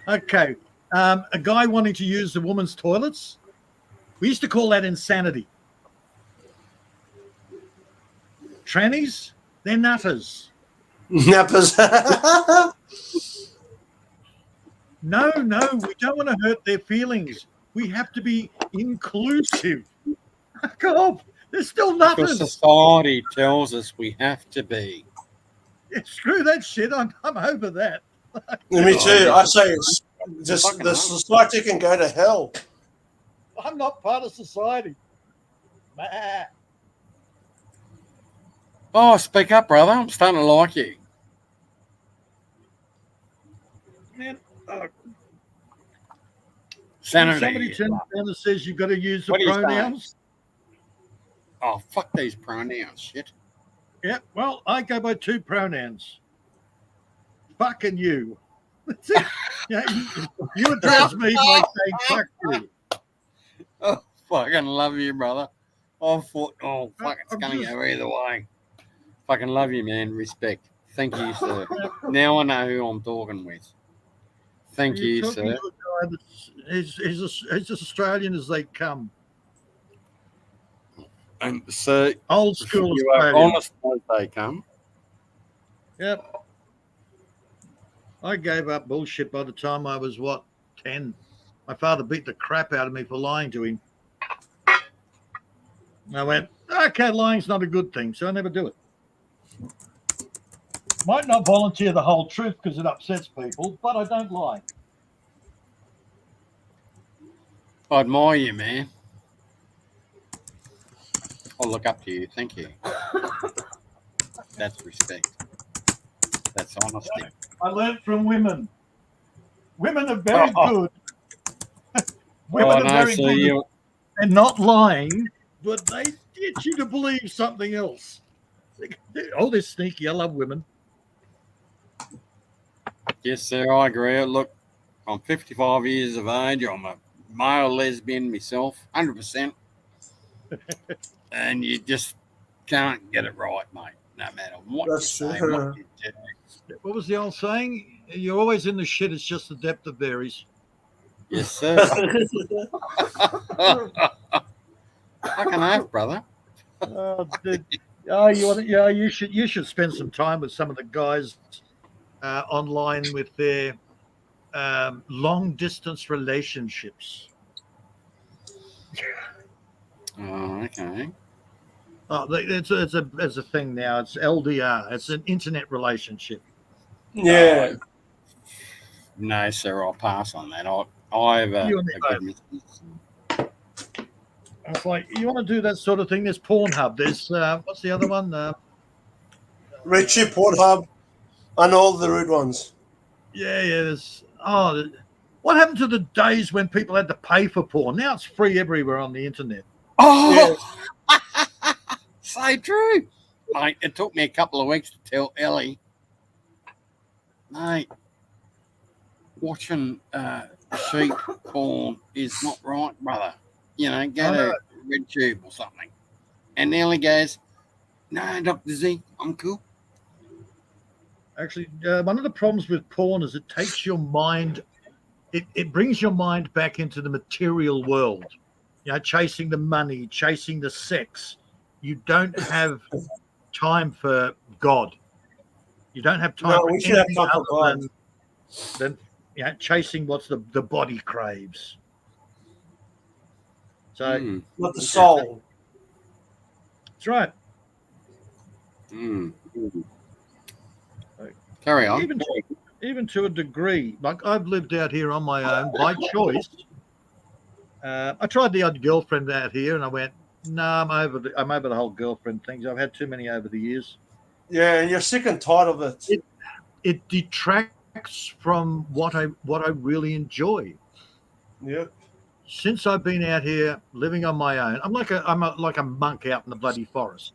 Okay. A guy wanting to use the woman's toilets. We used to call that insanity. Trannies, they're nutters. Nappers. No, we don't want to hurt their feelings. We have to be inclusive. Fuck off. They're still Because nutters. society tells us we have to be. Yeah, screw that shit. I'm over that. Me too. Oh, I say it's just fucking the hell. society can go to hell. I'm not part of society. Bah. Oh, speak up, brother. I'm starting to like you. Man, Sanity. somebody turns around and says you've got to use the What do you say? pronouns. Oh, fuck these pronouns, shit. Yeah, well, I go by two pronouns. Fuck and you. That's it. Yeah, you address me by saying fuck you. Oh, fucking love you, brother. Oh, fuck, it's I'm going to just- go either way. Fucking love you, man. Respect. Thank you, sir. Now I know who I'm talking with. Thank You're you, talking sir. to a guy he's as Australian as they come. And sir, Old school you are Australian. honest as they come. Yep. I gave up bullshit by the time I was, 10. My father beat the crap out of me for lying to him. And I went, okay, lying's not a good thing, so I never do it. Might not volunteer the whole truth because it upsets people, but I don't lie. I admire you, man. I look up to you. Thank you. That's respect. That's honesty. I learned from women. Women are very good. Women are no, very so good you, and not lying, but they get you to believe something else. Oh, they're sneaky. I love women. yes, sir, I agree. Look, I'm 55 years of age. I'm a male lesbian myself, 100%. And you just can't get it right, mate. No matter what That's you say, true. what you do. What was the old saying? You're always in the shit. It's just the depth that varies. Yes, sir. Fucking oath, brother. Oh, dude. Oh, you should spend some time with some of the guys online with their long distance relationships. Oh, okay. Oh, it's a thing now. It's LDR. It's an internet relationship. Yeah. No, sir, I'll pass on that. I have a You and me good missus. It's like you want to do that sort of thing. There's Pornhub. There's what's the other one? Richie, Pornhub, and all the rude ones. Yeah. There's what happened to the days when people had to pay for porn? Now it's free everywhere on the internet. Oh, so true. Mate, it took me a couple of weeks to tell Ellie, mate, watching sheep porn is not right, brother. You know, go to RedTube or something. And Ellie goes, no, Dr. Z, I'm cool. Actually, one of the problems with porn is it takes your mind, it brings your mind back into the material world. You know, chasing the money, chasing the sex. You don't have time for God. You don't have time No, for we should have anything time for other God. than chasing what's the body craves. So Not the soul. that's right. Mm. Carry on. Even to a degree, like I've lived out here on my own by choice. I tried the odd girlfriend out here, and I went, "No, I'm over the whole girlfriend thing. I've had too many over the years. Yeah, and you're sick and tired of it. It detracts from what I really enjoy. Yep. Since I've been out here living on my own, I'm like a monk out in the bloody forest.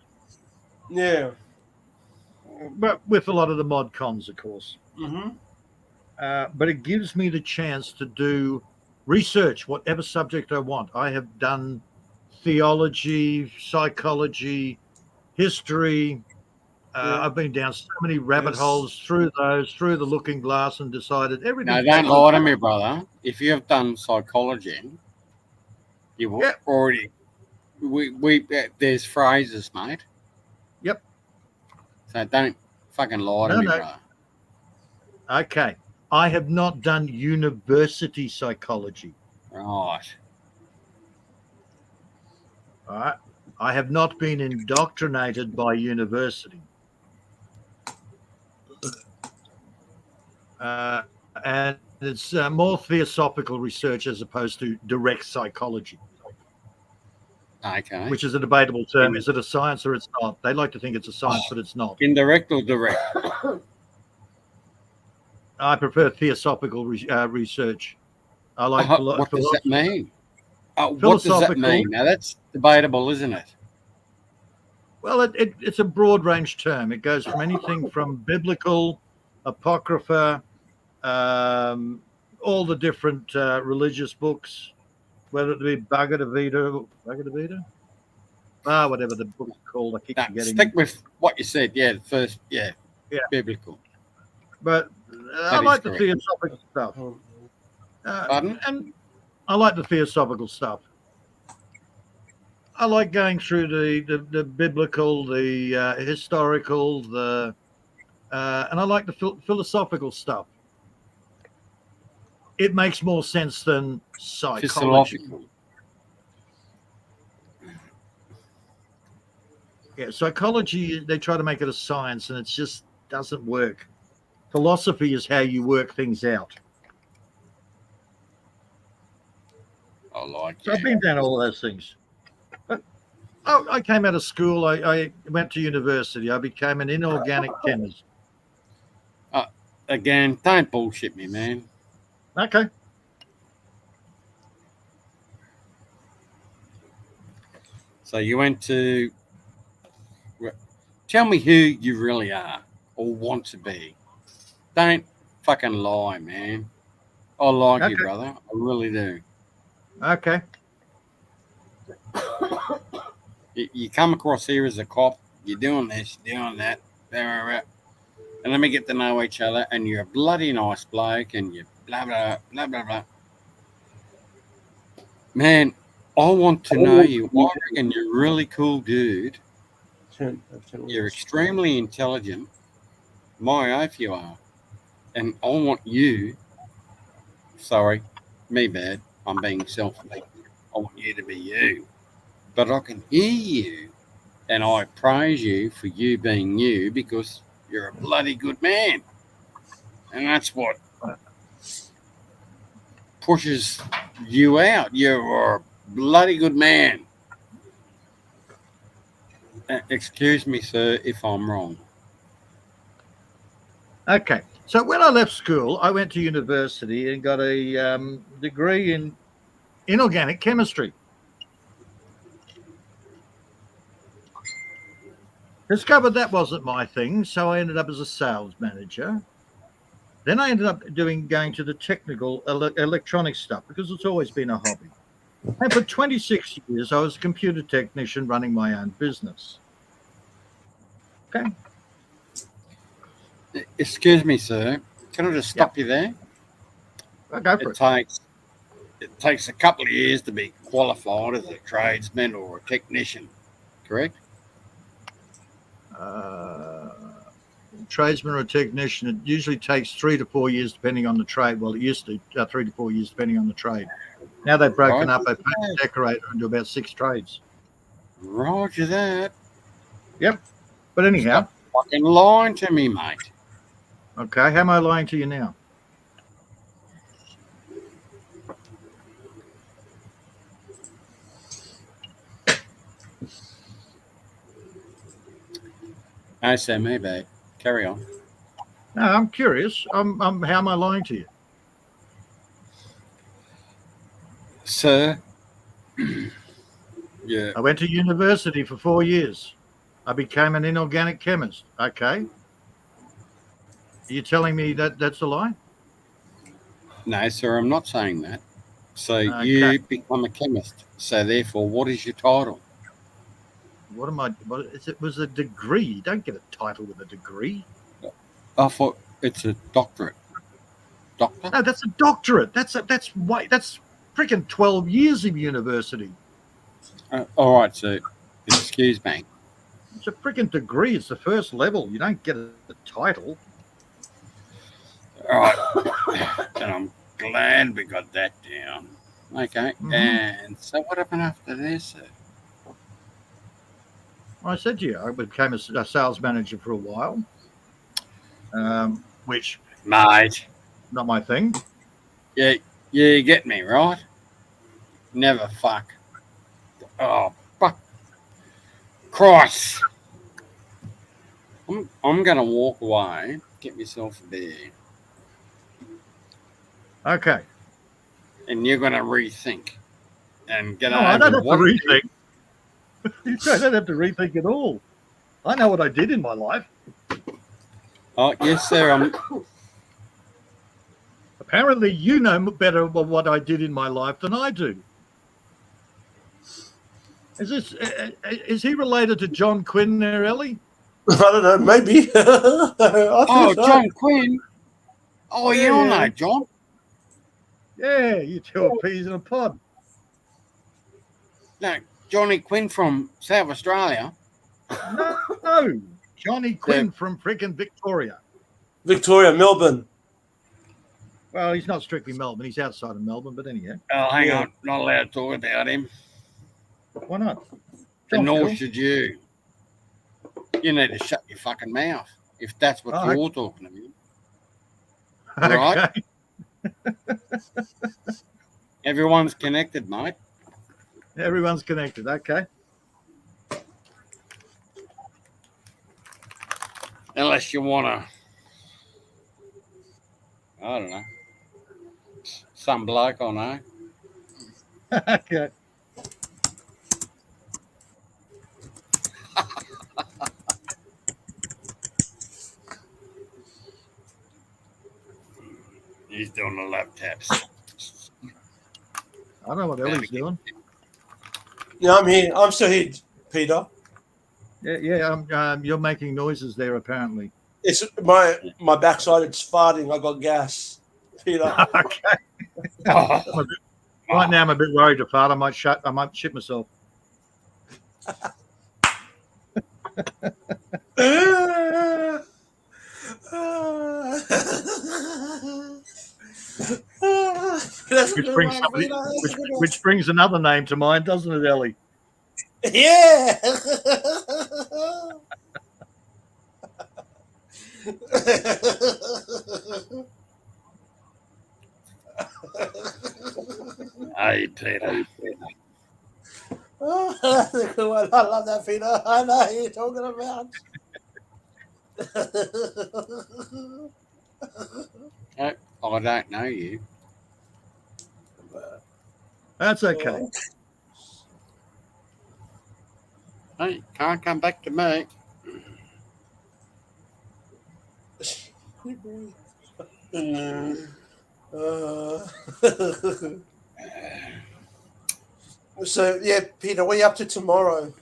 Yeah. but with a lot of the mod cons, of course. Mm-hmm. But it gives me the chance to do research, whatever subject I want. I have done theology, psychology, history. Yeah. I've been down so many rabbit Yes. holes through the looking glass, and decided everything. No, don't lie to me, brother. If you have done psychology, you've Yeah. already. There's phrases, mate. Yep. So don't fucking lie to No, me, no. brother. Okay. I have not done university psychology. Right. All right. I have not been indoctrinated by university. And it's more theosophical research as opposed to direct psychology, Okay. which is a debatable term. Is it a science or it's not? They like to think it's a science, but it's not. Indirect or direct? I prefer theosophical research. I like What does that mean? What does that Philosophical. mean? Now that's debatable, isn't it? Well, it's a broad range term. It goes from anything from biblical, apocrypha, all the different religious books, whether it be Bhagavad Gita, whatever the book's called. I keep forgetting. Stick with what you said. Yeah, the first. Yeah. Biblical. But I like the correct. theosophical stuff. Pardon? And I like the theosophical stuff. I like going through the biblical, the historical, and I like the philosophical stuff. It makes more sense than psychology. Physiological. Yeah, psychology, they try to make it a science, and it just doesn't work. Philosophy is how you work things out. I like So it. I've been down all those things. But I came out of school. I went to university. I became an inorganic chemist. Again, don't bullshit me, man. Okay. So you went to. Tell me who you really are or want to be. Don't fucking lie, man. I like you, Okay. brother. I really do. Okay. You come across here as a cop. You're doing this, doing that, and then we get to know each other. And you're a bloody nice bloke, and you blah blah blah blah blah. Man, I want to know you. I reckon you're a really cool dude. You're extremely intelligent. My oath, you are. And I want you. Sorry, me bad. I'm being selfish. I want you to be you. But I can hear you. And I praise you for you being you because you're a bloody good man. And that's what pushes you out. You're a bloody good man. Excuse me, sir, if I'm wrong. Okay. So when I left school, I went to university and got a degree in inorganic chemistry. Discovered that wasn't my thing, so I ended up as a sales manager. Then I ended up going to the technical electronic stuff because it's always been a hobby. And for 26 years, I was a computer technician running my own business. Okay. Excuse me, sir. Can I just stop you there? I'll go for it. It takes a couple of years to be qualified as a tradesman or a technician, correct? Tradesman or a technician, it usually takes 3 to 4 years depending on the trade. Well, it used to 3 to 4 years depending on the trade. Now they've broken up a paint decorator into about 6 trades. Roger that. Yep. But anyhow. Stop fucking lying to me, mate. Okay. How am I lying to you now? I say me, babe. Carry on. No, I'm curious. How am I lying to you? Sir. Yeah. I went to university for 4 years. I became an inorganic chemist. Okay. Are you telling me that that's a lie? No, sir, I'm not saying that. So Okay. you become a chemist. So therefore, what is your title? What am I? What is it? Was a degree? You don't get a title with a degree. I thought it's a doctorate. Doctor? No, that's a doctorate. That's freaking 12 years of university. All right, so excuse me. It's a freaking degree. It's the first level. You don't get a title. All right. And I'm glad we got that down. Okay. Mhm. And so what happened after this, sir? I said to you, I became a sales manager for a while, which Mate. not my thing. Yeah, you get me, right? Never fuck. Oh, fuck. Christ. I'm going to walk away, get myself a beer, Okay. and you're going to rethink and get No, I don't over have to what it is. rethink. You don't have to rethink at all. I know what I did in my life. Oh, yes, sir. Apparently, you know better what I did in my life than I do. Is he related to John Quinn there, Ellie? I don't know, maybe. I Oh, think so. John Quinn. Oh, you all know John. Yeah, you two are peas in a pod. No, Johnny Quinn from South Australia. No, Johnny Quinn from freaking Victoria. Victoria, Melbourne. Well, he's not strictly Melbourne. He's outside of Melbourne, but anyhow. Oh, hang on. Not allowed to talk about him. Why not? And nor cool. should you. You need to shut your fucking mouth if that's what you're talking about. Right? Everyone's connected, mate. Everyone's connected. Okay. Unless you want to, I don't know, some bloke I know. Okay. He's doing the lap taps. I don't know what Ellie's doing. Yeah, I'm here. I'm still here, Peter. Yeah. You're making noises there, apparently. It's my backside. It's farting. I got gas, Peter. Okay. Right now, I'm a bit worried to fart. I might shit myself. Which brings another name to mind, doesn't it, Ellie? Yeah. Hey, Peter. Oh, that's a good one. I love that, Peter. I know who you're talking about. I don't know you. That's okay. Hey, can't come back to me. So, yeah, Peter, what are you up to tomorrow?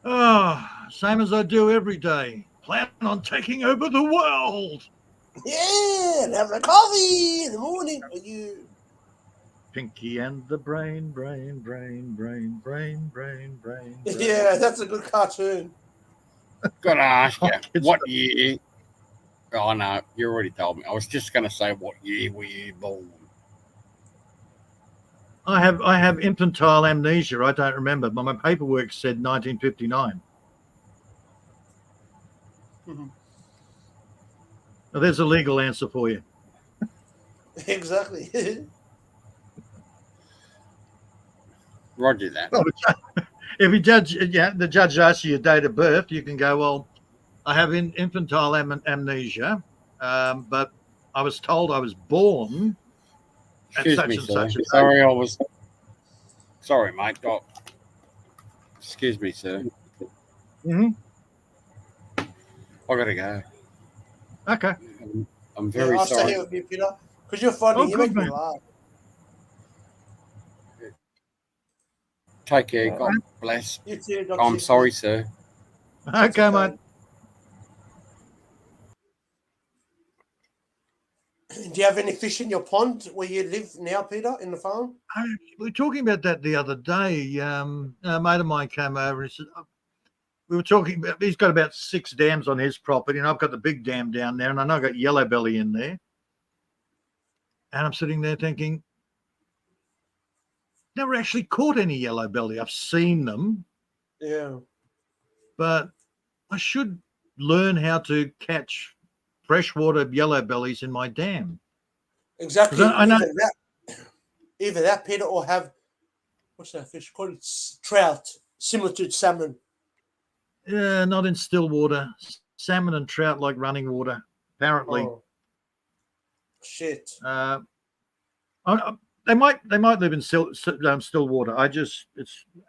Oh, same as I do every day. Plan on taking over the world. Yeah, and having a coffee in the morning. Are you? Pinky and the brain. Yeah, that's a good cartoon. Got to ask you, It's what year? Oh, no, you already told me. I was just going to say, what year were you born? I have infantile amnesia. I don't remember, but my paperwork said 1959. Mm-hmm. Now, there's a legal answer for you. Exactly. Roger that. Well, if the judge asks you your date of birth, you can go, well, I have infantile amnesia, but I was told I was born at Excuse such me, and sir. such a date. Sorry, mate. Oh. Excuse me, sir. Mm-hmm. I got to go. Okay. I'm very I'll stay sorry. here with you, Peter, because you're funny. Oh, You good, make me man. laugh. Take care. All God right. bless. You too, Dr. I'm Sixty. sorry, sir. That's Okay, mate. Do you have any fish in your pond where you live now, Peter, in the farm? We were talking about that the other day. A mate of mine came over and he said, we were talking about, he's got about 6 dams on his property, and I've got the big dam down there, and I know I've got yellow belly in there. And I'm sitting there thinking, never actually caught any yellow belly. I've seen them, Yeah. but I should learn how to catch freshwater yellow bellies in my dam. Exactly. I know. Either that, Peter, or have, what's that fish called? It's trout, similar to salmon. Yeah, not in still water. Salmon and trout like running water, apparently. Oh, shit. They might live in still water. It's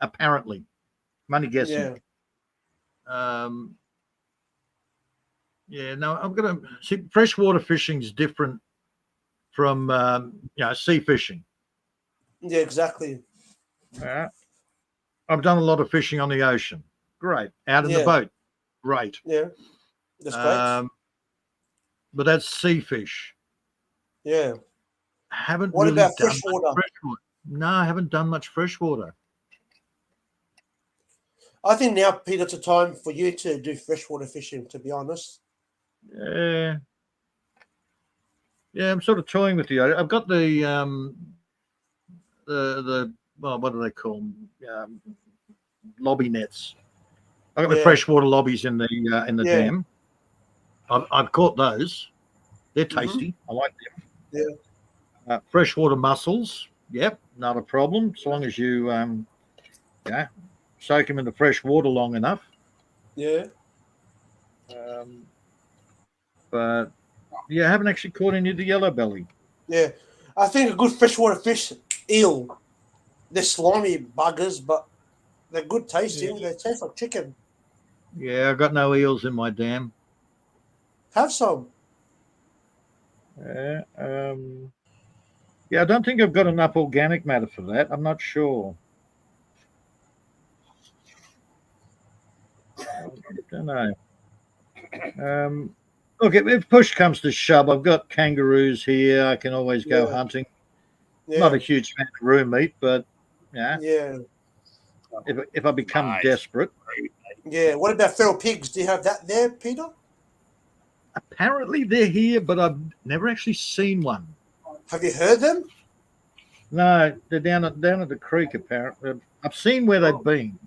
apparently, I'm only guessing. Yeah. Yeah, no, I'm gonna see. Freshwater fishing is different from sea fishing. Yeah, exactly. I've done a lot of fishing on the ocean. Great, out in the Yeah. boat. Great. Yeah. That's great. But that's sea fish. Yeah. Haven't What really about done freshwater? much freshwater. No, I haven't done much freshwater. I think now, Peter, it's a time for you to do freshwater fishing, to be honest. Yeah. Yeah, I'm sort of toying with you. I've got the well, what do they call them? Lobby nets. I've got the freshwater lobbies in the dam. I've caught those. They're tasty. I like them. Yeah. Freshwater mussels. Yep, not a problem. As long as you soak them in the fresh water long enough. Yeah. But yeah, I haven't actually caught any of the yellow belly. Yeah. I think a good freshwater fish, eel. They're slimy buggers, but they're good tasting. Yeah. They taste like chicken. Yeah, I've got no eels in my dam. Have some. Yeah, I don't think I've got enough organic matter for that. I'm not sure. I don't know. Look, if push comes to shove, I've got kangaroos here. I can always go hunting. Yeah. Not a huge fan of room meat, but yeah. If I become desperate. Yeah. What about feral pigs? Do you have that there, Peter? Apparently they're here, but I've never actually seen one. Have you heard them? No, they're down at the creek. Apparently, I've seen where they've been.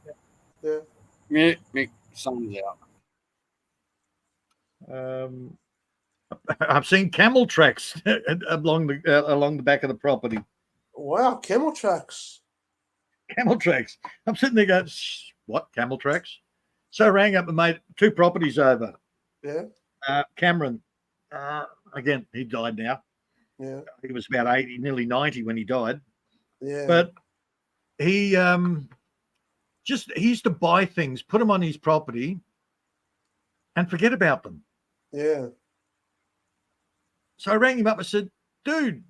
Yeah. Mick, sun's out. I've seen camel tracks along the back of the property. Wow, camel tracks. Camel tracks. I'm sitting there going, what, camel tracks? So I rang up and made 2 properties over. Yeah. Cameron, again, he died now. Yeah. He was about 80, nearly 90 when he died. Yeah. But he used to buy things, put them on his property, and forget about them. Yeah. So I rang him up and said, dude,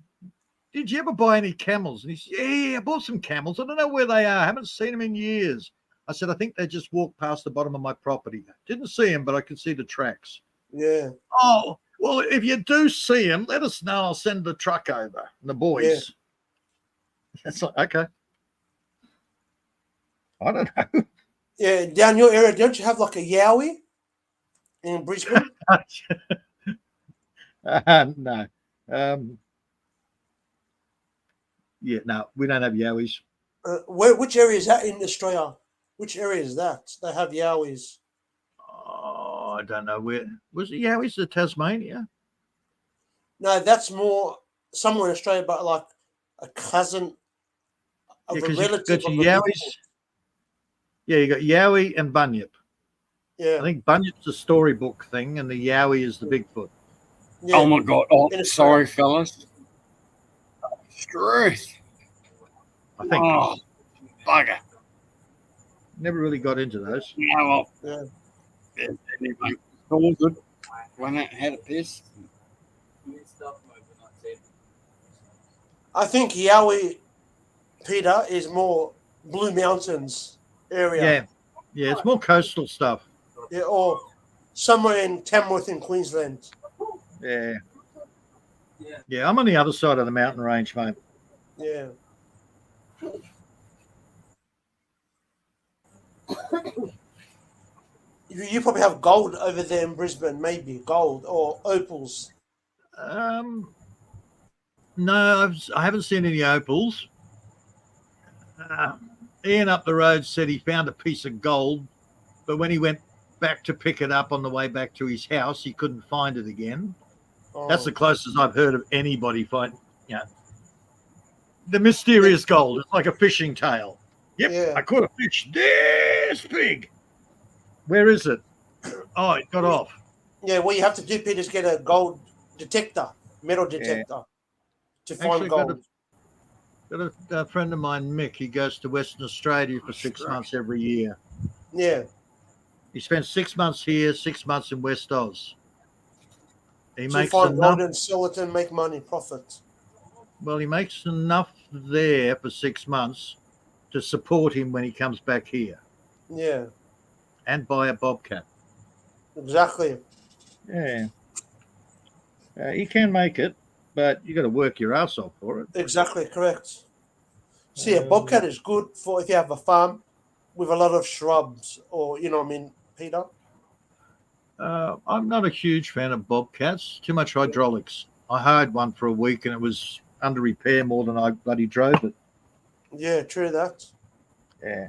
did you ever buy any camels? And he said, yeah, I bought some camels. I don't know where they are. I haven't seen them in years. I said, I think they just walked past the bottom of my property. Didn't see them, but I could see the tracks. Yeah. Oh, well, if you do see them, let us know. I'll send the truck over and the boys. Yeah. That's like, okay. I don't know. Yeah, down your area, don't you have like a yowie in Brisbane? No. Yeah, no, we don't have yowies. Which area is that in Australia? Which area is that? They have yowies. Oh, I don't know where. Was it yowies in Tasmania? No, that's more somewhere in Australia, but like a cousin of a relative of a yowies. Bigfoot. Yeah, you got yowie and bunyip. Yeah. I think bunyip's a storybook thing, and the yowie is the Bigfoot. Yeah. Oh my God! Oh, sorry, fellas. Truth. I think. Oh, bugger. Never really got into those. Yeah, well. Yeah. Anyway, all good. When it had a piss. I think Yowie, Peter, is more Blue Mountains area. Yeah, it's more coastal stuff. Yeah, or somewhere in Tamworth in Queensland. Yeah. Yeah, I'm on the other side of the mountain range, mate. Yeah. You probably have gold over there in Brisbane, maybe gold or opals. No, I haven't seen any opals. Ian up the road said he found a piece of gold, but when he went back to pick it up on the way back to his house, he couldn't find it again. Oh. That's the closest I've heard of anybody finding, the mysterious gold. It's like a fishing tail. Yep, Yeah. I caught a fish this big. Where is it? Oh, it got off. Yeah, what you have to do, Peter, is get a gold detector, metal detector, to find Actually, gold. Got a friend of mine, Mick. He goes to Western Australia for 6 months every year. Yeah. He spends 6 months here, 6 months in West Oz. He To makes find enough. gold and sell it and make money, profit. Well, he makes enough there for 6 months to support him when he comes back here Yeah, and buy a bobcat. exactly. Yeah. He can make it, but you got to work your ass off for it. Exactly, correct. See, a bobcat is good for if you have a farm with a lot of shrubs, or you know what I mean, Peter. I'm not a huge fan of bobcats. Too much hydraulics. I hired one for a week and it was under repair more than I bloody drove it. Yeah, true that. Yeah.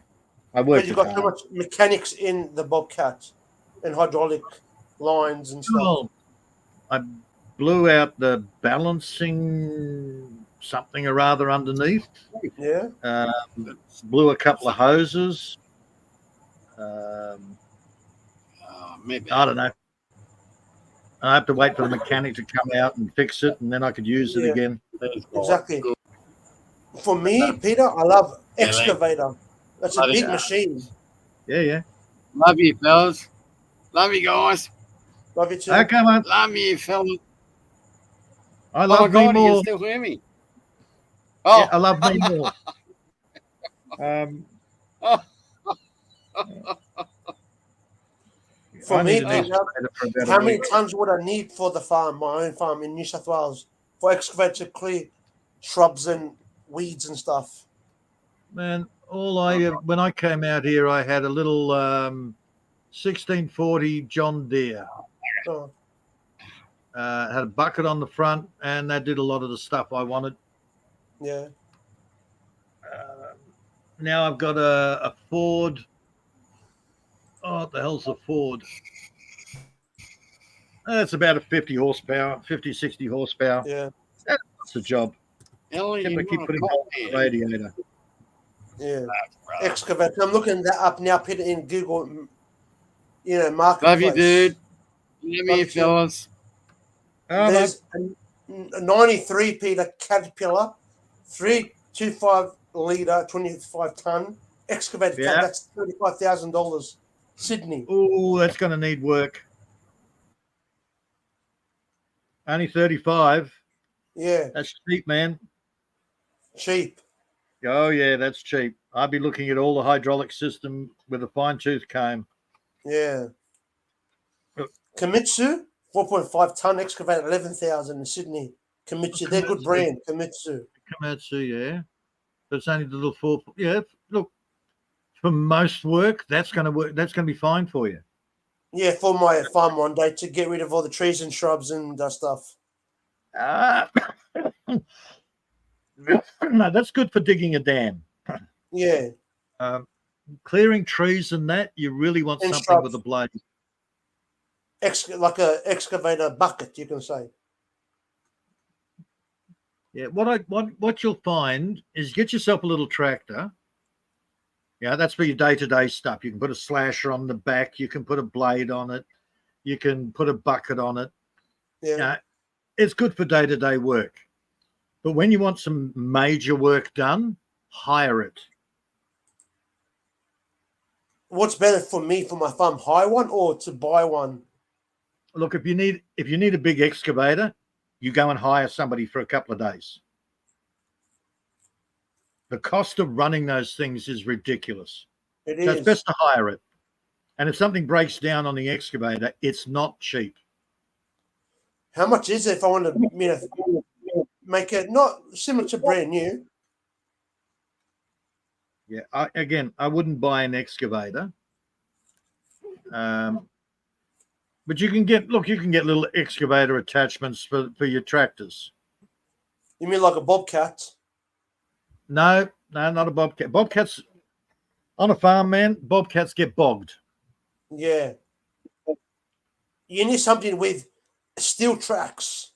I But worked you it got too hard. much mechanics in the bobcat and hydraulic lines and stuff. Well, I blew out the balancing something or other underneath. Yeah, Blew a couple of hoses. Maybe. I don't know. I have to wait for the mechanic to come out and fix it, and then I could use it Yeah. again. exactly. For me, Peter, I love excavator. That's a Love it. big machine. Yeah. Love you, fellas. Love you, guys. Love it too. Okay, man. Love you, fellas. I Oh my love me God, you can more. still hear me. Oh, Yeah, I love me more. For I me, need an Peter, excavator for about how a many week. tons would I need for the farm, my own farm in New South Wales, for excavator to clear shrubs and weeds and stuff? Man, when I came out here, I had a little 1640 John Deere. Oh, Had a bucket on the front, and that did a lot of the stuff I wanted. yeah. Now I've got a Ford. Oh, what the hell's a Ford? It's about a 50 horsepower, 50, 60 horsepower. Yeah, That's the job. Ellie, Keep you putting want a it on coffee? the radiator. yeah. Excavator. I'm looking that up now, Peter, in Google. You know, marketplace. Love you, dude. Love Love you, you too. fellas. Oh, There's a 93 Peter Caterpillar, 325 litre, 25 ton excavator. Yeah. That's $35,000. Sydney. oh, that's going to need work. Only 35. Yeah, That's cheap, man. cheap. Oh, yeah, that's cheap. I'd be looking at all the hydraulic system with a fine tooth comb. Yeah. Kimitsu, 4.5 ton excavator, 11,000 in Sydney. Kimitsu, they're good Kimitsu. brand. Kimitsu. Komatsu, yeah. But it's only the little 4. Yeah, look, for most work, that's going to work. That's going to be fine for you. Yeah, for my farm one day to get rid of all the trees and shrubs and stuff. No, that's good for digging a dam. Yeah, Clearing trees and that, you really want And something shrubs. with a blade. like a excavator bucket, you can say. Yeah, what you'll find is get yourself a little tractor. Yeah, that's for your day-to-day stuff. You can put a slasher on the back. You can put a blade on it. You can put a bucket on it. Yeah. Yeah, it's good for day-to-day work. But when you want some major work done, hire it. What's better for me for my farm, hire one or to buy one? Look, if you need a big excavator, you go and hire somebody for a couple of days. The cost of running those things is ridiculous. It So is. it's best to hire it. And if something breaks down on the excavator, it's not cheap. How much is it if I want to make it not similar to brand new? Yeah, I wouldn't buy an excavator. But you can get little excavator attachments for your tractors. You mean like a bobcat? No, not a bobcat. Bobcats on a farm, man. Bobcats get bogged. Yeah. You need something with steel tracks.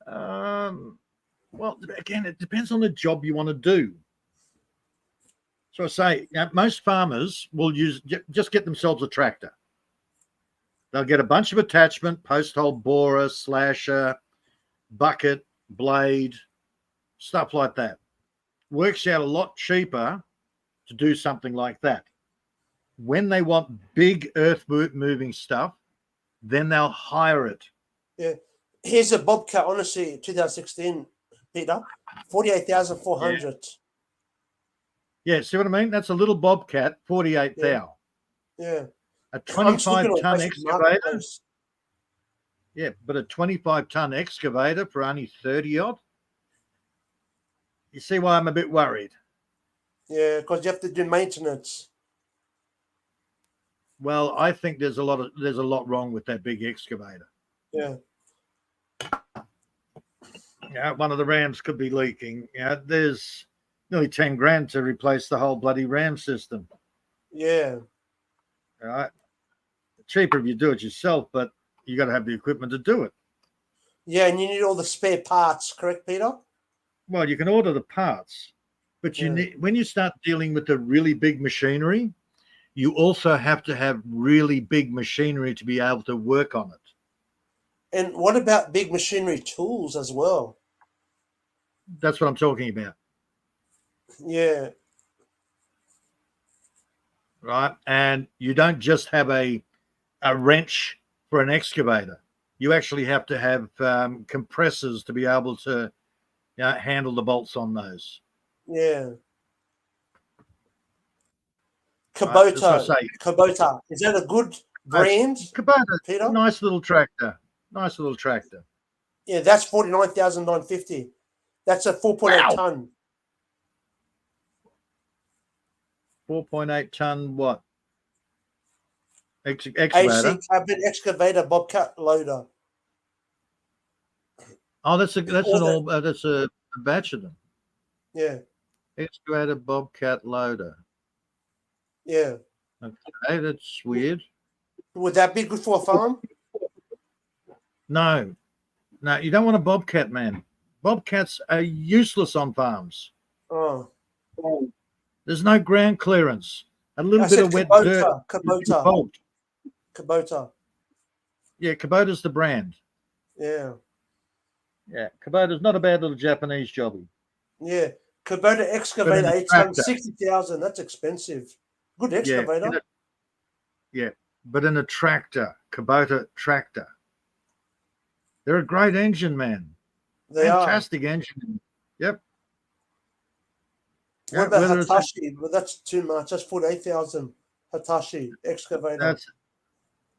Well, again, it depends on the job you want to do. So I say, most farmers will just get themselves a tractor. They'll get a bunch of attachment, post hole borer, slasher, bucket, blade, stuff like that. Works out a lot cheaper to do something like that. When they want big earth moving stuff, then they'll hire it. Yeah. Here's a bobcat, honestly, 2016, Peter, 48,400. Yeah, see what I mean? That's a little bobcat, 48,000. Yeah. A I'm just looking 25-ton on Facebook excavator. Marketplace. Yeah, but a 25-ton excavator for only 30 odd. You see why I'm a bit worried? Yeah, because you have to do maintenance. Well, I think there's a lot wrong with that big excavator. Yeah. Yeah, one of the rams could be leaking. Yeah, there's nearly 10 grand to replace the whole bloody ram system. Yeah. All right. Cheaper if you do it yourself, but you got to have the equipment to do it. Yeah, and you need all the spare parts, correct, Peter? Well, you can order the parts, but you need, when you start dealing with the really big machinery, you also have to have really big machinery to be able to work on it. And what about big machinery tools as well? That's what I'm talking about. Yeah. Right. And you don't just have a wrench for an excavator. You actually have to have compressors to be able to handle the bolts on those. Yeah. Kubota. Right, Kubota. Is that a good brand? Kubota, Peter? nice little tractor. Nice little tractor. Yeah, that's 49,950. That's a 4.8 ton. 4.8 ton what? Excavator. AC cabin excavator bobcat loader. Oh, that's a batch of them. Yeah. Excavator bobcat loader. Yeah. Okay, that's weird. Would that be good for a farm? No, you don't want a bobcat, man. Bobcats are useless on farms. Oh. There's no ground clearance. A little bit of wet dirt. Kubota. Yeah, Kubota's the brand. Yeah. Yeah, Kubota's not a bad little Japanese jobby. Yeah. Kubota excavator 8 ton, 60,000. That's expensive. Good excavator. But in a tractor, Kubota tractor. They're a great engine, man. Fantastic engine. Yep. What about Hitachi? Well, that's too much. That's 48,000. Hitachi excavator.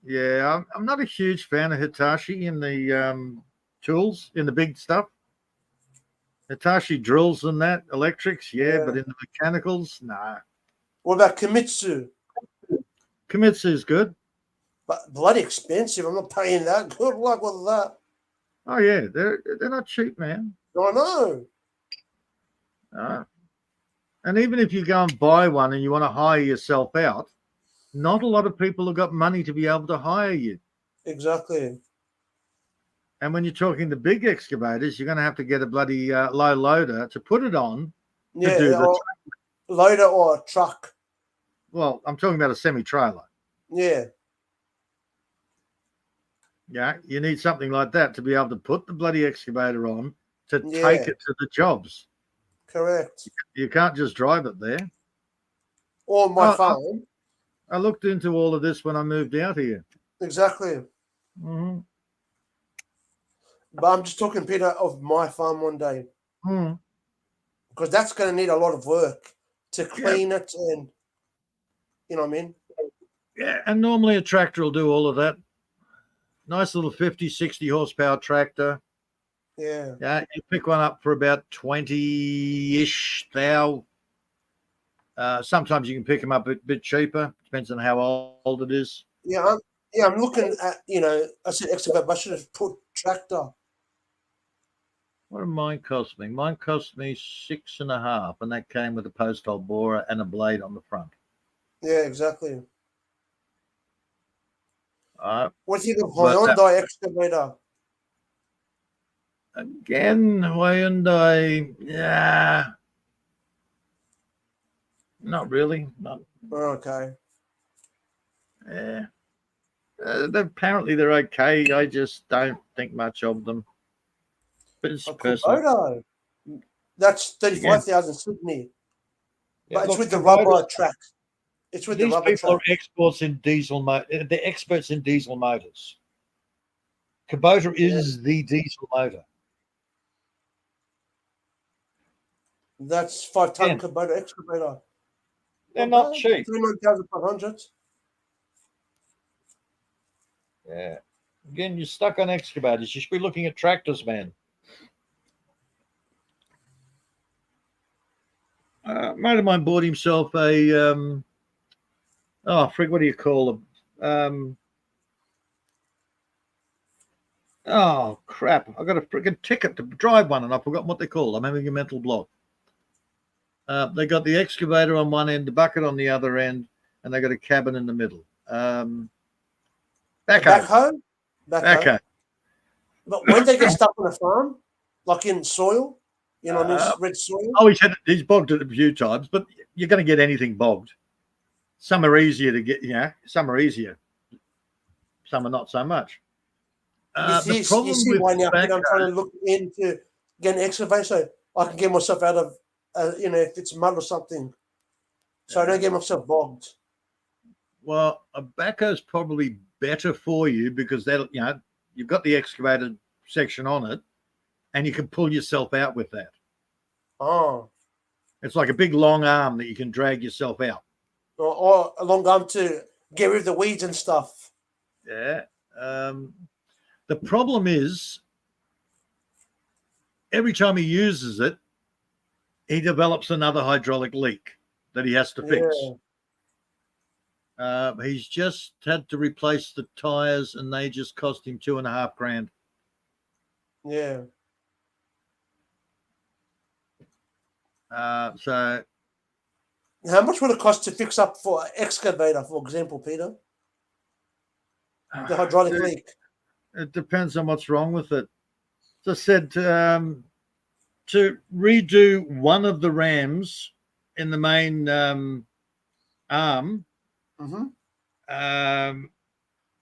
I'm not a huge fan of Hitachi in the tools, in the big stuff. Hitachi drills and that, electrics, but in the mechanicals, nah. What about Kimitsu? Kimitsu is good. But bloody expensive. I'm not paying that. Good luck with that. Oh, yeah. They're not cheap, man. I know. And even if you go and buy one and you want to hire yourself out, not a lot of people have got money to be able to hire you. Exactly. And when you're talking the big excavators, you're going to have to get a bloody low loader to put it on. Loader or a truck. Well, I'm talking about a semi-trailer. Yeah. Yeah, you need something like that to be able to put the bloody excavator on to take it to the jobs. Correct. You can't just drive it there. Or my phone. I looked into all of this when I moved out here. Exactly. Mhm. But I'm just talking, Peter, of my farm one day, Mhm. because that's going to need a lot of work to clean it, and you know what I mean. Yeah, and normally a tractor will do all of that. Nice little 50, 60 horsepower tractor. Yeah. Yeah, you pick one up for about 20-ish thou. Sometimes you can pick them up a bit cheaper. Depends on how old it is. Yeah, I'm looking at, I said excavator, but I should have put tractor. What did mine cost me? Mine cost me 6.5, and that came with a post hole borer and a blade on the front. Yeah, exactly. What do you think of But Hyundai excavator? again, Hyundai, yeah, not really. Not, Okay. yeah. Apparently they're okay. I just don't think much of them. But it's A personal. Kubota. That's Again, 35,000 Sydney. yeah, But it's look, with the Kubota, rubber track. It's with the these rubber people track. are experts in diesel. They're experts in diesel motors. Kubota is the diesel motor. That's 5-ton Again, Kubota excavator. they're not bad. cheap. 39,500. Yeah. Again, you're stuck on excavators. You should be looking at tractors, man. A mate of mine bought himself a frig, what do you call them? Oh crap! I got a friggin' ticket to drive one, and I've forgotten what they're called. I'm having a mental block. They got the excavator on one end, the bucket on the other end, and they got a cabin in the middle. Backhoe. Backhoe? Backhoe. But when they get stuck on a farm, like in soil, in red soil. Oh, he's bogged it a few times, but you're going to get anything bogged. Some are easier to get, some are easier. Some are not so much. You see why now, Peter, I'm trying to look into getting an excavator so I can get myself out of, if it's mud or something, so I don't get myself bogged. Well, a backhoe is probably better for you because you've got the excavated section on it, and you can pull yourself out with that. Oh. It's like a big long arm that you can drag yourself out. Or a long arm to get rid of the weeds and stuff. Yeah. The problem is every time he uses it, he develops another hydraulic leak that he has to fix. He's just had to replace the tires, and they just cost him $2,500. Yeah. So how much would it cost to fix up for an excavator, for example, Peter? The hydraulic leak. It depends on what's wrong with it. As I said, to redo one of the rams in the main arm,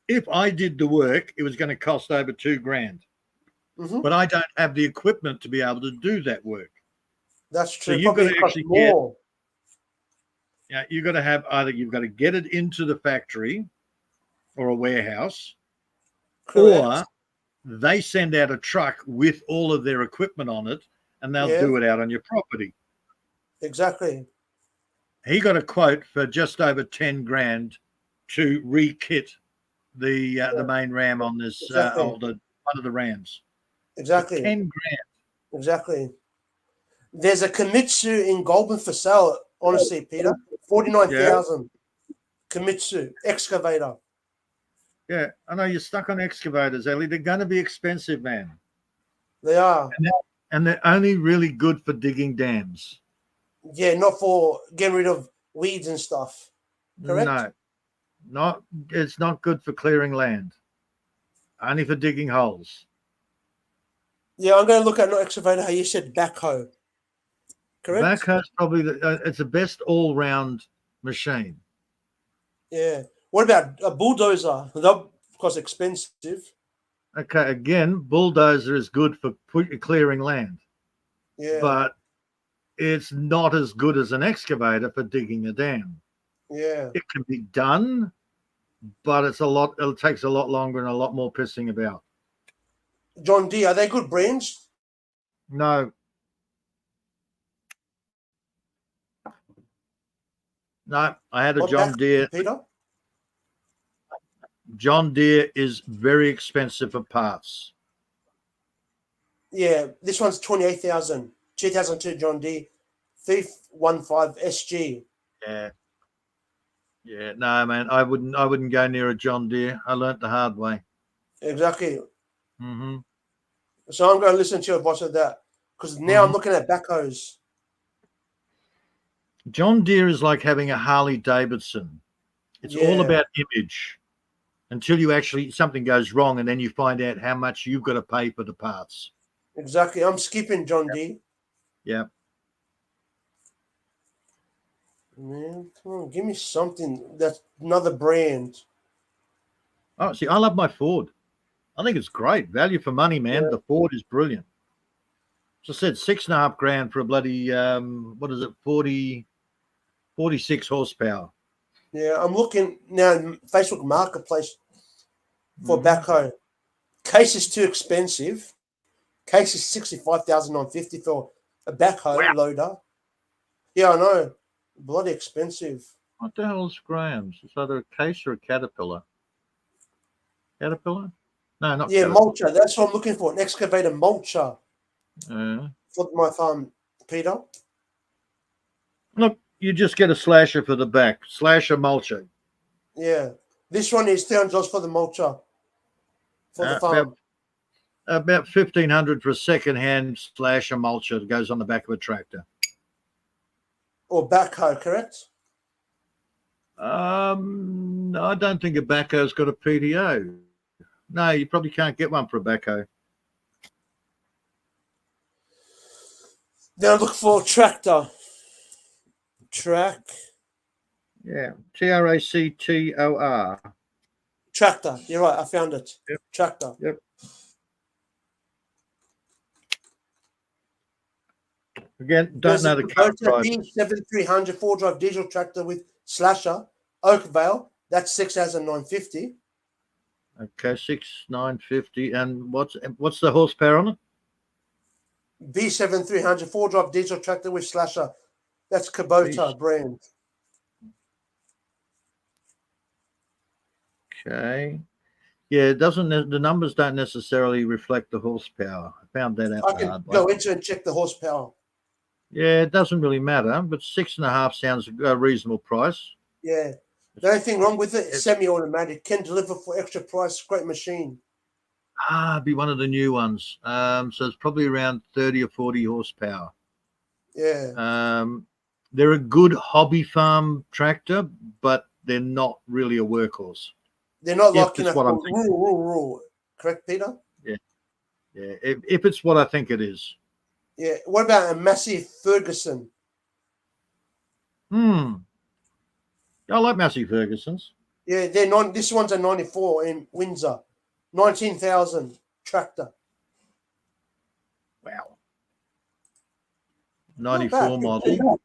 if I did the work, it was going to cost over $2,000. But I don't have the equipment to be able to do that work. That's true. So you've got to actually more. You've got to have you've got to get it into the factory or a warehouse, or they send out a truck with all of their equipment on it, and they'll do it out on your property. Exactly. He got a quote for just over $10,000 to re-kit the main ram on this one of the rams. Exactly. For $10,000. Exactly. There's a Komatsu in Goulburn for sale. Honestly, Peter, 49,000. Komatsu excavator. Yeah, I know you're stuck on excavators, Ellie. They're going to be expensive, man. They are. And they're only really good for digging dams. Yeah, not for getting rid of weeds and stuff. Correct? No, it's not good for clearing land. Only for digging holes. Yeah, I'm going to look at not excavator. How you said backhoe. Correct? Backhoe's probably it's the best all-round machine. Yeah. What about a bulldozer? They're, of course, expensive. Okay, again, bulldozer is good for clearing land. Yeah. But it's not as good as an excavator for digging a dam. Yeah. It can be done, but it's a lot. It takes a lot longer and a lot more pissing about. John Deere, are they good brands? No. No, I had a What John back, Deere. Peter? John Deere is very expensive for parts. Yeah, this one's 28,000. 2002 John Deere 315 SG. Yeah. Yeah, no, man, I wouldn't go near a John Deere. I learnt the hard way. Exactly. Mm-hmm. So I'm going to listen to your advice of that because now I'm looking at backhoes. John Deere is like having a Harley Davidson. It's all about image until you actually something goes wrong, and then you find out how much you've got to pay for the parts. Exactly. I'm skipping John Deere. Yeah. Man, come on, give me something that's another brand. Oh, see, I love my Ford. I think it's great value for money, man. Yeah. The Ford is brilliant. As I said, $6.5 for a bloody what is it, 46 horsepower. Yeah, I'm looking now in Facebook Marketplace for backhoe. Case is too expensive. Case is $65,950 for a backhoe loader. Yeah, I know. Bloody expensive. What the hell is grams? Is either a case or a Caterpillar? Caterpillar? No, not Yeah, Caterpillar. mulcher. That's what I'm looking for. An excavator mulcher for my farm, Peter. Look, you just get a slasher for the back. Slasher mulcher. Yeah. This one is $300 for the mulcher for the farm. About $1,500 for a second-hand slasher mulcher that goes on the back of a tractor. Or backhoe, correct? I don't think a backhoe's got a PTO. No, you probably can't get one for a backhoe. Then I look for a tractor. Yeah, TRACTOR. Tractor. You're right. I found it. Yep. Tractor. Yep. Again, don't know the car price. B7300 4-drive diesel tractor with slasher, Oakvale. That's $6,950. Okay, 6,950. And what's the horsepower on it? B7300 4-drive diesel tractor with slasher. That's Kubota brand. Okay. Yeah, the numbers don't necessarily reflect the horsepower. I found that out. I can go into and check the horsepower. Yeah, it doesn't really matter, but 6.5 sounds a reasonable price. Yeah. The only thing wrong with it is semi-automatic. Can deliver for extra price. Great machine. It'd be one of the new ones. So it's probably around 30 or 40 horsepower. Yeah. They're a good hobby farm tractor, but they're not really a workhorse. They're not If like it's what I'm thinking. rural. Correct, Peter? Yeah. Yeah. If it's what I think it is. Yeah. What about a Massey Ferguson? I like Massey Ferguson's. Yeah, this one's a 94 in Windsor. 19,000 tractor. Wow. 94 model.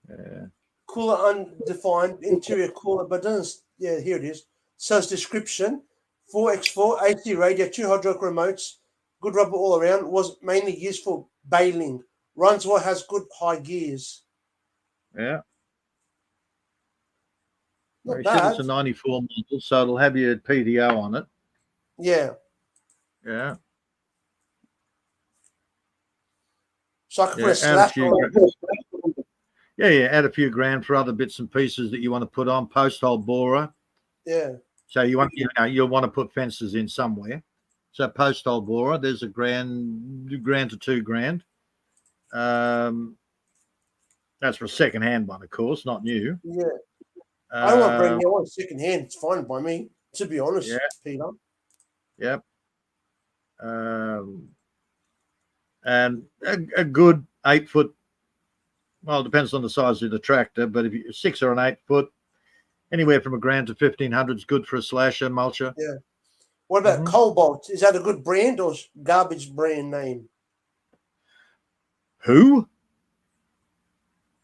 Yeah. Cooler undefined, interior cooler, but doesn't. Yeah, here it is. Says description: 4x4 AC radio, 2 hydraulic remotes, good rubber all around. Was mainly used for baling. Runs well, has good high gears. Yeah. Not He bad. said it's a 94 model, so it'll have your PTO on it. Yeah. Yeah. So I can put a slash on it. Yeah, add a few grand for other bits and pieces that you want to put on. Post hole borer. Yeah. So you'll want to put fences in somewhere. So post hole borer, there's $1,000 to $2,000. That's for a second hand one, of course, not new. Yeah. I don't want to bring you on second hand. It's fine by me, to be honest, Peter. Yep. And a good 8-foot. Well, it depends on the size of the tractor, but if you 6 or an 8 foot, anywhere from $1,000 to $1,500 is good for a slasher mulcher. Yeah. What about Cobalt? Is that a good brand or garbage brand name? Who?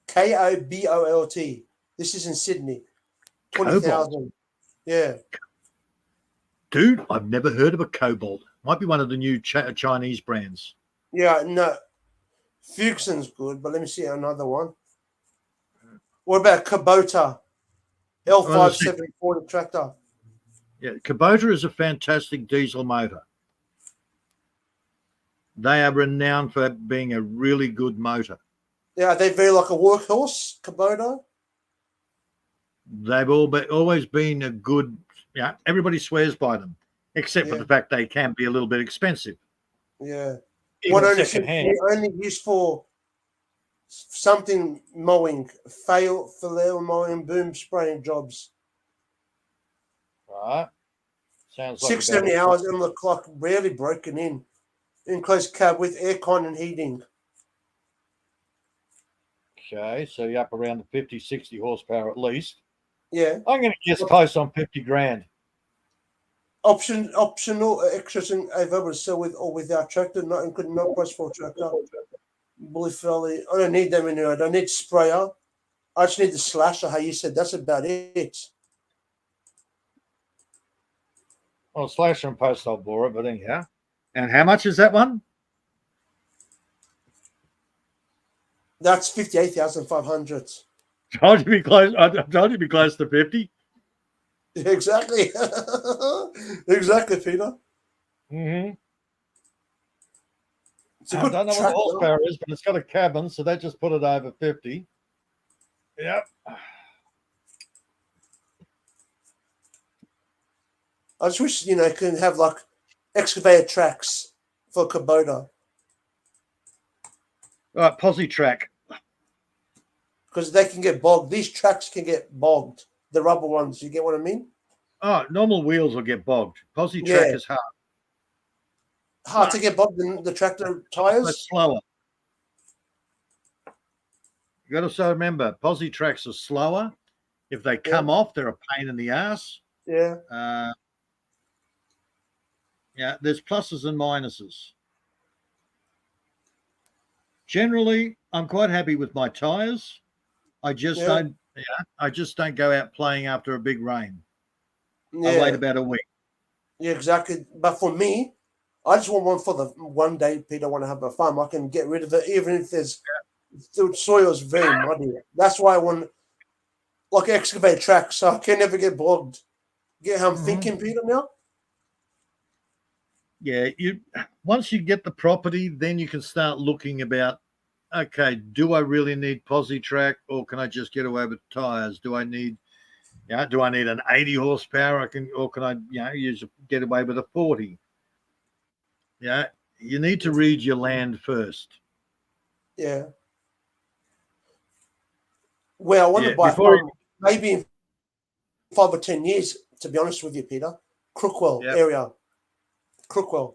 Kobolt. This is in Sydney. 20,000. Yeah. Dude, I've never heard of a Cobalt. Might be one of the new Chinese brands. Yeah, no. Fugson's good, but let me see another one. What about Kubota? L5740 tractor. Yeah, Kubota is a fantastic diesel motor. They are renowned for being a really good motor. Yeah, are they very like a workhorse, Kubota? They've always been a good, yeah, everybody swears by them, except for Yeah. the fact they can be a little bit expensive. Yeah. Even One only secondhand. only used for something mowing, fail mowing, boom spraying jobs. Right. Sounds like 670 hours on the clock, rarely broken in. Enclosed cab with aircon and heating. Okay, so you're up around the 50, 60 horsepower at least. Yeah. I'm going to guess close on 50 grand. Optional extras available to sell with or without tractor, not including no price for tractor. Bully Felly. I don't need them anyway. I don't need sprayer. I just need the slasher, how you said. That's about it. Well, slasher and post I'll bore it, but anyhow. And how much is that one? That's 58,500. Told you be close. I told you be close to 50. Exactly. Exactly, Peter. Mm-hmm. It's a I good don't know what the tractor. horsepower is, but it's got a cabin, so that just put it over 50. Yep. I just wish, it can have like excavator tracks for Kubota. Right, posi track. Because they can get bogged. These tracks can get bogged. The rubber ones. You get what I mean? Oh, normal wheels will get bogged. Posi track Yeah. is hard. Hard to get bogged in the tractor But tires. slower. You got to also remember, posi tracks are slower. If they come off, they're a pain in the ass. Yeah. Yeah, there's pluses and minuses. Generally, I'm quite happy with my tires. I just don't. Yeah, I just don't go out playing after a big rain. Yeah. I wait about a week. Yeah, exactly. But for me, I just want one for the one day, Peter. I want to have a farm. I can get rid of it, even if the soil is very muddy. That's why I want like excavate tracks, so I can never get bogged. Get how I'm thinking, Peter? Now. Yeah, once you get the property, then you can start looking about. Okay, do I really need posi track, or can I just get away with tires? Do I need an 80 horsepower? Or can I get away with a 40? Yeah, you need to read your land first. Yeah. Well, I want to buy a farm maybe in 5 or 10 years, to be honest with you, Peter. Crookwell area. Crookwell.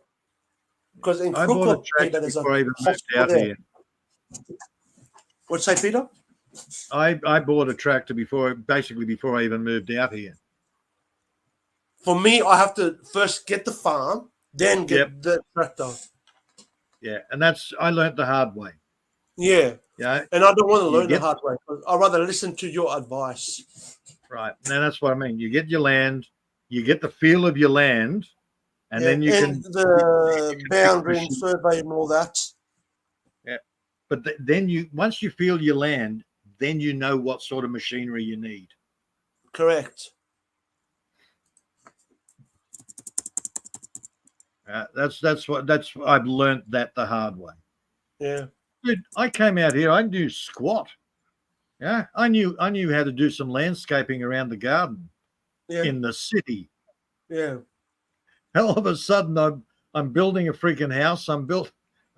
Because in Crookwell, Peter, there's a hospital there. What'd you say, Peter? I bought a tractor before I even moved out here. For me, I have to first get the farm, then get the tractor. Yeah, and I learnt the hard way. Yeah. Yeah. And I don't want to learn the hard way. I'd rather listen to your advice. Right. Now that's what I mean. You get your land, you get the feel of your land, and then you can the boundary and survey and all that. Yeah. But then once you feel your land, then you know what sort of machinery you need. Correct. That's I've learnt that the hard way. Yeah. Dude, I came out here, I knew squat. Yeah. I knew how to do some landscaping around the garden in the city. Yeah. All of a sudden I'm building a freaking house.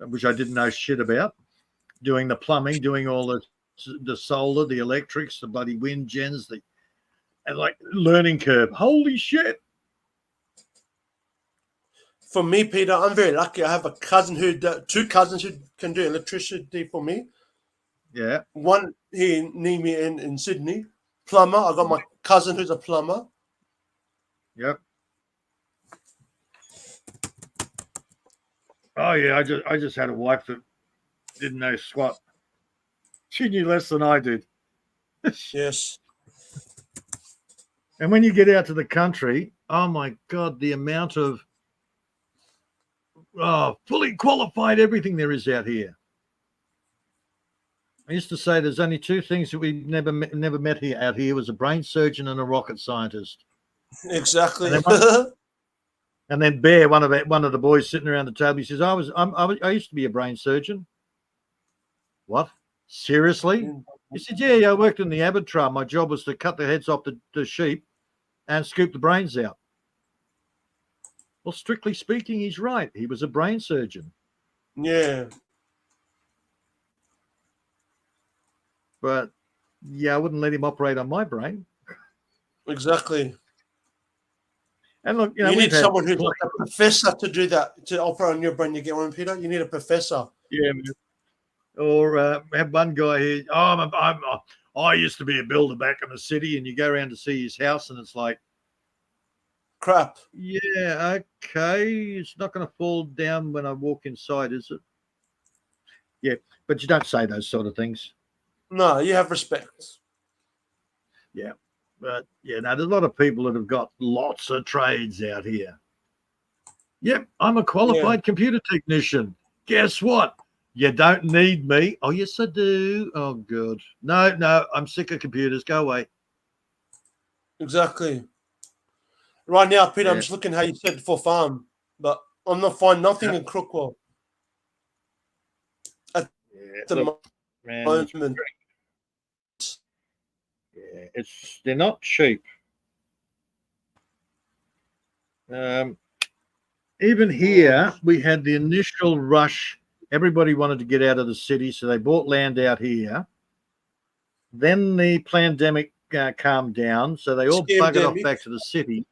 Which I didn't know shit about. Doing the plumbing, doing all the solar, the electrics, the bloody wind gens, and like learning curve. Holy shit. For me, Peter, I'm very lucky. I have two cousins who can do electricity for me. Yeah. One here near me in Sydney, plumber. I got my cousin who's a plumber. Yep. Oh yeah, I just had a wife that didn't know squat. She knew less than I did. Yes. And when you get out to the country, oh my God, the amount of fully qualified everything there is out here. I used to say there's only two things that we never met here out here was a brain surgeon and a rocket scientist. Exactly. And then Bear, one of the boys sitting around the table, he says, I used to be a brain surgeon. What? Seriously? He said, yeah, I worked in the abattoir. My job was to cut the heads off the sheep and scoop the brains out. Well, strictly speaking, he's right. He was a brain surgeon. Yeah. But, yeah, I wouldn't let him operate on my brain. Exactly. And look, you need someone who's like a professor to do that, to operate on your brain. You get one, Peter? You need a professor. Yeah, man. Or have one guy here, I used to be a builder back in the city, and you go around to see his house, and it's like, crap. Yeah, okay. It's not going to fall down when I walk inside, is it? Yeah, but you don't say those sort of things. No, you have respect. Yeah, but yeah, no, there's a lot of people that have got lots of trades out here. Yep, I'm a qualified computer technician. Guess what? You don't need me. Oh, yes, I do. Oh, good. No, I'm sick of computers. Go away. Exactly. Right now, Peter, I'm just looking how you said for farm, but I'm not finding nothing in Crookwell at the moment. Yeah, they're not cheap. Even here, we had the initial rush. Everybody wanted to get out of the city, so they bought land out here. Then the pandemic calmed down, so they all buggered off back to the city.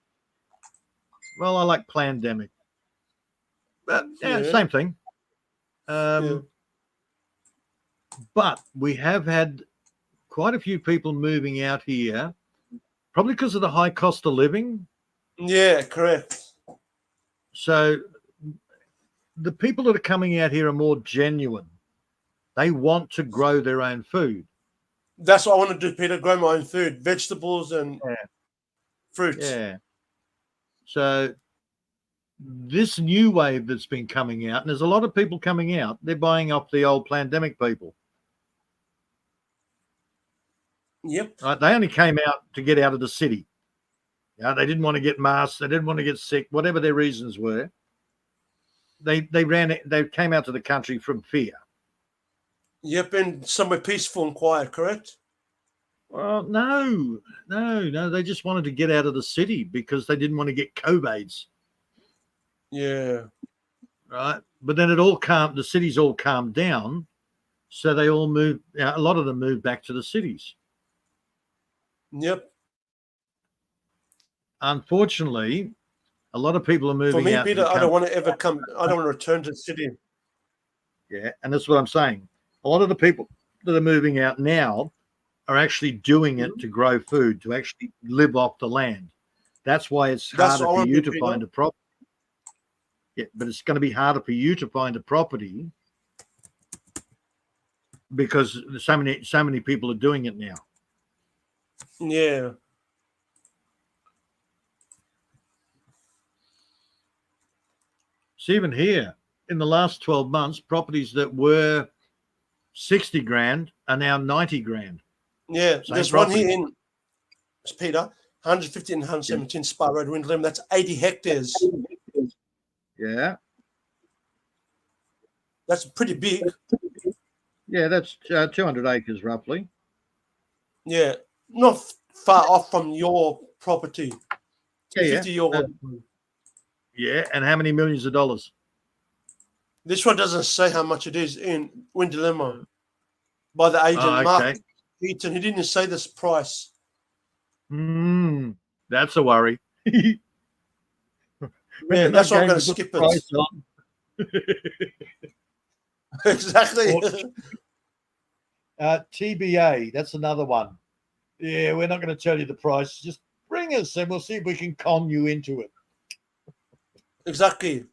Well, I like pandemic, but same thing. But we have had quite a few people moving out here, probably because of the high cost of living. Yeah, correct. So the people that are coming out here are more genuine. They want to grow their own food. That's what I want to do, Peter, grow my own food, vegetables and fruits. Yeah. So this new wave that's been coming out, and there's a lot of people coming out, they're buying off the old pandemic people. Yep. Right? They only came out to get out of the city. They didn't want to get masked. They didn't want to get sick, whatever their reasons were. They came out to the country from fear. Yep, and somewhere peaceful and quiet, correct? Well, no. They just wanted to get out of the city because they didn't want to get COVIDs. Yeah. Right. But then the cities all calmed down. So they all moved. A lot of them moved back to the cities. Yep. Unfortunately, a lot of people are moving out. For me, Peter, I don't want to ever come. I don't want to return to the city. Yeah, and that's what I'm saying. A lot of the people that are moving out now are actually doing it to grow food, to actually live off the land. That's why it's harder for you to find a property. Yeah, but it's going to be harder for you to find a property because so many people are doing it now. Yeah. So even here, in the last 12 months, properties that were 60 grand are now 90 grand. Yeah, there's one here in Peter, 150 and 117 Spa Road, Windlem. That's 80 hectares. Yeah. That's pretty big. Yeah, that's 200 acres roughly. Yeah, not far off from your property. Yeah. Yeah, and how many millions of dollars? This one doesn't say how much it is in Windlem by the agent Mark Eaton. He didn't say this price. That's a worry. Yeah, that's why I'm going to skip it. Exactly. TBA, that's another one. Yeah, we're not going to tell you the price. Just bring us and we'll see if we can con you into it. Exactly.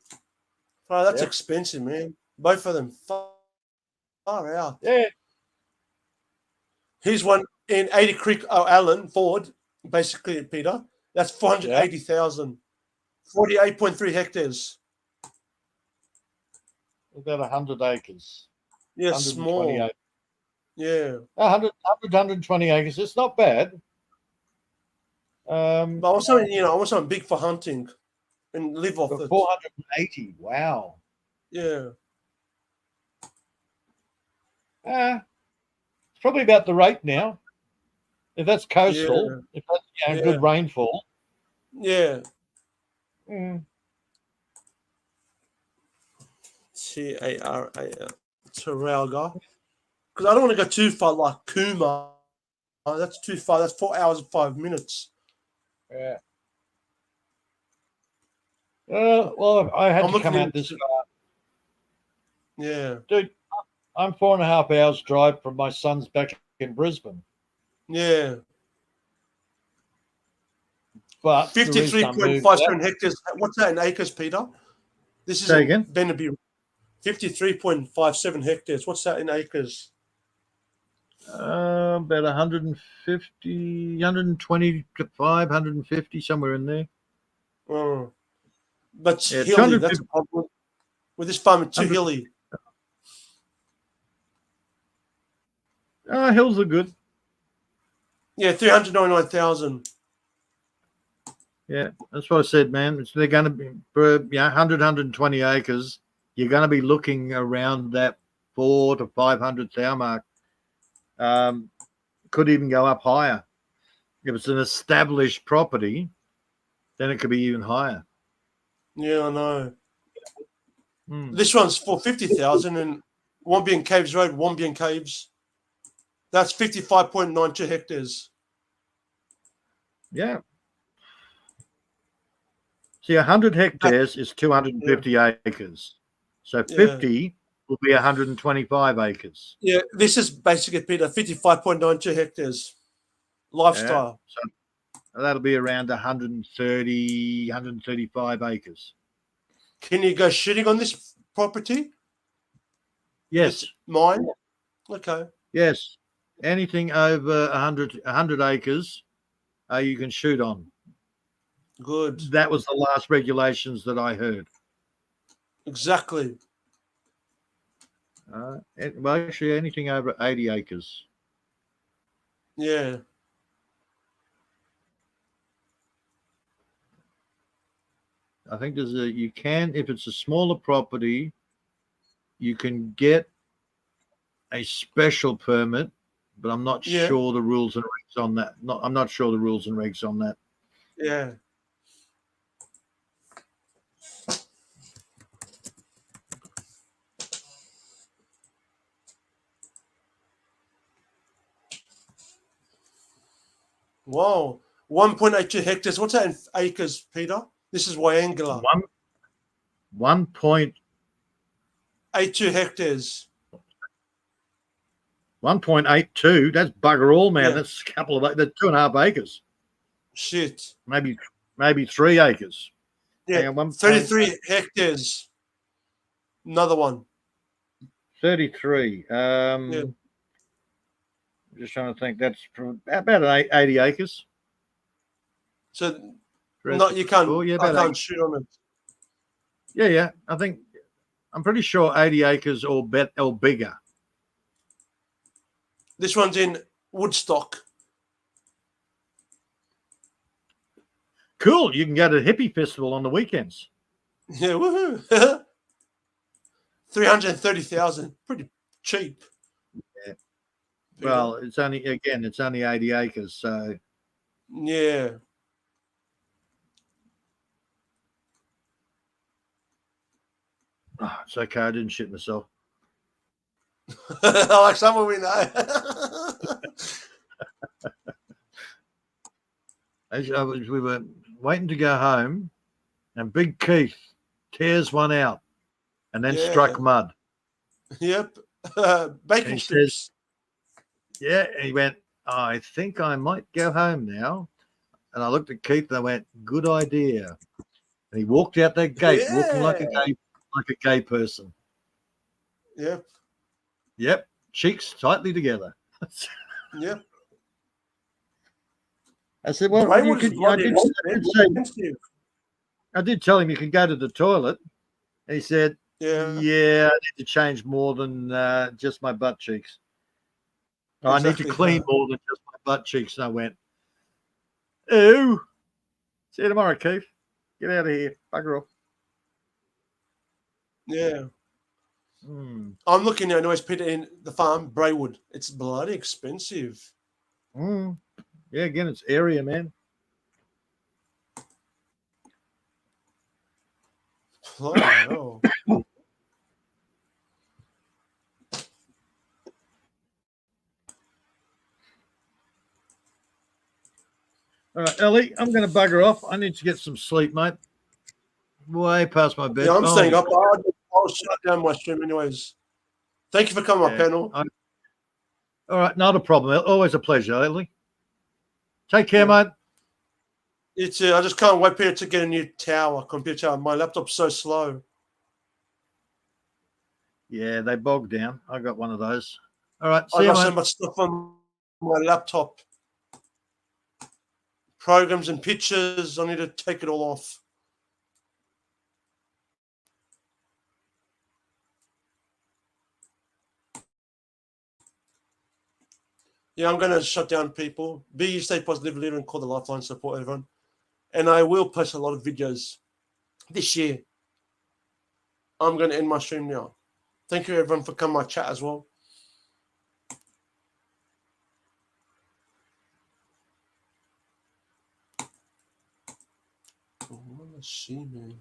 Oh, that's expensive, man. Both of them. Far out. Yeah. Here's one in 80 Creek, Allen, Ford, basically, Peter. That's 480,000. 48.3 hectares. About 100 acres. Yeah, 120 small. acres. Yeah. 120 acres. It's not bad. But I want something, I want something big for hunting and live off But it. 480. Wow. Yeah. It's probably about the rate now. If that's coastal, if that's good rainfall. Yeah. Mm. Taralga. Taralga. Because I don't want to go too far like Kuma. That's too far. That's 4 hours and 5 minutes. Yeah. Well, I had to come out this far. Yeah. Dude, I'm 4.5 hours drive from my son's back in Brisbane. Yeah. But 53.57 hectares. What's that in acres, Peter? This is again? Benabir. 53.57 hectares. What's that in acres? About 150, 125, 150, somewhere in there. Oh. But it's Yeah, hilly. That's a problem. With this farm, it's too hilly. Hills are good. Yeah, 399,000. Yeah, that's what I said, man. They're going to be, for 100, 120 acres, you're going to be looking around that 400 to 500 thou mark. Could even go up higher. If it's an established property, then it could be even higher. Yeah, I know. This one's for 50,000 and Wombian Caves Road, Wombian Caves. That's 55.92 hectares. Yeah. See, 100 hectares is 250 acres. So 50 will be 125 acres. Yeah, this is basically, Peter, 55.92 hectares. Lifestyle. Yeah. So that'll be around 130, 135 acres. Can you go shooting on this property? Yes. It's mine? Okay. Yes. Anything over 100 acres, you can shoot on. Good. That was the last regulations that I heard. Exactly. Well, actually, anything over 80 acres. Yeah. I think you can, if it's a smaller property, you can get a special permit, but I'm not sure the rules and regs on that. I'm not sure the rules and regs on that. Yeah. Wow. 1.82 hectares. What's that in acres, Peter? This is Wyangala. 1.82 hectares. 1.82. That's bugger all, man. That's a couple of. That's 2.5 acres. Shit. Maybe 3 acres. Yeah. 33 hectares. Another one. 33. Just trying to think. That's about 80 acres. So, you can't. I can't shoot on it. Yeah. I'm pretty sure 80 acres or bigger. This one's in Woodstock. Cool. You can go to the hippie festival on the weekends. Yeah, woohoo. 330,000. Pretty cheap. Yeah. Well, it's only 80 acres, so yeah. Oh, it's okay. I didn't shit myself. Like someone we know. We were waiting to go home, and Big Keith tears one out and then struck mud. Yep. Bacon strips. He went, I think I might go home now. And I looked at Keith and I went, good idea. And he walked out that gate walking like a gay person. Yep. Cheeks tightly together. Yep. I said, well, you Braidwood is could, bloody expensive. I did tell him you could go to the toilet. He said, Yeah. yeah, I need to change more than just my butt cheeks. I need to Exactly, clean yeah. more than just my butt cheeks. And I went, oh, see you tomorrow, Keith. Get out of here. Bugger off. Yeah. Mm. I'm looking at anyways, Peter, in the farm, Braidwood. It's bloody expensive. Mm. Yeah, again, it's area, man. Bloody hell. All right, Ellie, I'm going to bugger off. I need to get some sleep, mate. Way past my bed. Yeah, I'm staying up. I'll shut down my stream anyways. Thank you for coming on my panel. All right, not a problem. Always a pleasure, Ellie. Take care, mate. It's I just can't wait, Peter, to get a new computer tower. My laptop's so slow. Yeah, they bog down. I got one of those. All right, I see you, got so mate. much stuff on my laptop. Programs and pictures. I need to take it all off. Yeah, I'm going to shut down people. Be stay positive, leader, and call the lifeline support, everyone. And I will post a lot of videos this year. I'm going to end my stream now. Thank you, everyone, for coming to my chat as well. I want to see, man.